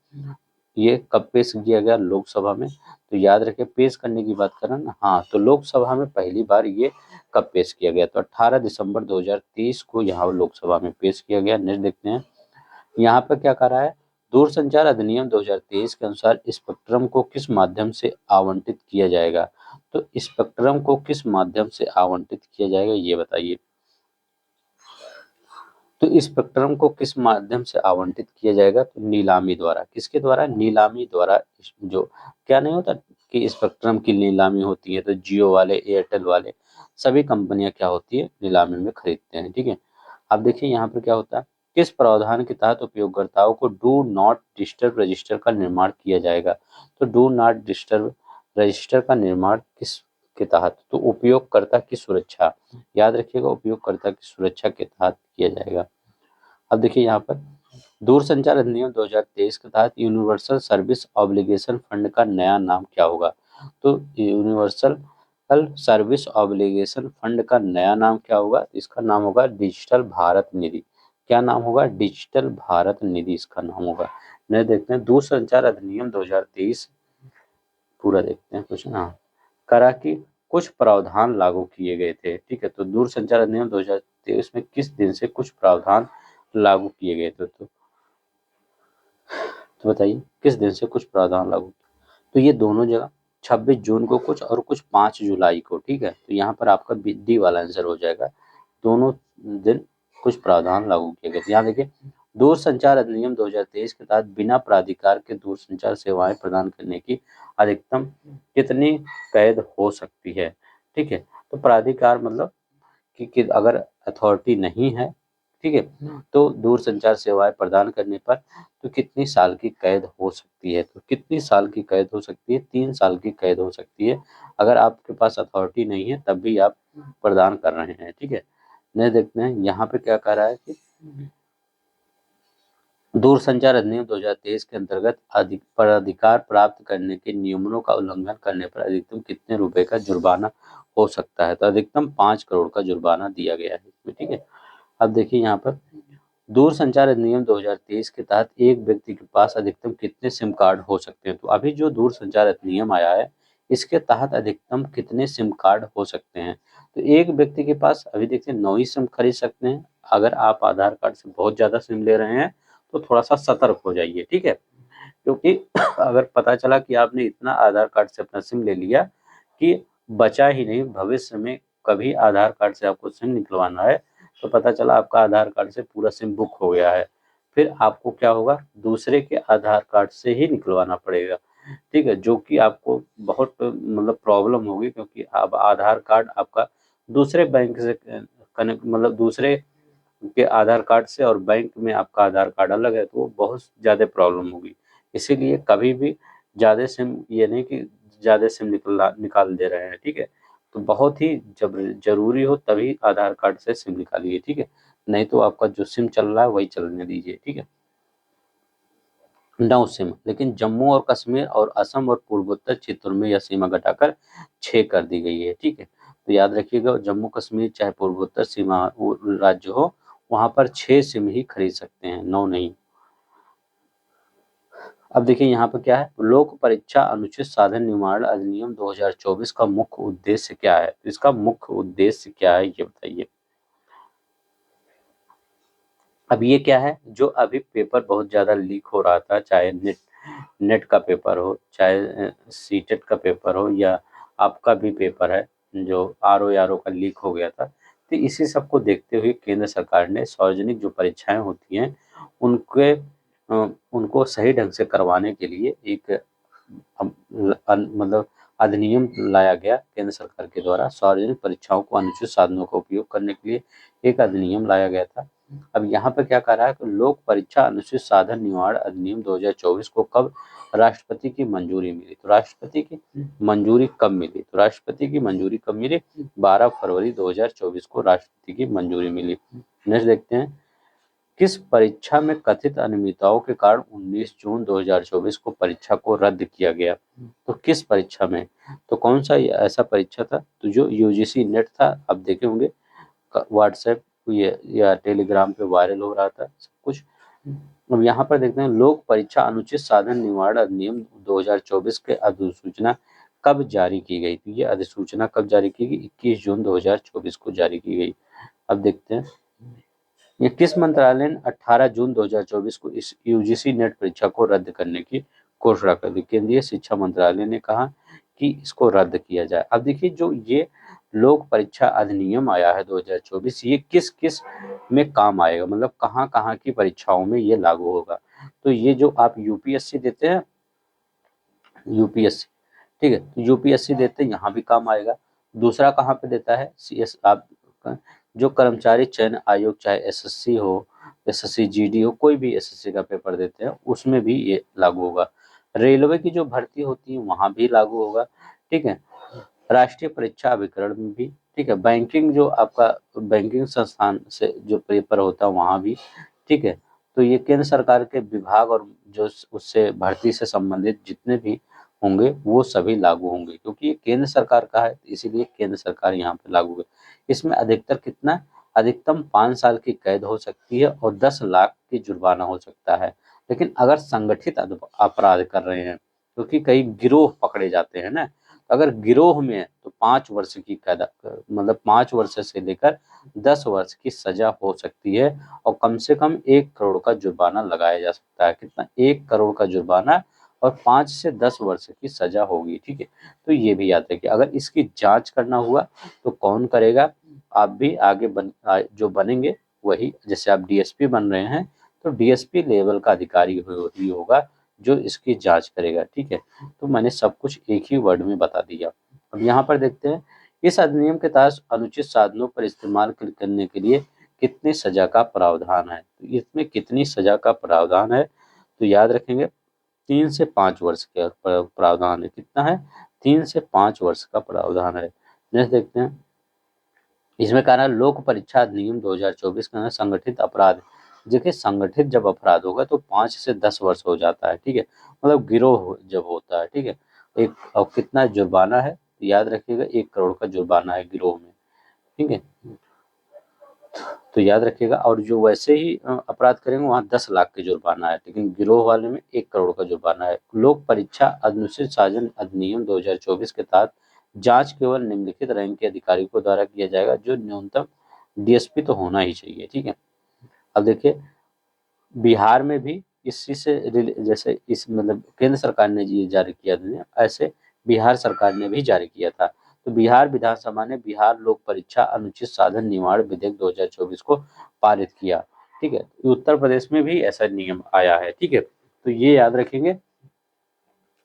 ये कब पेश किया गया लोकसभा में? तो याद रखें पेश करने की बात करें ना, हाँ, तो लोकसभा में पहली बार ये कब पेश किया गया? तो 18 दिसंबर 2023 को यहाँ लोकसभा में पेश किया गया। नेक्स्ट देखते हैं, यहाँ पर क्या कह रहा है, दूरसंचार अधिनियम 2023 के अनुसार स्पेक्ट्रम को किस माध्यम से आवंटित किया जाएगा? तो स्पेक्ट्रम को किस माध्यम से आवंटित किया जाएगा ये बताइए। तो स्पेक्ट्रम को किस माध्यम से आवंटित किया जाएगा? तो नीलामी द्वारा। किसके द्वारा? नीलामी द्वारा। जो क्या नहीं होता कि स्पेक्ट्रम की नीलामी होती है, तो जियो वाले, एयरटेल वाले, सभी कंपनियां क्या होती है, नीलामी में खरीदते हैं, ठीक है। अब देखिए यहाँ पर क्या होता है, किस प्रावधान के तहत उपयोगकर्ताओं को डू नॉट डिस्टर्ब रजिस्टर का निर्माण किया जाएगा? तो डू नॉट डिस्टर्ब रजिस्टर का निर्माण किस के तहत? तो उपयोगकर्ता की सुरक्षा, याद रखिएगा, उपयोगकर्ता की सुरक्षा के तहत किया जाएगा। अब देखिए यहाँ पर दूरसंचार अधिनियम 2023 के तहत यूनिवर्सल सर्विस ऑब्लिगेशन फंड का नया नाम क्या होगा? तो यूनिवर्सल सर्विस ऑब्लिगेशन फंड का नया नाम क्या होगा? इसका नाम होगा डिजिटल भारत निधि। क्या नाम होगा? डिजिटल भारत निधि इसका नाम होगा। नहीं, देखते हैं दूरसंचार अधिनियम 2023 पूरा देखते हैं क्वेश्चन। हाँ, करा कि कुछ प्रावधान लागू किए गए थे, ठीक है। तो दूरसंचार अधिनियम 2023 में किस दिन से कुछ प्रावधान लागू किए गए थे? तो बताइए किस दिन से कुछ प्रावधान लागू? तो ये दोनों जगह 26 जून को कुछ और कुछ 5 जुलाई को, ठीक है। तो यहाँ पर आपका डी वाला आंसर हो जाएगा, दोनों दिन कुछ प्रावधान लागू किए गए थे। यहाँ देखिए दूरसंचार अधिनियम 2023 के तहत बिना प्राधिकार के दूरसंचार सेवाएं प्रदान करने की अधिकतम कितनी कैद हो सकती है? ठीक है। तो प्राधिकार मतलब कि अगर अथॉरिटी नहीं है, ठीक है, तो दूरसंचार सेवाएं प्रदान करने पर तो कितनी साल की कैद हो सकती है? तो कितनी साल की कैद हो सकती है? 3 साल की कैद हो सकती है, अगर आपके पास अथॉरिटी नहीं है तब भी आप प्रदान कर रहे हैं, ठीक है। नहीं, देखते हैं यहाँ पे क्या कह रहा है कि दूरसंचार अधिनियम 2023 के अंतर्गत अधिकार प्राप्त करने के नियमों का उल्लंघन करने पर अधिकतम कितने रुपए का जुर्माना हो सकता है? तो अधिकतम 5 करोड़ का जुर्माना दिया गया है इसमें, ठीक है। अब देखिए यहाँ पर दूरसंचार अधिनियम 2023 के तहत एक व्यक्ति के पास अधिकतम कितने सिम कार्ड हो सकते हैं? तो अभी जो दूरसंचार अधिनियम आया है इसके तहत अधिकतम कितने सिम कार्ड हो सकते हैं? तो एक व्यक्ति के पास अभी देखिए 9 ही सिम खरीद सकते हैं। अगर आप आधार कार्ड से बहुत ज्यादा सिम ले रहे हैं तो थोड़ा सा सतर्क हो जाइए, ठीक है। क्योंकि अगर पता चला कि आपने इतना आधार कार्ड से अपना सिम ले लिया कि बचा ही नहीं, भविष्य में कभी आधार कार्ड से आपको सिम निकलवाना है तो पता चला आपका आधार कार्ड से पूरा सिम बुक हो गया है, फिर आपको क्या होगा, दूसरे के आधार कार्ड से ही निकलवाना पड़ेगा, ठीक है। जो कि आपको बहुत मतलब प्रॉब्लम होगी, क्योंकि अब आधार कार्ड आपका दूसरे बैंक से कनेक्ट, मतलब दूसरे के आधार कार्ड से और बैंक में आपका आधार कार्ड अलग है, तो वो बहुत ज़्यादा प्रॉब्लम होगी। इसीलिए कभी भी ज़्यादा सिम, ये नहीं कि ज़्यादा सिम निकाल दे रहे हैं, ठीक है। तो बहुत ही जब जरूरी हो तभी आधार कार्ड से सिम निकालिए, ठीक है। नहीं तो आपका जो सिम चल रहा है वही चलने दीजिए, ठीक है। 9 सिम, लेकिन जम्मू और कश्मीर और असम और पूर्वोत्तर क्षेत्रों में यह सीमा घटाकर 6 कर दी गई है, ठीक है। तो याद रखिएगा जम्मू कश्मीर चाहे पूर्वोत्तर सीमा राज्य हो, वहां पर 6 सिम ही खरीद सकते हैं, 9 नहीं। अब देखिए यहाँ पर क्या है, लोक परीक्षा अनुचित साधन निवारण अधिनियम 2024 का मुख्य उद्देश्य क्या है? इसका मुख्य उद्देश्य क्या है ये बताइए। अब ये क्या है, जो अभी पेपर बहुत ज़्यादा लीक हो रहा था, चाहे नेट नेट का पेपर हो, चाहे सीटेट का पेपर हो, या आपका भी पेपर है जो आरओ का लीक हो गया था। तो इसी सब को देखते हुए केंद्र सरकार ने सार्वजनिक जो परीक्षाएं होती हैं उनके उनको सही ढंग से करवाने के लिए एक मतलब अधिनियम लाया गया केंद्र सरकार के द्वारा। सार्वजनिक परीक्षाओं को अनुचित साधनों का उपयोग करने के लिए एक अधिनियम लाया गया था। अब यहाँ पे क्या कह रहा है कि लोक परीक्षा अनुचित साधन निवारण अधिनियम 2024 को कब राष्ट्रपति की मंजूरी मिली? तो राष्ट्रपति की मंजूरी कब मिली? तो राष्ट्रपति की मंजूरी कब मिली? 12 फरवरी 2024 को राष्ट्रपति की मंजूरी मिली। नेक्स्ट देखते हैं, किस परीक्षा में कथित अनियमितताओं के कारण 19 जून 2024 को परीक्षा को रद्द किया गया? तो किस परीक्षा में? तो कौन सा ऐसा परीक्षा था? तो जो यूजीसी नेट था, आप देखे होंगे व्हाट्सएप या टेलीग्राम पे वायरल हो रहा था सब कुछ। अब यहाँ पर देखते हैं, लोक परीक्षा अनुचित साधन निवारण अधिनियम 2024 के अधिसूचना कब जारी की गई? तो ये अधिसूचना कब जारी की गई? 21 जून 2024 को जारी की गई। अब देखते हैं, ये किस मंत्रालय ने 18 जून 2024 को इस यूजीसी नेट परीक्षा को रद्द करने की घोषणा कर दी? केंद्रीय शिक्षा मंत्रालय ने कहा कि इसको रद्द किया जाए। अब देखिए, जो ये लोक परीक्षा अधिनियम आया है 2024, ये किस किस में काम आएगा, मतलब कहाँ कहाँ की परीक्षाओं में ये लागू होगा? तो ये जो आप यूपीएससी देते हैं, यूपीएससी, ठीक है, तो यूपीएससी देते हैं, यहाँ भी काम आएगा। दूसरा कहाँ पे देता है? सीएस, आप जो कर्मचारी चयन आयोग, चाहे एसएससी हो, एसएससी जीडी हो, कोई भी एसएससी का पेपर देते हैं, उसमें भी ये लागू होगा। रेलवे की जो भर्ती होती है वहाँ भी लागू होगा, ठीक है। राष्ट्रीय परीक्षा अभिकरण में भी, ठीक है। बैंकिंग, जो आपका बैंकिंग संस्थान से जो पेपर होता है वहाँ भी, ठीक है। तो ये केंद्र सरकार के विभाग और जो उससे भर्ती से संबंधित जितने भी होंगे वो सभी लागू होंगे, क्योंकि ये केंद्र सरकार का है, इसीलिए केंद्र सरकार यहाँ पे लागू है। इसमें अधिकतर कितना, अधिकतम 5 साल की कैद हो सकती है और 10 लाख की जुर्माना हो सकता है। लेकिन अगर संगठित अपराध कर रहे हैं, क्योंकि कई गिरोह पकड़े जाते हैं ना, अगर गिरोह में है तो 5 वर्ष की कैद, मतलब 5 वर्ष से लेकर 10 वर्ष की सजा हो सकती है, और कम से कम 1 करोड़ का जुर्माना लगाया जा सकता है। कितना? 1 करोड़ का जुर्माना और 5 से 10 वर्ष की सजा होगी, ठीक है। तो ये भी याद रखिए। अगर इसकी जांच करना हुआ तो कौन करेगा? आप भी आगे जो बनेंगे वही, जैसे आप डीएसपी बन रहे हैं तो डीएसपी लेवल का अधिकारी ही होगा जो इसकी जांच करेगा, ठीक है। तो मैंने सब कुछ एक ही वर्ड में बता दिया। अब यहाँ पर देखते हैं, इस अधिनियम के तहत अनुचित साधनों पर इस्तेमाल करने के लिए कितनी सजा का प्रावधान है? तो इसमें कितनी सजा का प्रावधान है? तो याद रखेंगे, 3 से 5 वर्ष का प्रावधान है। कितना है? 3 से 5 वर्ष का प्रावधान है। नेक्स्ट देखते हैं, इसमें कह रहा है लोक परीक्षा अधिनियम 2024 के अंदर संगठित अपराध। देखिए, संगठित जब अपराध होगा तो 5 से 10 वर्ष हो जाता है, ठीक है। मतलब गिरोह जब होता है, ठीक है। एक, और कितना जुर्माना है? तो याद रखिएगा, 1 करोड़ का जुर्माना है गिरोह में, ठीक है। तो याद रखिएगा, और जो वैसे ही अपराध करेंगे वहाँ 10 लाख की जुर्माना है, लेकिन गिरोह वाले में 1 करोड़ का जुर्माना है। लोक परीक्षा अनुचित साधन अधिनियम 2024 के तहत जांच केवल निम्नलिखित रैंक के अधिकारियों को द्वारा किया जाएगा, जो न्यूनतम डीएसपी तो होना ही चाहिए, ठीक है। अब देखिए, बिहार में भी इसी से जैसे इस मतलब केंद्र सरकार ने ये जारी किया था, ऐसे बिहार सरकार ने भी जारी किया था। तो बिहार विधानसभा ने बिहार लोक परीक्षा अनुचित साधन निवारण विधेयक 2024 को पारित किया, ठीक है। उत्तर प्रदेश में भी ऐसा नियम आया है, ठीक है। तो ये याद रखेंगे,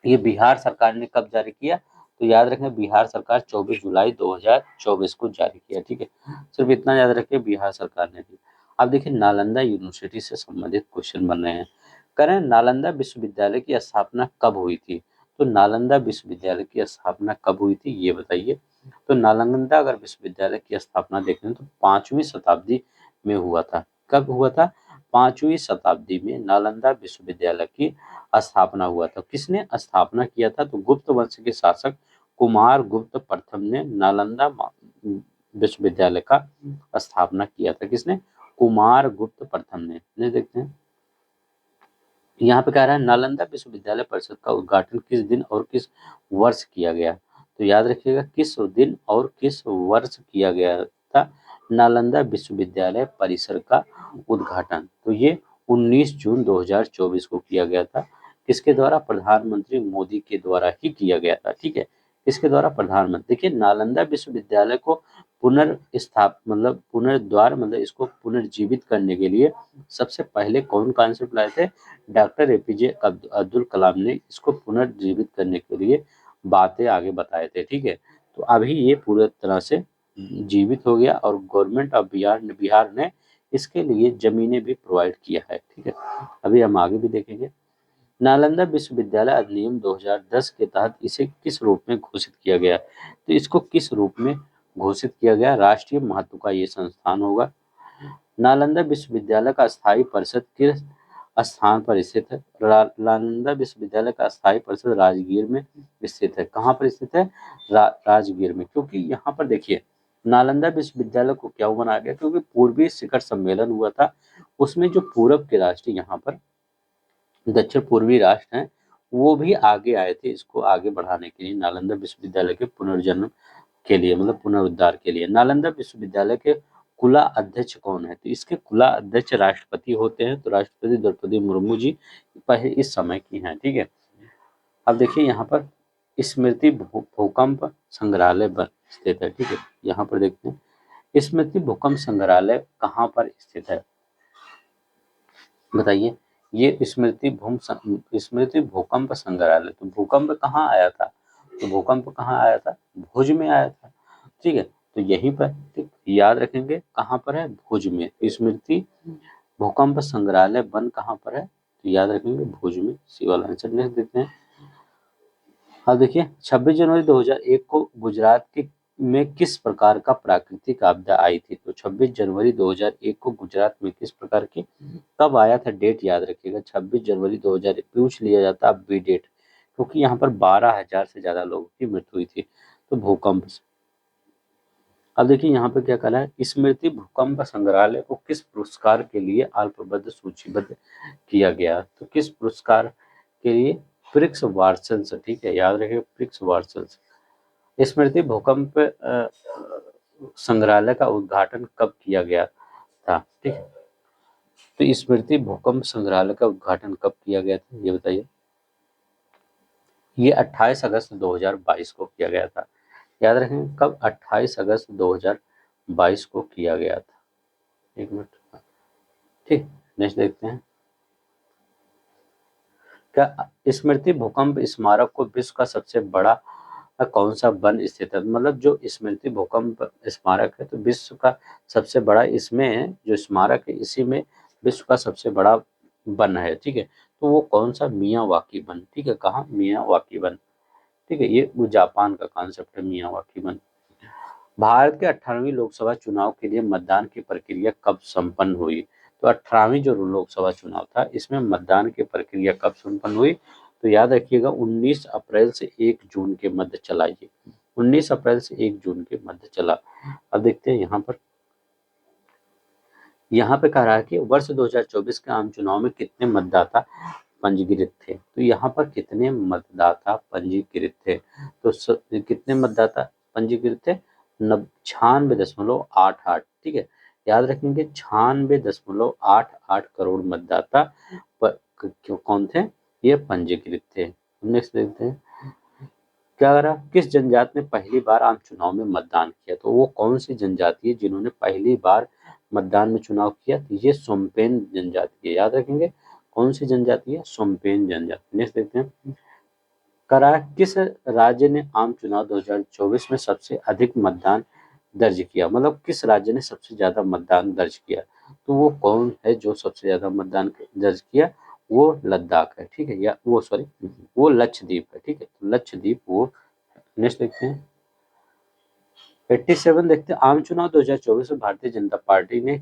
ये बिहार सरकार ने कब जारी किया? तो याद रखें, बिहार सरकार 24 जुलाई 2024 को जारी किया, ठीक है। सिर्फ इतना याद रखिए, बिहार सरकार ने भी। अब देखिए, नालंदा यूनिवर्सिटी से संबंधित क्वेश्चन बन रहे हैं। करें, नालंदा विश्वविद्यालय की स्थापना कब हुई थी? तो नालंदा विश्वविद्यालय की स्थापना कब हुई थी, ये बताइए। तो नालंदा अगर विश्वविद्यालय की स्थापना देखें तो 5वीं शताब्दी में हुआ था। कब हुआ था? 5वीं शताब्दी में नालंदा विश्वविद्यालय की स्थापना हुआ था। किसने स्थापना किया था? तो गुप्त वंश के शासक कुमार गुप्त प्रथम ने नालंदा विश्वविद्यालय का स्थापना किया था। किसने? कुमार गुप्त प्रथम ने। देखते हैं, यहाँ पे कह रहा है नालंदा विश्वविद्यालय परिषद का उद्घाटन किस दिन और किस वर्ष किया गया? तो याद रखिएगा, किस दिन और किस वर्ष किया गया था नालंदा विश्वविद्यालय परिसर का उद्घाटन। तो ये 19 जून 2024 को किया गया था। किसके द्वारा? प्रधानमंत्री मोदी के द्वारा ही किया गया था। ठीक है, किसके द्वारा? प्रधानमंत्री। देखिए, नालंदा विश्वविद्यालय को पुनर्द्वार मतलब इसको पुनर्जीवित करने के लिए सबसे पहले कौन कॉन्सेप्ट लाए थे? डॉक्टर एपीजे अब्दुल कलाम ने इसको पुनर्जीवित करने के लिए बातें आगे बताए थे। ठीक है, तो अभी ये पूरी तरह से जीवित हो गया और गवर्नमेंट ऑफ बिहार ने इसके लिए जमीनें भी प्रोवाइड किया है। ठीक है, अभी हम आगे भी देखेंगे। नालंदा विश्वविद्यालय अधिनियम 2010 के तहत इसे किस रूप में घोषित किया गया? तो इसको किस रूप में घोषित किया गया? राष्ट्रीय महत्व का ये संस्थान होगा। नालंदा विश्वविद्यालय का स्थायी परिषद किस स्थान पर स्थित है? नालंदा विश्वविद्यालय का स्थायी परिषद राजगीर में स्थित है। कहाँ पर स्थित है? राजगीर में। क्योंकि यहाँ पर देखिए, नालंदा विश्वविद्यालय को क्यों बनाया गया? क्योंकि पूर्वी शिखर सम्मेलन हुआ था, उसमें जो पूरब के राष्ट्र यहाँ पर दक्षिण पूर्वी राष्ट्र हैं, वो भी आगे आए थे इसको आगे बढ़ाने के लिए, नालंदा विश्वविद्यालय के पुनर्जन्म के लिए, मतलब पुनरुद्धार के लिए। नालंदा विश्वविद्यालय के कुला अध्यक्ष कौन है? तो इसके कुला अध्यक्ष राष्ट्रपति होते हैं। तो राष्ट्रपति द्रौपदी मुर्मू जी पहले इस समय की हैं। ठीक है, अब देखिए यहाँ पर स्मृति भूकंप संग्रहालय पर स्थित है। ठीक है, यहाँ पर देखते हैं स्मृति भूकंप संग्रहालय कहाँ पर स्थित है? बताइए। ये स्मृति भूकंप संग्रहालय, तो भूकंप कहाँ आया था? तो भूकंप कहाँ आया था? भुज में आया था। ठीक है, तो यहीं पर ठीक याद रखेंगे कहाँ पर है? भुज में। स्मृति भूकंप संग्रहालय वन कहाँ पर है? तो याद रखेंगे भुज में। सी वाला आंसर नेक्स्ट देते हैं। अब देखिए 26 जनवरी 2001 को गुजरात के में किस प्रकार का प्राकृतिक आपदा आई थी? तो 26 जनवरी 2001 को गुजरात में किस प्रकार की कब आया था? डेट याद रखिएगा 26 जनवरी 2001 पूछ लिया जाता अब भी डेट, क्योंकि यहाँ पर 12,000 से ज्यादा लोगों की मृत्यु हुई थी तो भूकंप से। अब देखिए यहाँ पे क्या कहा है, स्मृति भूकंप संग्रहालय को किस पुरस्कार के लिए अल्पबद्ध सूचीबद्ध किया गया? तो किस पुरस्कार के लिए? प्रिक्स वार्सल्स। ठीक है, याद रखिए प्रिक्स वार्सल्स। स्मृति भूकंप संग्रहालय का उद्घाटन कब किया गया था? ठीक है, तो स्मृति भूकंप संग्रहालय का उद्घाटन कब किया गया था ये बताइए। ये 28 अगस्त 2022 को किया गया था। याद रखें कब? 28 अगस्त 2022 को किया गया था। एक मिनट। ठीक, नेक्स्ट देखते हैं। क्या स्मृति भूकंप स्मारक को विश्व का सबसे बड़ा कौन सा वन स्थित है? मतलब जो स्मृति भूकंप स्मारक है तो विश्व का सबसे बड़ा इसमें जो स्मारक है इसी में विश्व का सबसे बड़ा वन है। ठीक है, तो वो कौन सा? Miyawaki one. ठीक है, कहाँ? Miyawaki one. ठीक है, ये वो जापान का कॉन्सेप्ट है मियावाकी वन। भारत के 18वीं लोकसभा चुनाव के लिए मतदान की प्रक्रिया कब संपन्न हुई? तो 18वीं जो लोकसभा चुनाव था इसमें मतदान की प्रक्रिया कब संपन्न हुई? तो याद रखिएगा 19 अप्रैल से 1 जून के मध्य चला। ये 19 अप्रैल से 1 जून के मध्य चला। अब देखते हैं यहाँ पे कह रहा है कि वर्ष 2024 के आम चुनाव में कितने मतदाता पंजीकृत थे? तो यहाँ पर कितने मतदाता पंजीकृत थे? तो कितने मतदाता पंजीकृत थे? 96.88। ठीक है, याद रखेंगे 96.88 करोड़ मतदाता कौन थे? ये पंजीकृत थे। नेक्स्ट देखते हैं क्या करा, किस जनजाति ने पहली बार आम चुनाव में मतदान किया? तो वो कौन सी जनजाति है जिन्होंने पहली बार मतदान में चुनाव किया? तो ये सोम्पेन जनजाति है। याद रखेंगे कौन सी जनजाति है? सोम्पेन जनजाति। नेक्स्ट देखते हैं करा, किस राज्य ने आम चुनाव 2024 में सबसे अधिक मतदान दर्ज किया? मतलब किस राज्य ने सबसे ज्यादा मतदान दर्ज किया? तो वो कौन है जो सबसे ज्यादा मतदान दर्ज किया? वो लद्दाख है। ठीक है, या वो सॉरी वो लक्षद्वीप है। ठीक है, तो लक्षद्वीप वो। नेक्स्ट देखते हैं 87 देखते हैं आम चुनाव 2024 में भारतीय जनता पार्टी ने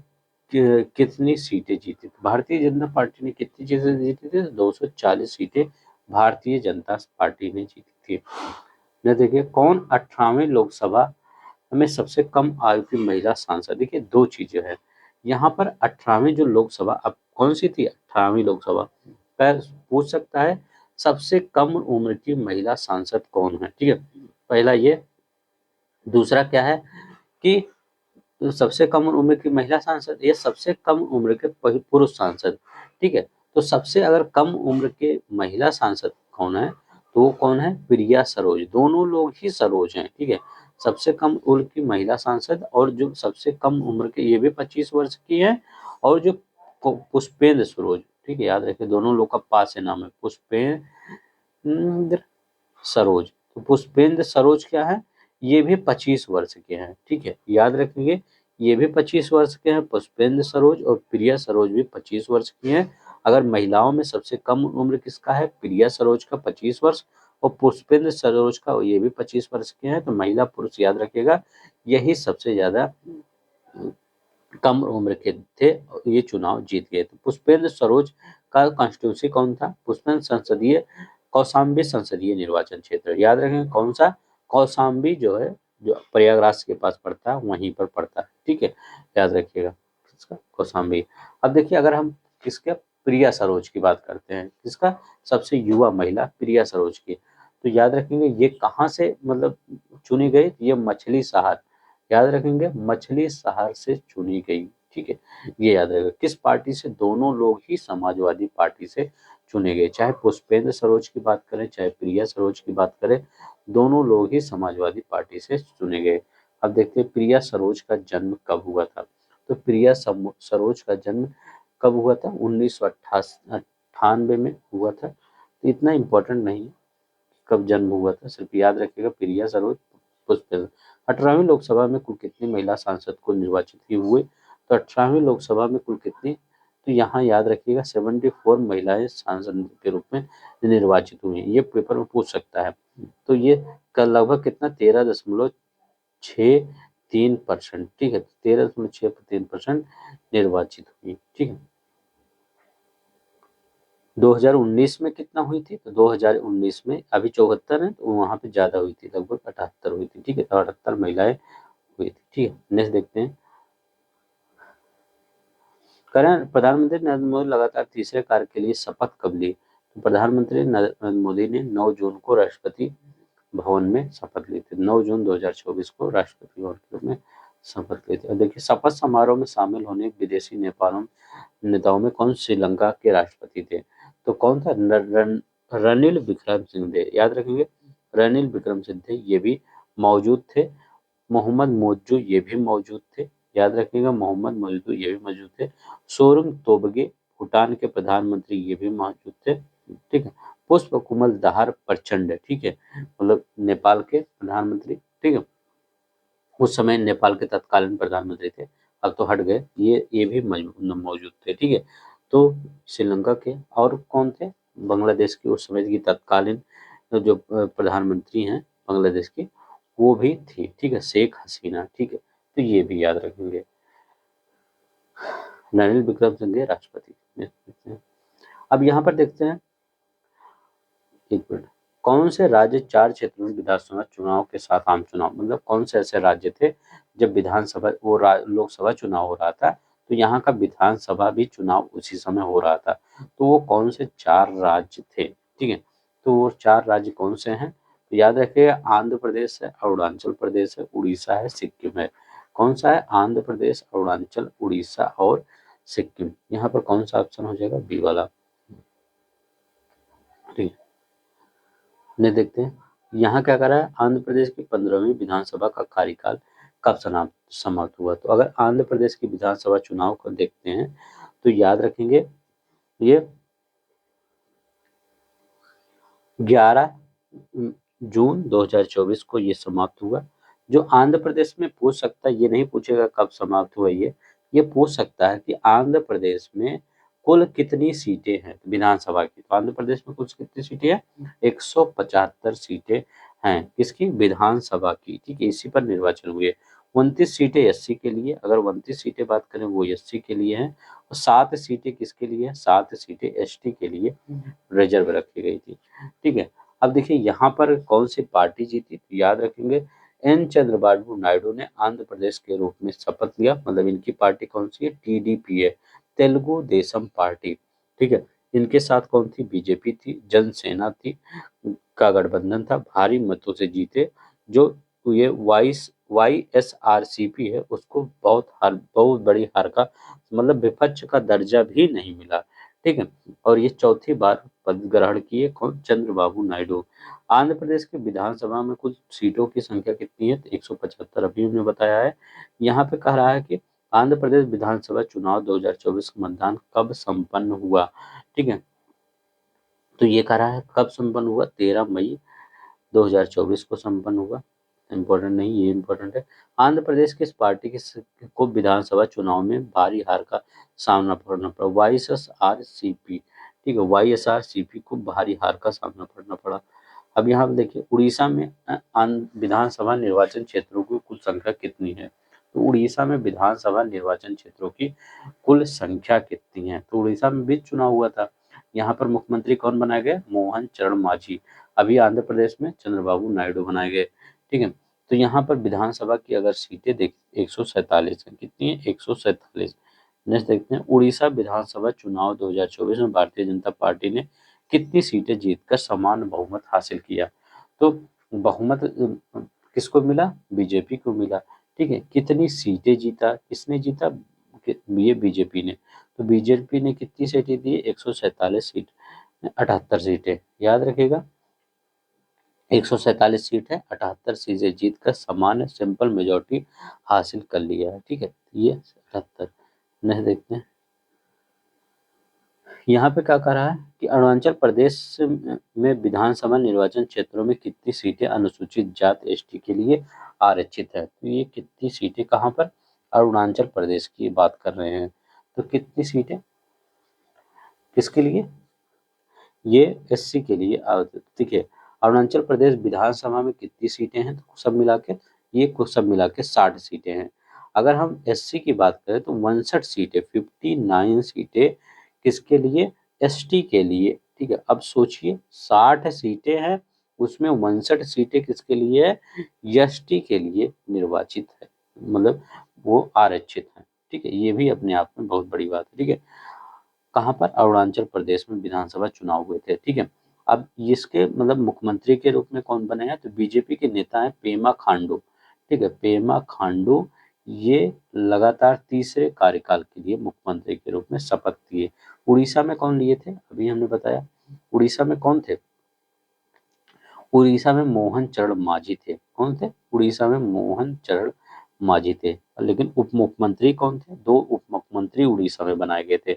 कितनी सीटें जीती? भारतीय जनता पार्टी ने कितनी चीजें जीती थी? 240 सीटें भारतीय जनता पार्टी ने जीती थी। न देखिए कौन 18वें लोकसभा में सबसे कम आयु की महिला सांसद? देखिए दो चीजें हैं यहाँ पर। 18वीं जो लोकसभा अब कौन सी थी? 18वीं लोकसभा पर पूछ सकता है सबसे कम उम्र की महिला सांसद कौन है। ठीक है, पहला ये। दूसरा क्या है कि तो सबसे कम उम्र की महिला सांसद, ये सबसे कम उम्र के पुरुष सांसद, ठीक है। तो सबसे अगर कम उम्र के महिला सांसद कौन है, तो वो कौन है, प्रिया सरोज। दोनों लोग ही सरोज हैं, ठीक है। सबसे कम उम्र की महिला सांसद और जो सबसे कम उम्र के, ये भी 25 वर्ष की है, और जो पुष्पेंद्र सरोज, ठीक है, याद रखिए दोनों लोग का पास है नाम है पुष्पेंद्र सरोज। तो पुष्पेंद्र सरोज क्या है, ये भी 25 वर्ष के हैं, ठीक है, याद रखेंगे। ये भी 25 वर्ष के हैं पुष्पेंद्र सरोज, और प्रिया सरोज भी 25 वर्ष की हैं। अगर महिलाओं में सबसे कम उम्र किसका है, प्रिया सरोज का 25 वर्ष, और पुष्पेंद्र सरोज का ये भी 25 वर्ष के हैं। तो महिला पुरुष याद रखिएगा, यही सबसे ज्यादा कम उम्र के थे, ये चुनाव जीत गए। तो पुष्पेंद्र सरोज का कॉन्स्टिट्यूंसी कौन था, पुष्पेंद्र संसदीय कौशाम्बी संसदीय निर्वाचन क्षेत्र, याद रखें कौन सा, कौशाम्बी जो है, जो प्रयागराज के पास पड़ता है वहीं पर पड़ता है, ठीक है, याद रखिएगा किसका, कौशाम्बी। अब देखिए अगर हम किसके, प्रिया सरोज की बात करते हैं, किसका, सबसे युवा महिला प्रिया सरोज की, तो याद रखेंगे ये कहाँ से मतलब चुनी गई, ये मछली शहर, याद रखेंगे मछली शहर से चुनी गई, ठीक है, ये याद रखेगा। किस पार्टी से, दोनों लोग ही समाजवादी पार्टी से चुने गए, चाहे पुष्पेंद्र सरोज की बात करें चाहे प्रिया सरोज की बात करें, दोनों लोग ही समाजवादी पार्टी से चुने गए। अब देखते हैं प्रिया सरोज का जन्म कब हुआ था, तो प्रिया सरोज का जन्म कब हुआ था, 1998 में हुआ था। तो इतना इम्पोर्टेंट नहीं है कब जन्म हुआ था, सिर्फ याद रखिएगा प्रिया सरोज पुष्पेंद्र। 18वीं लोकसभा में कुल कितनी महिला सांसद को निर्वाचित ही हुए, तो 18वीं लोकसभा में कुल कितनी, तो यहाँ याद रखिएगा 74 महिलाएं सांसद के रूप में निर्वाचित हुई, ये पेपर में पूछ सकता है। तो ये कल लगभग कितना, 13.63%, ठीक है, 13.63% निर्वाचित हुई, ठीक है। 2019 में कितना हुई थी, तो 2019 में अभी 74 है, तो वहां पे ज्यादा हुई थी, लगभग 78 हुई थी, ठीक है, तो 78 महिलाएं हुई थी, ठीक है। नेक्स्ट देखते हैं, करें प्रधानमंत्री नरेंद्र मोदी लगातार तीसरे कार्य के लिए शपथ कब ली, तो प्रधानमंत्री नरेंद्र मोदी ने 9 जून को राष्ट्रपति भवन में शपथ ली थी, 9 जून 2024 को राष्ट्रपति भवन के रूप में शपथ ली थी। और देखिए शपथ समारोह में शामिल होने विदेशी नेताओं में कौन श्रीलंका के राष्ट्रपति थे, तो कौन था, रनिल विक्रमसिंघे, याद रखेंगे रनिल विक्रमसिंघे ये भी मौजूद थे। मोहम्मद मोइज्जू ये भी मौजूद थे, याद रखिएगा मोहम्मद मोइज्जू ये भी मौजूद थे। सोरुंग तोबगे भूटान के प्रधानमंत्री ये भी मौजूद थे, ठीक है। पुष्प कुमल दाहार प्रचंड, ठीक है, मतलब नेपाल के प्रधानमंत्री, ठीक है, उस समय नेपाल के तत्कालीन प्रधानमंत्री थे, अब तो हट गए, ये भी मौजूद थे, ठीक है। तो श्रीलंका के और कौन थे, बांग्लादेश की उस समय की तत्कालीन जो प्रधानमंत्री हैं बांग्लादेश की, वो भी थी, ठीक है, शेख हसीना, ठीक है, तो ये भी याद रखेंगे। रनिल विक्रमसिंघे राष्ट्रपति। अब यहाँ पर देखते हैं, एक मिनट, कौन से राज्य 4 क्षेत्रों में विधानसभा चुनाव के साथ आम चुनाव, मतलब कौन से ऐसे राज्य थे जब विधानसभा वो लोकसभा चुनाव हो रहा था, तो यहाँ का विधानसभा भी चुनाव उसी समय हो रहा था, तो वो कौन से 4 राज्य थे, ठीक है। तो वो 4 राज्य कौन से हैं, तो याद रखिएगा आंध्र प्रदेश है, अरुणाचल प्रदेश है, उड़ीसा है, सिक्किम है। कौन सा है, आंध्र प्रदेश, अरुणाचल, उड़ीसा और सिक्किम। यहाँ पर कौन सा ऑप्शन हो जाएगा, बी वाला, ठीक है। ने देखते हैं यहाँ क्या करा है, आंध्र प्रदेश की 15वीं विधानसभा का कार्यकाल कब समाप्त हुआ, तो अगर आंध्र प्रदेश की विधानसभा चुनाव को देखते हैं तो याद रखेंगे ये 11 जून 2024 को ये समाप्त हुआ। जो आंध्र प्रदेश में पूछ सकता है, ये नहीं पूछेगा कब समाप्त हुआ, ये पूछ सकता है कि आंध्र प्रदेश में कुल कितनी सीटें हैं विधानसभा की, तो आंध्र प्रदेश में कुल कितनी सीटें हैं, 175 सीटें हैं किसकी, विधानसभा की, ठीक है, इसी पर निर्वाचन हुए। 29 सीटें एससी के लिए, अगर 29 सीटें बात करें वो एससी के लिए हैं, और 7 सीटें किसके लिए, 7 सीटें एसटी के लिए रिजर्व रखी गई थी, ठीक है। अब देखिए यहाँ पर कौन सी पार्टी जीती, तो याद रखेंगे एन चंद्रबाबू नायडू ने आंध्र प्रदेश के रूप में शपथ लिया, मतलब इनकी पार्टी कौन सी है, टीडीपी है, तेलुगु देशम पार्टी, ठीक है। इनके साथ कौन थी, बीजेपी थी, जनसेना थी, का गठबंधन था, भारी मतों से जीते, जो ये YSRCP है उसको बहुत बड़ी हार का मतलब विपक्ष का दर्जा भी नहीं मिला। ठीक है, और ये चौथी बार पद ग्रहण किए कौन? चंद्रबाबू नायडू। आंध्र प्रदेश के विधानसभा में कुल सीटों की संख्या कितनी है? तो 175 अभी हमने बताया है। यहाँ पे कह रहा है कि आंध्र प्रदेश विधानसभा चुनाव 2024 का मतदान कब संपन्न हुआ? ठीक है, तो ये कह रहा है कब संपन्न हुआ? 13 मई 2024 को संपन्न हुआ। इम्पोर्टेंट नहीं, ये इम्पोर्टेंट है। आंध्र प्रदेश की इस पार्टी को विधानसभा चुनाव में भारी हार का सामना करना पड़ा। YSRCP, ठीक है, YSRCP को भारी हार का सामना करना पड़ा। अब यहाँ पे देखिए उड़ीसा में विधानसभा निर्वाचन क्षेत्रों की कुल संख्या कितनी है? तो उड़ीसा में विधानसभा निर्वाचन क्षेत्रों की कुल संख्या कितनी है? तो उड़ीसा में भी चुनाव हुआ था। यहाँ पर मुख्यमंत्री कौन बनाए गए? मोहन चरण मांझी। अभी आंध्र प्रदेश में चंद्रबाबू नायडू बनाए गए। ठीक है, तो यहाँ पर विधानसभा की अगर सीटें देख 147 है। कितनी है? 147। नेक्स्ट देखते हैं उड़ीसा विधानसभा चुनाव 2024 में भारतीय जनता पार्टी ने कितनी सीटें जीतकर समान बहुमत हासिल किया? तो बहुमत किसको मिला? बीजेपी को मिला। ठीक है, कितनी सीटें जीता? किसने जीता? ये बीजेपी ने। तो बीजेपी ने कितनी सीटें दी? 147 सीट, 78 सीटें, याद रखिएगा। 147 सीट है, 78 सीटें जीतकर समान सिंपल मेजोरिटी हासिल कर लिया है। ठीक है, ये 78। नहीं देखते हैं यहाँ पे क्या कह रहा है कि अरुणाचल प्रदेश में विधानसभा निर्वाचन क्षेत्रों में कितनी सीटें अनुसूचित जाति एसटी के लिए आरक्षित है? तो ये कितनी सीटें कहाँ पर? अरुणाचल प्रदेश की बात कर रहे हैं। तो कितनी सीटें किसके लिए? ये एससी के लिए ठीक है। अरुणाचल प्रदेश विधानसभा में कितनी सीटें हैं? तो सब मिला के ये कुछ सब मिला के 60 सीटें हैं। अगर हम एससी की बात करें तो 59 सीटें, 59 सीटें किसके लिए? एसटी के लिए। ठीक है, अब सोचिए 60 सीटें हैं, उसमें 59 सीटें किसके लिए है? एसटी के लिए निर्वाचित है, मतलब वो आरक्षित है। ठीक है, ये भी अपने आप में बहुत बड़ी बात है। ठीक है, कहाँ पर? अरुणाचल प्रदेश में विधानसभा चुनाव हुए थे। ठीक है, अब इसके मतलब मुख्यमंत्री के रूप में कौन बने हैं? तो बीजेपी के नेता हैं पेमा खांडू। ठीक है, पेमा खांडू ये लगातार तीसरे कार्यकाल के लिए मुख्यमंत्री के रूप में शपथ लिए। उड़ीसा में कौन लिए थे? अभी हमने बताया। उड़ीसा में कौन थे? उड़ीसा में मोहन चरण मांझी थे। कौन थे? उड़ीसा में मोहन चरण मांझी थे। लेकिन उप मुख्यमंत्री कौन थे? दो उप मुख्यमंत्री उड़ीसा में बनाए गए थे।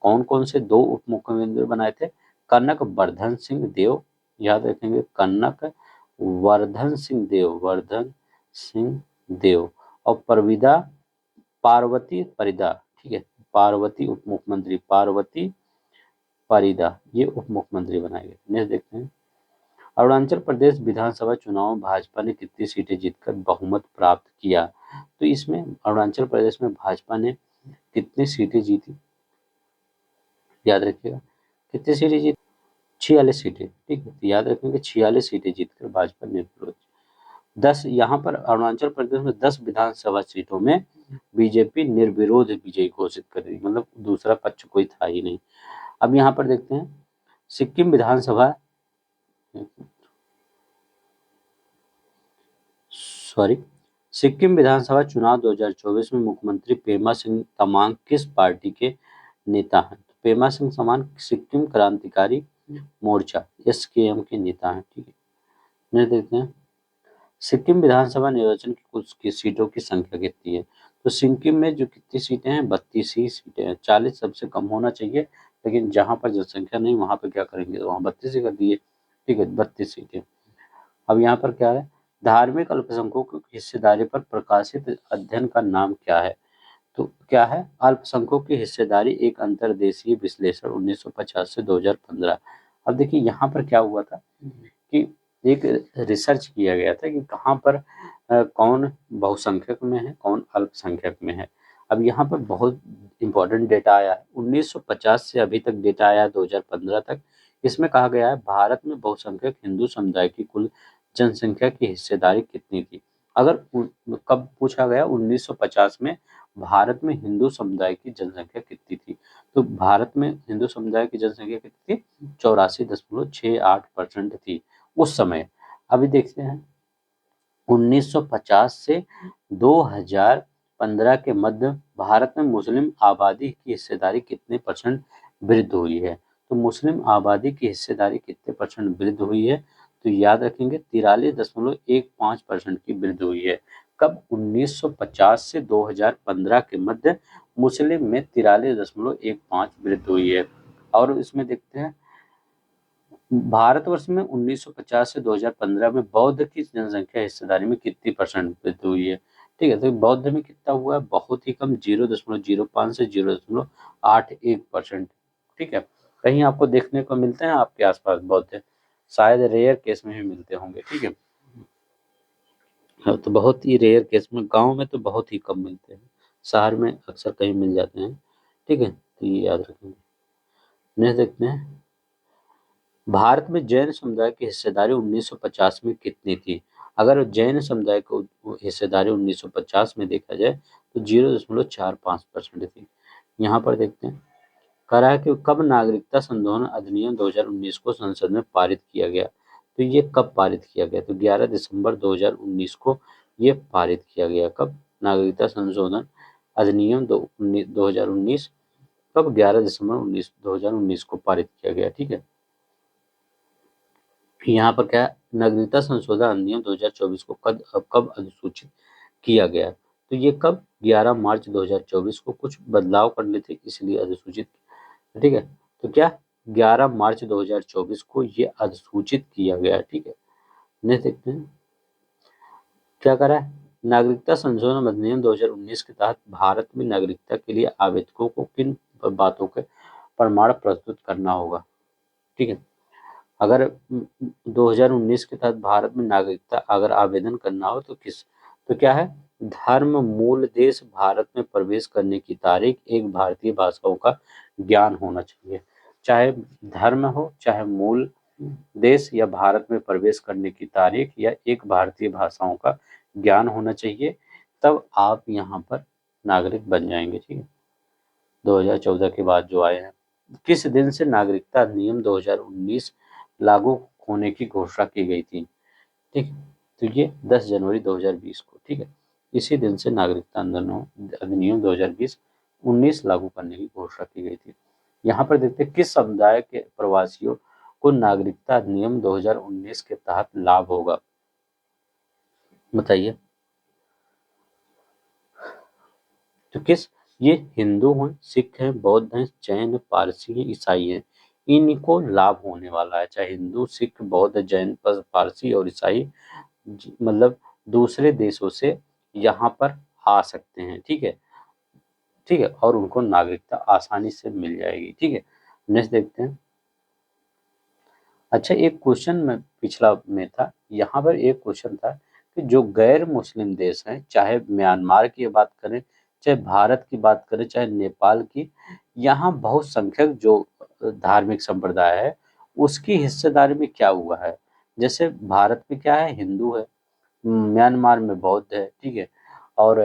कौन कौन से दो उप मुख्यमंत्री बनाए थे? कनक वर्धन सिंह देव, याद रखेंगे, कनक वर्धन सिंह देव, और परविदा पार्वती परिदा। ठीक है, पार्वती उप मुख्यमंत्री, पार्वती परिदा, ये उप मुख्यमंत्री बनाए गए। नेक्स्ट देखते हैं अरुणाचल प्रदेश विधानसभा चुनाव में भाजपा ने कितनी सीटें जीतकर बहुमत प्राप्त किया? तो इसमें अरुणाचल प्रदेश में भाजपा ने कितनी सीटें जीती? याद रखिएगा, कितनी सीटें जीती? 46 सीटें। ठीक है, तो याद रखेंगे 46 सीटें जीतकर भाजपा निर्विरोध। 10 यहाँ पर अरुणाचल प्रदेश में 10 विधानसभा सीटों में बीजेपी निर्विरोध विजयी घोषित कर दी, मतलब दूसरा पक्ष कोई था ही नहीं। अब यहाँ पर देखते हैं सिक्किम विधानसभा सॉरी सिक्किम विधानसभा चुनाव 2024 में मुख्यमंत्री पेमा सिंह तमांग किस पार्टी के नेता हैं? तो पेमा सिंह तमांग सिक्किम क्रांतिकारी मोर्चा एसकेएम के नेता हैं। ठीक है, नेक्स्ट देखते हैं सिक्किम विधानसभा निर्वाचन की कुछ की सीटों की संख्या कितनी है? तो सिक्किम में जो कितनी सीटें हैं? 32 ही सीटें हैं। 40 सबसे कम होना चाहिए, लेकिन जहां पर जनसंख्या नहीं वहां पर क्या करेंगे, तो वहां 32 ही कर दिए। ठीक है, 32 सीटें। अब यहाँ पर क्या है? धार्मिक अल्पसंख्यकों की हिस्सेदारी पर प्रकाशित अध्ययन का नाम क्या है? तो क्या है? अल्पसंख्यकों की हिस्सेदारी एक अंतर्देशीय विश्लेषण 1950 से 2015। अब देखिए यहाँ पर क्या हुआ था कि एक रिसर्च किया गया था कि कहाँ पर कौन बहुसंख्यक में है, कौन अल्पसंख्यक में है। अब यहाँ पर बहुत इंपॉर्टेंट डेटा आया है 1950 से अभी तक डेटा आया 2015 तक। इसमें कहा गया है भारत में बहुसंख्यक हिंदू समुदाय की कुल जनसंख्या की हिस्सेदारी कितनी थी? अगर कब पूछा गया 1950 में भारत में हिंदू समुदाय की जनसंख्या कितनी थी? तो भारत में हिंदू समुदाय की जनसंख्या कितनी थी? 84.68% थी उस समय। अभी देखते हैं 1950 से 2015 के मध्य भारत में मुस्लिम आबादी की हिस्सेदारी कितने परसेंट वृद्धि हुई है? तो मुस्लिम आबादी की हिस्सेदारी कितने परसेंट वृद्धि हुई है? तो याद रखेंगे 43.15% की वृद्धि हुई है। कब? 1950 से 2015 के मध्य मुस्लिम में 43.15 वृद्धि हुई है। और इसमें देखते हैं भारतवर्ष में 1950 से 2015 में बौद्ध की जनसंख्या हिस्सेदारी में कितनी परसेंट वृद्धि हुई है? ठीक है, तो बौद्ध में कितना हुआ है? बहुत ही कम, 0.05 से 0.81%। ठीक है, कहीं आपको देखने को मिलते हैं आपके आसपास बौद्ध? शायद रेयर केस में ही मिलते होंगे। ठीक है, हाँ, तो बहुत ही रेयर केस में, गांव में तो बहुत ही कम मिलते हैं, शहर में अक्सर कहीं मिल जाते हैं। ठीक है, तो ये याद रखेंगे। नेक्स्ट देखते हैं, भारत में जैन समुदाय की हिस्सेदारी 1950 में कितनी थी? अगर जैन समुदाय को हिस्सेदारी 1950 में देखा जाए तो 0.45% थी। यहाँ पर देखते हैं, कह रहा है कि कब नागरिकता संशोधन अधिनियम 2019 को संसद में पारित किया गया? तो ये कब पारित किया गया? तो 11 दिसंबर 2019 को ये पारित किया गया। कब? नागरिकता संशोधन अधिनियम 2019 कब? 11 दिसंबर 2019 को पारित किया गया। ठीक है, यहाँ पर क्या है, नागरिकता संशोधन अधिनियम 2024 को कब अधिसूचित किया गया? तो ये कब? 11 मार्च 2024 को। कुछ बदलाव करने थे इसलिए अधिसूचित। ठीक है, तो क्या 11 मार्च 2024 को ये अधिसूचित किया गया। ठीक है, नेक्स्ट देखते हैं क्या करा है। नागरिकता संशोधन अधिनियम 2019 के तहत भारत में नागरिकता के लिए आवेदकों को किन बातों के प्रमाण प्रस्तुत करना होगा? ठीक है, अगर 2019 के तहत भारत में नागरिकता अगर आवेदन करना हो तो किस, तो क्या है, धर्म, मूल देश, भारत में प्रवेश करने की तारीख, एक भारतीय भाषाओं का ज्ञान होना चाहिए। चाहे धर्म हो, चाहे मूल देश, या भारत में प्रवेश करने की तारीख, या एक भारतीय भाषाओं का ज्ञान होना चाहिए, तब आप यहाँ पर नागरिक बन जाएंगे। ठीक है, 2014 के बाद जो आए हैं। किस दिन से नागरिकता अधिनियम 2019 लागू होने की घोषणा की गई थी? ठीक है, तो ये 10 जनवरी 2020 को। ठीक है, इसी दिन से नागरिकता अधिनियम 2019 लागू करने की घोषणा की गई थी। यहाँ पर देखते हैं किस समुदाय के प्रवासियों को नागरिकता अधिनियम 2019 के तहत लाभ होगा? बताइए। तो किस, ये हिंदू हैं, सिख हैं, बौद्ध हैं, जैन, पारसी हैं, ईसाई हैं। इनको लाभ होने वाला है, चाहे हिंदू, सिख, बौद्ध, जैन, पारसी और ईसाई, मतलब दूसरे देशों से यहाँ पर आ सकते हैं। ठीक है, ठीक है, और उनको नागरिकता आसानी से मिल जाएगी। ठीक है, नेक्स्ट देखते हैं। अच्छा, एक क्वेश्चन में पिछला में था, यहाँ पर एक क्वेश्चन था कि जो गैर मुस्लिम देश हैं, चाहे म्यांमार की बात करें, चाहे भारत की बात करें, चाहे नेपाल की, यहाँ बहुसंख्यक जो धार्मिक संप्रदाय है उसकी हिस्सेदारी में क्या हुआ है? जैसे भारत में क्या है, हिंदू है, म्यांमार में बौद्ध है, ठीक है, और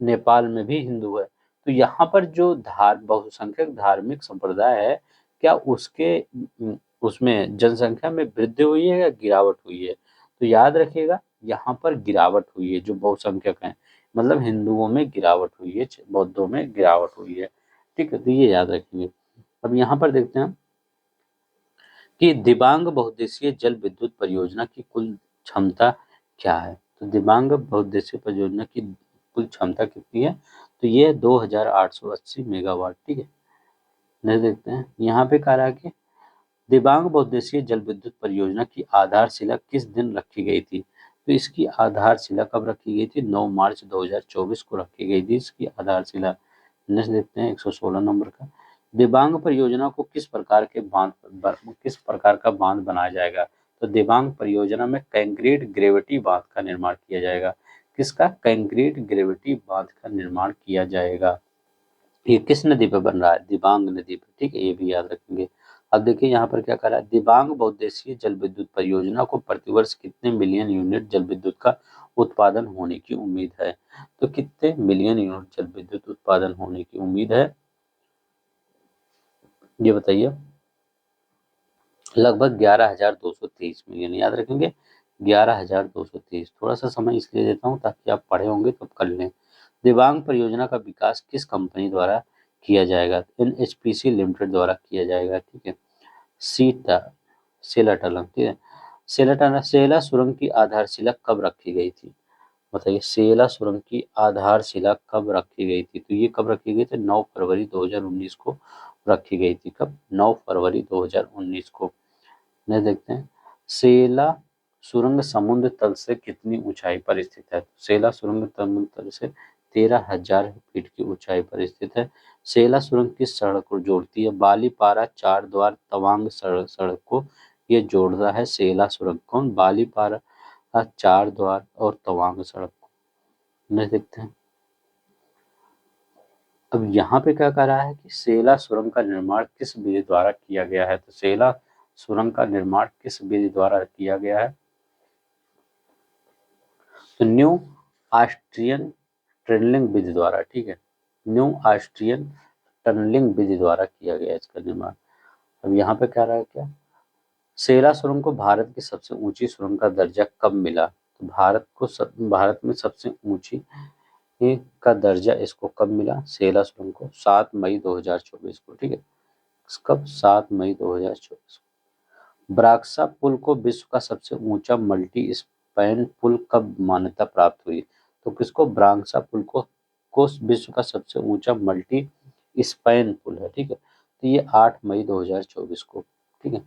नेपाल में भी हिंदू है। तो यहाँ पर जो बहुसंख्यक धार्मिक संप्रदाय है, क्या उसके उसमें जनसंख्या में वृद्धि हुई है या गिरावट हुई है? तो याद रखिएगा, यहाँ पर गिरावट हुई है। जो बहुसंख्यक हैं, मतलब हिंदुओं में गिरावट हुई है, बौद्धों में गिरावट हुई है। ठीक है, तो ये याद रखेंगे। अब यहाँ पर देखते हैं कि दिबांग बहुउद्देशीय जल विद्युत परियोजना की कुल क्षमता क्या है? तो दिबांग बहुउद्देशीय परियोजना की कुल क्षमता कितनी है? तो ये 2880 मेगावाट। ठीक है, नहीं देखते हैं, यहाँ पे कह रहा है कि दिबांग बहुउद्देशीय जल विद्युत परियोजना की आधारशिला किस दिन रखी गई थी? तो इसकी आधारशिला कब रखी गई थी? 9 मार्च 2024 को रखी गई थी इसकी आधारशिला। नेक्स्ट देखते हैं 116 नंबर का, दिबांग परियोजना को किस प्रकार का बांध बनाया जाएगा? तो दिबांग परियोजना में कंक्रीट ग्रेविटी बांध का निर्माण किया जाएगा। किसका? कंक्रीट ग्रेविटी बांध का निर्माण किया जाएगा। ये किस नदी पे बन रहा है? दिबांग नदी पे। ठीक है, ये भी याद रखेंगे। अब देखिए यहाँ पर क्या कर रहा है, दिबांग बहुउद्देशीय जल विद्युत परियोजना को प्रतिवर्ष कितने मिलियन यूनिट जल विद्युत का उत्पादन होने की उम्मीद है? तो कितने मिलियन यूनिट जल विद्युत उत्पादन होने की उम्मीद है, ये बताइए। लगभग 11,223 मिलियन, याद रखेंगे 11,223। थोड़ा सा समय इसलिए देता हूँ ताकि आप पढ़े होंगे तो कर लें। दिबांग परियोजना का विकास किस कंपनी द्वारा किया जाएगा? एनएचपीसी लिमिटेड द्वारा किया जाएगा। ठीक है। सीता सेला टनल, ठीक है। सेला टनल, सेला सुरंग की आधारशिला कब रखी गई थी? बताइए, सेला सुरंग की आधारशिला कब रखी गई थी? तो ये कब रखी गई थी? 9 फरवरी 2019 को रखी गई थी। कब? 9 फरवरी 2019 को। नेक्स्ट देखते हैं, सेला सुरंग समुद्र तल से कितनी ऊंचाई पर स्थित है? सेला सुरंग समुद्र तल से 13,000 फीट की ऊंचाई पर स्थित है। सेला सुरंग किस सड़क को जोड़ती है? बालीपारा चार द्वार तवांग सड़क को ये जोड़ता है सेला सुरंग। कौन? बालीपारा चार द्वार और तवांग सड़क को। नेक्स्ट देखते हैं, अब यहाँ पे क्या कह रहा है कि सेला सुरंग का निर्माण किस विधि द्वारा किया गया है? तो सेला सुरंग का निर्माण किस विधि द्वारा किया गया है? तो न्यू ऑस्ट्रियन टनलिंग विधि द्वारा। ठीक है, न्यू ऑस्ट्रियन टनलिंग विधि द्वारा किया गया इसका निर्माण। अब यहाँ पे कह रहा है क्या? सेला सुरंग को भारत की सबसे ऊंची सुरंग का दर्जा कब मिला? तो भारत में सबसे ऊंची का दर्जा इसको कब मिला? सेला सुरंग को 7 मई 2024 को। ठीक है, कब? 7 मई 2024। ब्राक्सा पुल को विश्व का सबसे ऊंचा मल्टी स्पैन पुल कब मान्यता प्राप्त हुई? तो किसको? ब्राक्सा पुल को विश्व का सबसे ऊंचा मल्टी स्पैन पुल है। ठीक है, तो ये 8 मई 2024 को। ठीक है,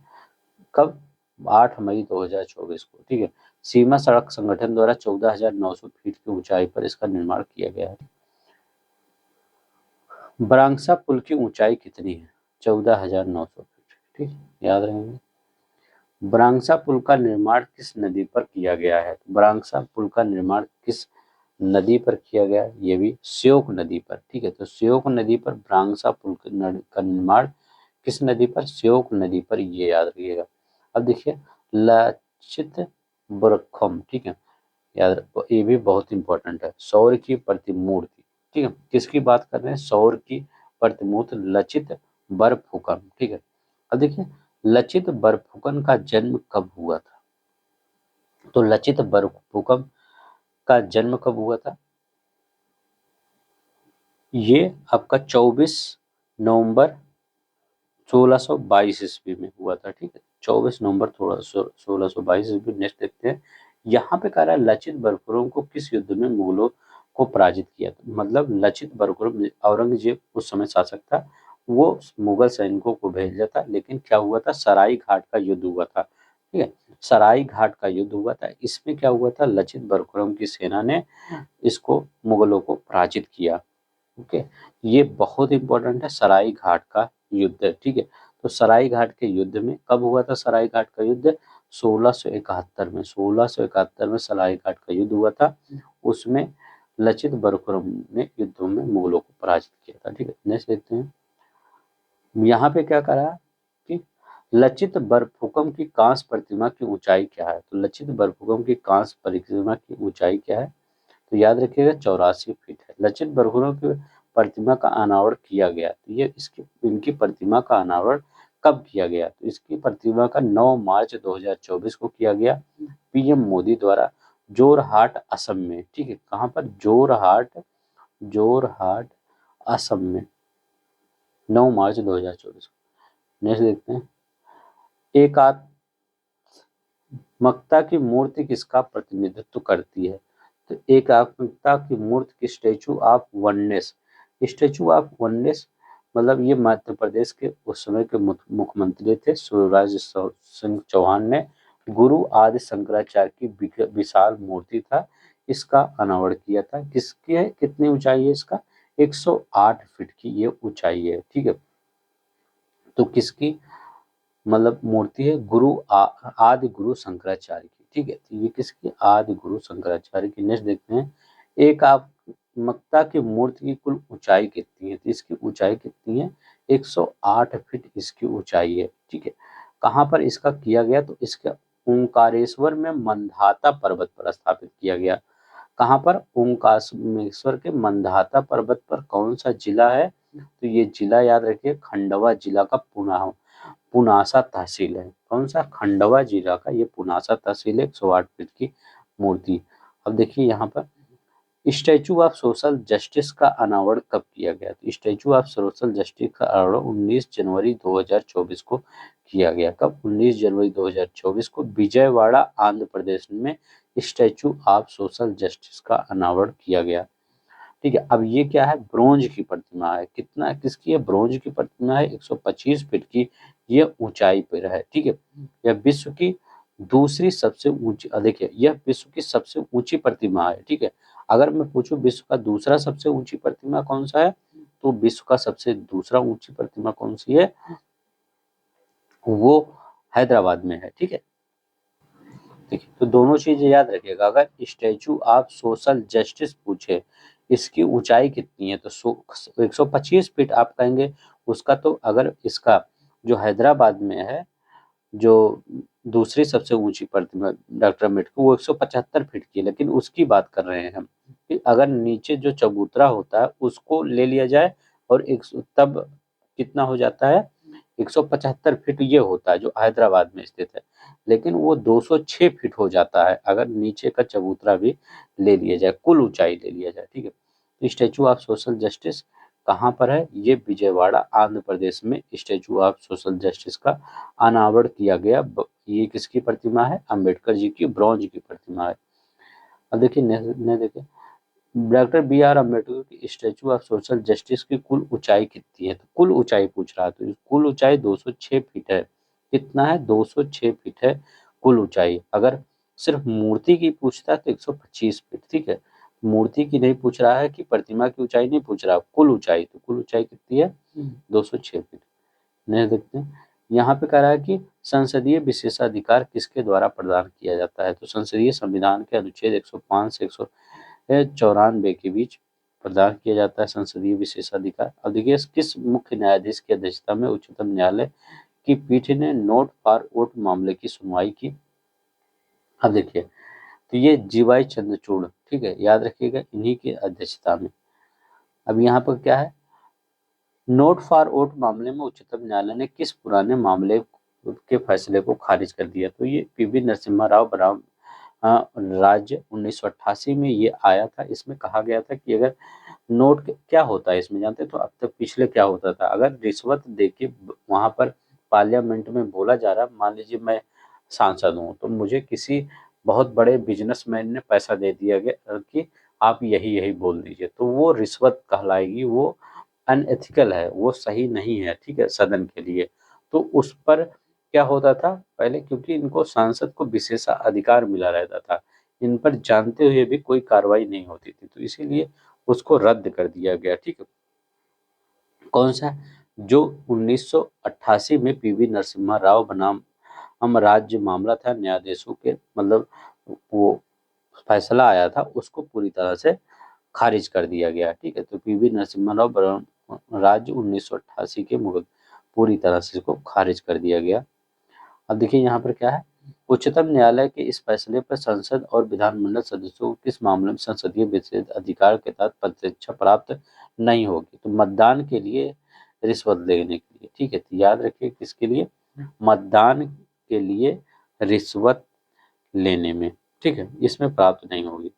कब? 8 मई 2024 को। ठीक है, सीमा सड़क संगठन द्वारा 14,900 फीट की ऊंचाई पर इसका निर्माण किया गया है। ब्रांगसा पुल की ऊंचाई कितनी है? 14,900 फीट। ठीक, याद रहेंगे। ब्रांगसा पुल का निर्माण किस नदी पर किया गया है? ब्रांगसा पुल का निर्माण किस नदी पर किया गया? ये भी श्योक नदी पर। ठीक है, तो श्योक नदी पर ब्रांगसा पुल का निर्माण किस नदी पर? श्योक नदी पर, ये याद रखिएगा। अब देखिए, लचित बरखम, ठीक है, याद रखो, ये भी बहुत इंपॉर्टेंट है। सौर की प्रतिमूर्ति, ठीक है, किसकी बात कर रहे हैं? सौर की प्रतिमूर्ति लचित बरफुकन। ठीक है, अब देखिए, लचित बरफुकन का जन्म कब हुआ था? तो लचित बरफुकन का जन्म कब हुआ था? ये आपका 24 नवंबर 1622 ईस्वी में हुआ था। ठीक है, 24 नवंबर 1622 ईस्वी। नेक्स्ट देखते हैं, यहाँ पे कह रहा है लचित बरफुकन को किस युद्ध में मुगलों को पराजित किया था? मतलब लचित बरफुकन, औरंगजेब उस समय शासक था, वो मुगल सैनिकों को भेजा था, लेकिन क्या हुआ था? सराय घाट का युद्ध हुआ था। ठीक है, सराय घाट का युद्ध हुआ था। इसमें क्या हुआ था? लचित बरफुकन की सेना ने इसको मुगलों को पराजित किया। ओके, ये बहुत इंपॉर्टेंट है, सराय घाट का युद्ध। ठीक है, तो सराय घाट के युद्ध में कब हुआ था? सराय घाट का युद्ध 1671 में। 1671 में सराय घाट का युद्ध हुआ था। उसमें लचित बरफुकन ने युद्ध में मुगलों को पराजित किया था। ठीक है, नेक्स्ट देखते हैं, यहाँ पे क्या करा कि लचित बरफुकन की कांस्य प्रतिमा की ऊंचाई क्या है? तो लचित बरफुकन की कांस्य प्रतिमा की ऊंचाई क्या है? तो याद रखिएगा, 84 फीट है। लचित बरफुकन की प्रतिमा का अनावरण किया गया, तो ये इनकी प्रतिमा का अनावरण कब किया गया? तो इसकी प्रतिमा का 9 मार्च 2024 को किया गया, पीएम मोदी द्वारा, जोरहाट असम में। ठीक है, कहाँ पर? जोरहाट असम में, 9 मार्च 2024 को। नेक्स्ट देखते हैं, एकात्मकता की मूर्ति किसका प्रतिनिधित्व करती है? तो एकात्मकता की मूर्ति की statue of oneness. Statue of oneness मतलब ये मध्य प्रदेश के उस समय के मुख्यमंत्री थे शिवराज सिंह चौहान ने गुरु आदि शंकराचार्य की विशाल मूर्ति था, इसका अनावरण किया था। किसकी है? कितनी ऊंचाई है इसका? 108 फीट की ये ऊंचाई है। ठीक है, तो किसकी मतलब मूर्ति है? आदि गुरु शंकराचार्य की। ठीक है, तो ये किसकी? आदि गुरु शंकराचार्य की। नेक्स्ट देखते हैं, एकात्मकता की मूर्ति की कुल ऊंचाई कितनी है? तो इसकी ऊंचाई कितनी है? 108 फीट इसकी ऊंचाई है। ठीक है, कहाँ पर इसका किया गया? तो इसके ओंकारेश्वर में मंधाता पर्वत पर स्थापित किया गया। कहाँ पर? ओंकारेश्वर के मंधाता पर्वत पर। कौन सा जिला है? तो ये जिला याद रखिए, खंडवा जिला का पुनासा तहसील है। कौन सा? खंडवा जिला का ये पुनासा तहसील है। 108 फीट की मूर्ति। अब देखिए यहाँ पर स्टैचू ऑफ सोशल जस्टिस का अनावरण कब किया गया? तो स्टैचू ऑफ सोशल जस्टिस का अनावरण 19 जनवरी 2024 को किया गया। कब? 19 जनवरी 2024 को विजयवाड़ा आंध्र प्रदेश में स्टैचू ऑफ सोशल जस्टिस का अनावरण किया गया। ठीक है। अब ये क्या है? ब्रोंज की प्रतिमा है। कितना किसकी है? ब्रोंज की प्रतिमा है। 125 फीट की ये ऊंचाई पर है। ठीक है। यह विश्व की दूसरी सबसे ऊंची, देखिए यह विश्व की सबसे ऊंची प्रतिमा है। ठीक है। अगर मैं पूछूं विश्व का दूसरा सबसे ऊंची प्रतिमा कौन सा है, तो विश्व का सबसे दूसरा ऊंची प्रतिमा कौन सी है? वो हैदराबाद में है। ठीक है। देखिए तो दोनों चीजें याद रखिएगा। अगर स्टैचू ऑफ सोशल जस्टिस पूछे इसकी ऊंचाई कितनी है, तो 125 फीट आप कहेंगे उसका। तो अगर इसका जो हैदराबाद में है, जो दूसरी सबसे ऊंची प्रतिमा डॉक्टर अम्बेडकर, वो 175 फीट की है। लेकिन उसकी बात कर रहे हैं हम कि अगर नीचे जो चबूतरा होता है उसको ले लिया जाए और तब कितना हो जाता है? 175 फीट ये होता है जो हैदराबाद में स्थित है। लेकिन वो 206 फीट हो जाता है अगर नीचे का चबूतरा भी ले लिया जाए, कुल ऊंचाई ले लिया जाए। ठीक है। तो स्टैचू ऑफ सोशल जस्टिस कहाँ पर है? ये विजयवाड़ा आंध्र प्रदेश में स्टैचू ऑफ सोशल जस्टिस का अनावरण किया गया। ये किसकी प्रतिमा है? अंबेडकर जी की ब्रॉन्ज की प्रतिमा है। अब देखिए ने देखिए डॉक्टर बी आर अम्बेडकर की स्टैचू ऑफ सोशल जस्टिस की कुल ऊंचाई कितनी है? तो कुल ऊंचाई पूछ रहा है, तो कुल ऊंचाई 206 फीट है। कितना है? 206 फीट है कुल ऊंचाई। अगर सिर्फ मूर्ति की पूछता है तो 125 फीट। ठीक है। मूर्ति की नहीं पूछ रहा है कि प्रतिमा की ऊंचाई नहीं पूछ रहा, कुल ऊंचाई। तो कुल ऊंचाई कितनी है? 206 फीट। नहीं देखते हैं। यहाँ पे कह रहा है कि संसदीय विशेषाधिकार किसके द्वारा प्रदान किया जाता है? तो संसदीय संविधान के अनुच्छेद 105 से 194 के बीच प्रदान किया जाता है संसदीय विशेषाधिकार। अब देखिए किस मुख्य न्यायाधीश की अध्यक्षता में उच्चतम न्यायालय की पीठ ने नोट फॉर वोट मामले की सुनवाई की? अब देखिए तो ये जीवाई चंद्रचूड़, ठीक है, याद रखिएगा, इन्हीं की अध्यक्षता में। अब यहाँ पर क्या है? नोट फॉर वोट मामले में उच्चतम न्यायालय ने किस पुराने मामले के फैसले को खारिज कर दिया? तो ये पीवी नरसिम्हा राव बनाम राज्य 1988 में ये आया था। इसमें कहा गया था कि अगर क्या होता है इसमें जानते हैं? तो अब तक पिछले क्या होता था, अगर रिश्वत देके वहां पर पार्लियामेंट में बोला जा रहा, मान लीजिए मैं सांसद हूँ तो मुझे किसी बहुत बड़े बिजनेसमैन ने पैसा दे दिया गया कि आप यही यही बोल दीजिए, तो वो रिश्वत कहलाएगी, वो अनएथिकल है, वो सही नहीं है। ठीक है, सदन के लिए। तो उस पर क्या होता था पहले, क्योंकि इनको सांसद को विशेषाधिकार मिला रहता था, इन पर जानते हुए भी कोई कार्रवाई नहीं होती थी, तो इसीलिए उसको रद्द कर दिया गया। ठीक है। कौन सा? जो 1988 में पीवी नरसिम्हा राव बनाम हम राज्य मामला था, न्यायाधीशों के मतलब वो फैसला आया था, उसको पूरी तरह से खारिज कर दिया गया। ठीक है। तो पीवी नरसिम्हा राव बनाम राज्य 1988 के मुकदमे पूरी तरह से इसको खारिज कर दिया गया। अब देखिए यहाँ पर क्या है? उच्चतम न्यायालय के इस फैसले पर संसद और विधानमंडल सदस्यों को किस मामले में संसदीय विशेष अधिकार के तहत प्रतिरक्षा प्राप्त नहीं होगी? तो मतदान के लिए, रिश्वत लेने के लिए। ठीक है। तो याद रखिए किसके लिए? मतदान के लिए रिश्वत लेने में। ठीक है, इसमें प्राप्त नहीं होगी।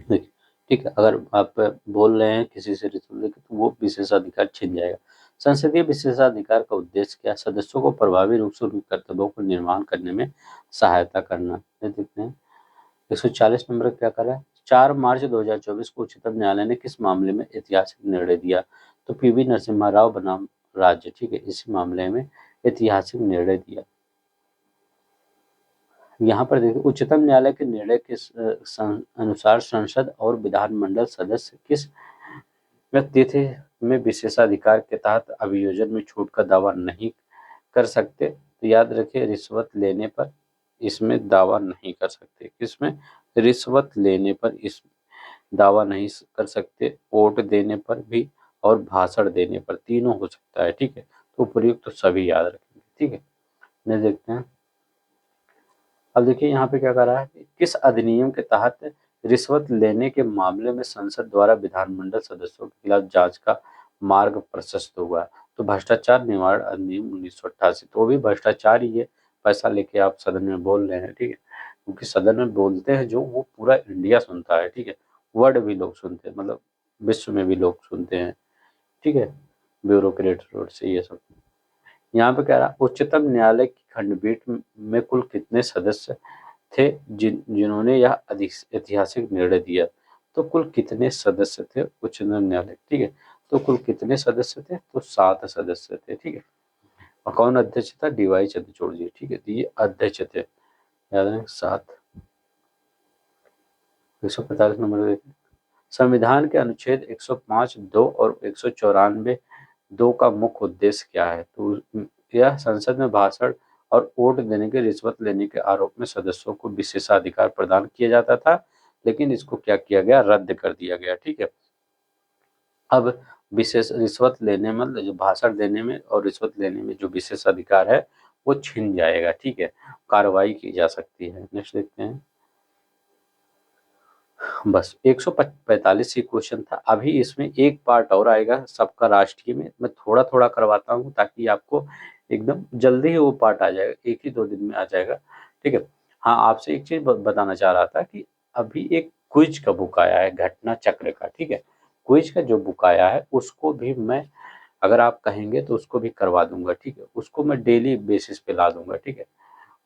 देखिए, ठीक है, अगर आप बोल रहे हैं किसी से रिश्वत लेके तो वो विशेषाधिकार छिन जाएगा। संसदीय विशेषाधिकार का उद्देश्य क्या? सदस्यों को प्रभावी रूप से उनके कर्तव्यों को निर्वहन करने में सहायता करना। ये देखते हैं 140 नंबर क्या कर रहा है? 4 मार्च 2024 को उच्चतम न्यायालय ने किस मामले में ऐतिहासिक निर्णय दिया? तो पीवी नरसिम्हा राव बनाम राज्य। ठीक है, इसी मामले में ऐतिहासिक निर्णय दिया। यहाँ पर देखिए उच्चतम न्यायालय के निर्णय के अनुसार संसद और विधानमंडल सदस्य किस तिथि में विशेषाधिकार के तहत अभियोजन में छूट का दावा नहीं कर सकते? तो याद रखिए रिश्वत लेने पर इसमें दावा नहीं कर सकते। किसमें? रिश्वत लेने पर इस दावा नहीं कर सकते, वोट देने पर भी और भाषण देने पर, तीनों हो सकता है। ठीक है। तो उपयुक्त तो सभी याद रखेंगे। ठीक है। नहीं देखते हैं। अब देखिए यहाँ पे क्या कर रहा है कि किस अधिनियम के तहत रिश्वत लेने के मामले में संसद द्वारा विधानमंडल सदस्यों के खिलाफ जांच का मार्ग प्रशस्त हुआ? तो भ्रष्टाचार निवारण अधिनियम 1988, तो वो भी भ्रष्टाचार ही है, पैसा लेके आप सदन में बोल रहे हैं, ठीक है, क्योंकि सदन में बोलते हैं जो, वो पूरा इंडिया सुनता है, ठीक है, वर्ल्ड भी लोग सुनते हैं, मतलब विश्व में भी लोग सुनते हैं, ठीक है, ब्यूरोक्रेट रोड से ये सब। यहाँ पे कह रहा उच्चतम न्यायालय की खंडपीठ में कुल कितने सदस्य थे जिन्होंने यह ऐतिहासिक निर्णय दिया। तो कुल कितने सदस्य थे उच्चतम न्यायालय, ठीक है, तो कुल कितने सदस्य थे, तो 7 सदस्य थे, ठीक है। और कौन अध्यक्ष था, डीवाई चंद्रचूड़ जी, ठीक है, तो ये अध्यक्ष थे, याद रखें 7। 145 नंबर देखिए, संविधान के अनुच्छेद 105 2 और 194 2 का मुख्य उद्देश्य क्या है, तो यह संसद में भाषण और वोट देने के रिश्वत लेने के आरोप में सदस्यों को विशेषाधिकार प्रदान किया जाता था, लेकिन इसको क्या किया गया, रद्द कर दिया गया, ठीक है। अब विशेष रिश्वत लेने में, मतलब जो भाषण देने में और रिश्वत लेने में जो विशेष अधिकार है वो छिन जाएगा, ठीक है, कार्रवाई की जा सकती है। नेक्स्ट देखते हैं, बस 145 ही क्वेश्चन था। अभी इसमें एक पार्ट और आएगा सबका राष्ट्रीय में, मैं थोड़ा थोड़ा करवाता हूँ ताकि आपको एकदम जल्दी ही वो पार्ट आ जाएगा, 1 ही 2 दिन में आ जाएगा, ठीक है। हाँ, आपसे एक चीज बताना चाह रहा था कि अभी एक क्विज का बुक आया है, घटना चक्र का, ठीक है, क्विज का जो बुक आया है उसको भी मैं, अगर आप कहेंगे तो उसको भी करवा दूंगा, ठीक है, उसको मैं डेली बेसिस पे ला दूंगा, ठीक है,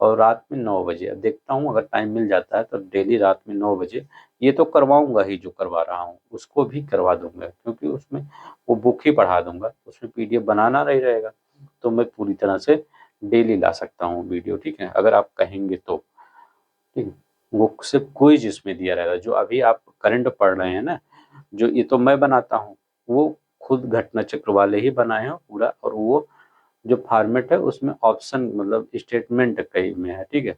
और रात में 9 बजे, अब देखता हूँ अगर टाइम मिल जाता है तो डेली रात में 9 बजे ये तो करवाऊंगा ही, जो करवा रहा हूँ उसको भी करवा दूंगा, क्योंकि उसमें वो बुक ही पढ़ा दूंगा, उसमें पीडीएफ बनाना नहीं रहेगा, तो मैं पूरी तरह से डेली ला सकता हूँ वीडियो, ठीक है, अगर आप कहेंगे तो, ठीक है। वो सिर्फ क्विज इसमें दिया रहेगा, जो अभी आप करंट पढ़ रहे हैं ना, जो ये तो मैं बनाता हूँ, वो खुद घटना चक्र वाले ही बनाए हैं पूरा, और वो जो फॉर्मेट है उसमें ऑप्शन, मतलब स्टेटमेंट कई में है, ठीक है।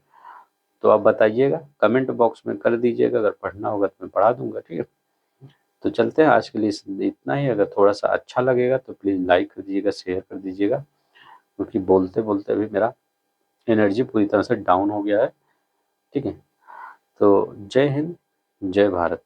तो आप बताइएगा, कमेंट बॉक्स में कर दीजिएगा, अगर पढ़ना होगा तो मैं पढ़ा दूंगा, ठीक है। तो चलते हैं, आज के लिए इतना ही। अगर थोड़ा सा अच्छा लगेगा तो प्लीज़ लाइक कर दीजिएगा, शेयर कर दीजिएगा, क्योंकि बोलते बोलते अभी मेरा एनर्जी पूरी तरह से डाउन हो गया है, ठीक है। तो जय हिंद, जय भारत।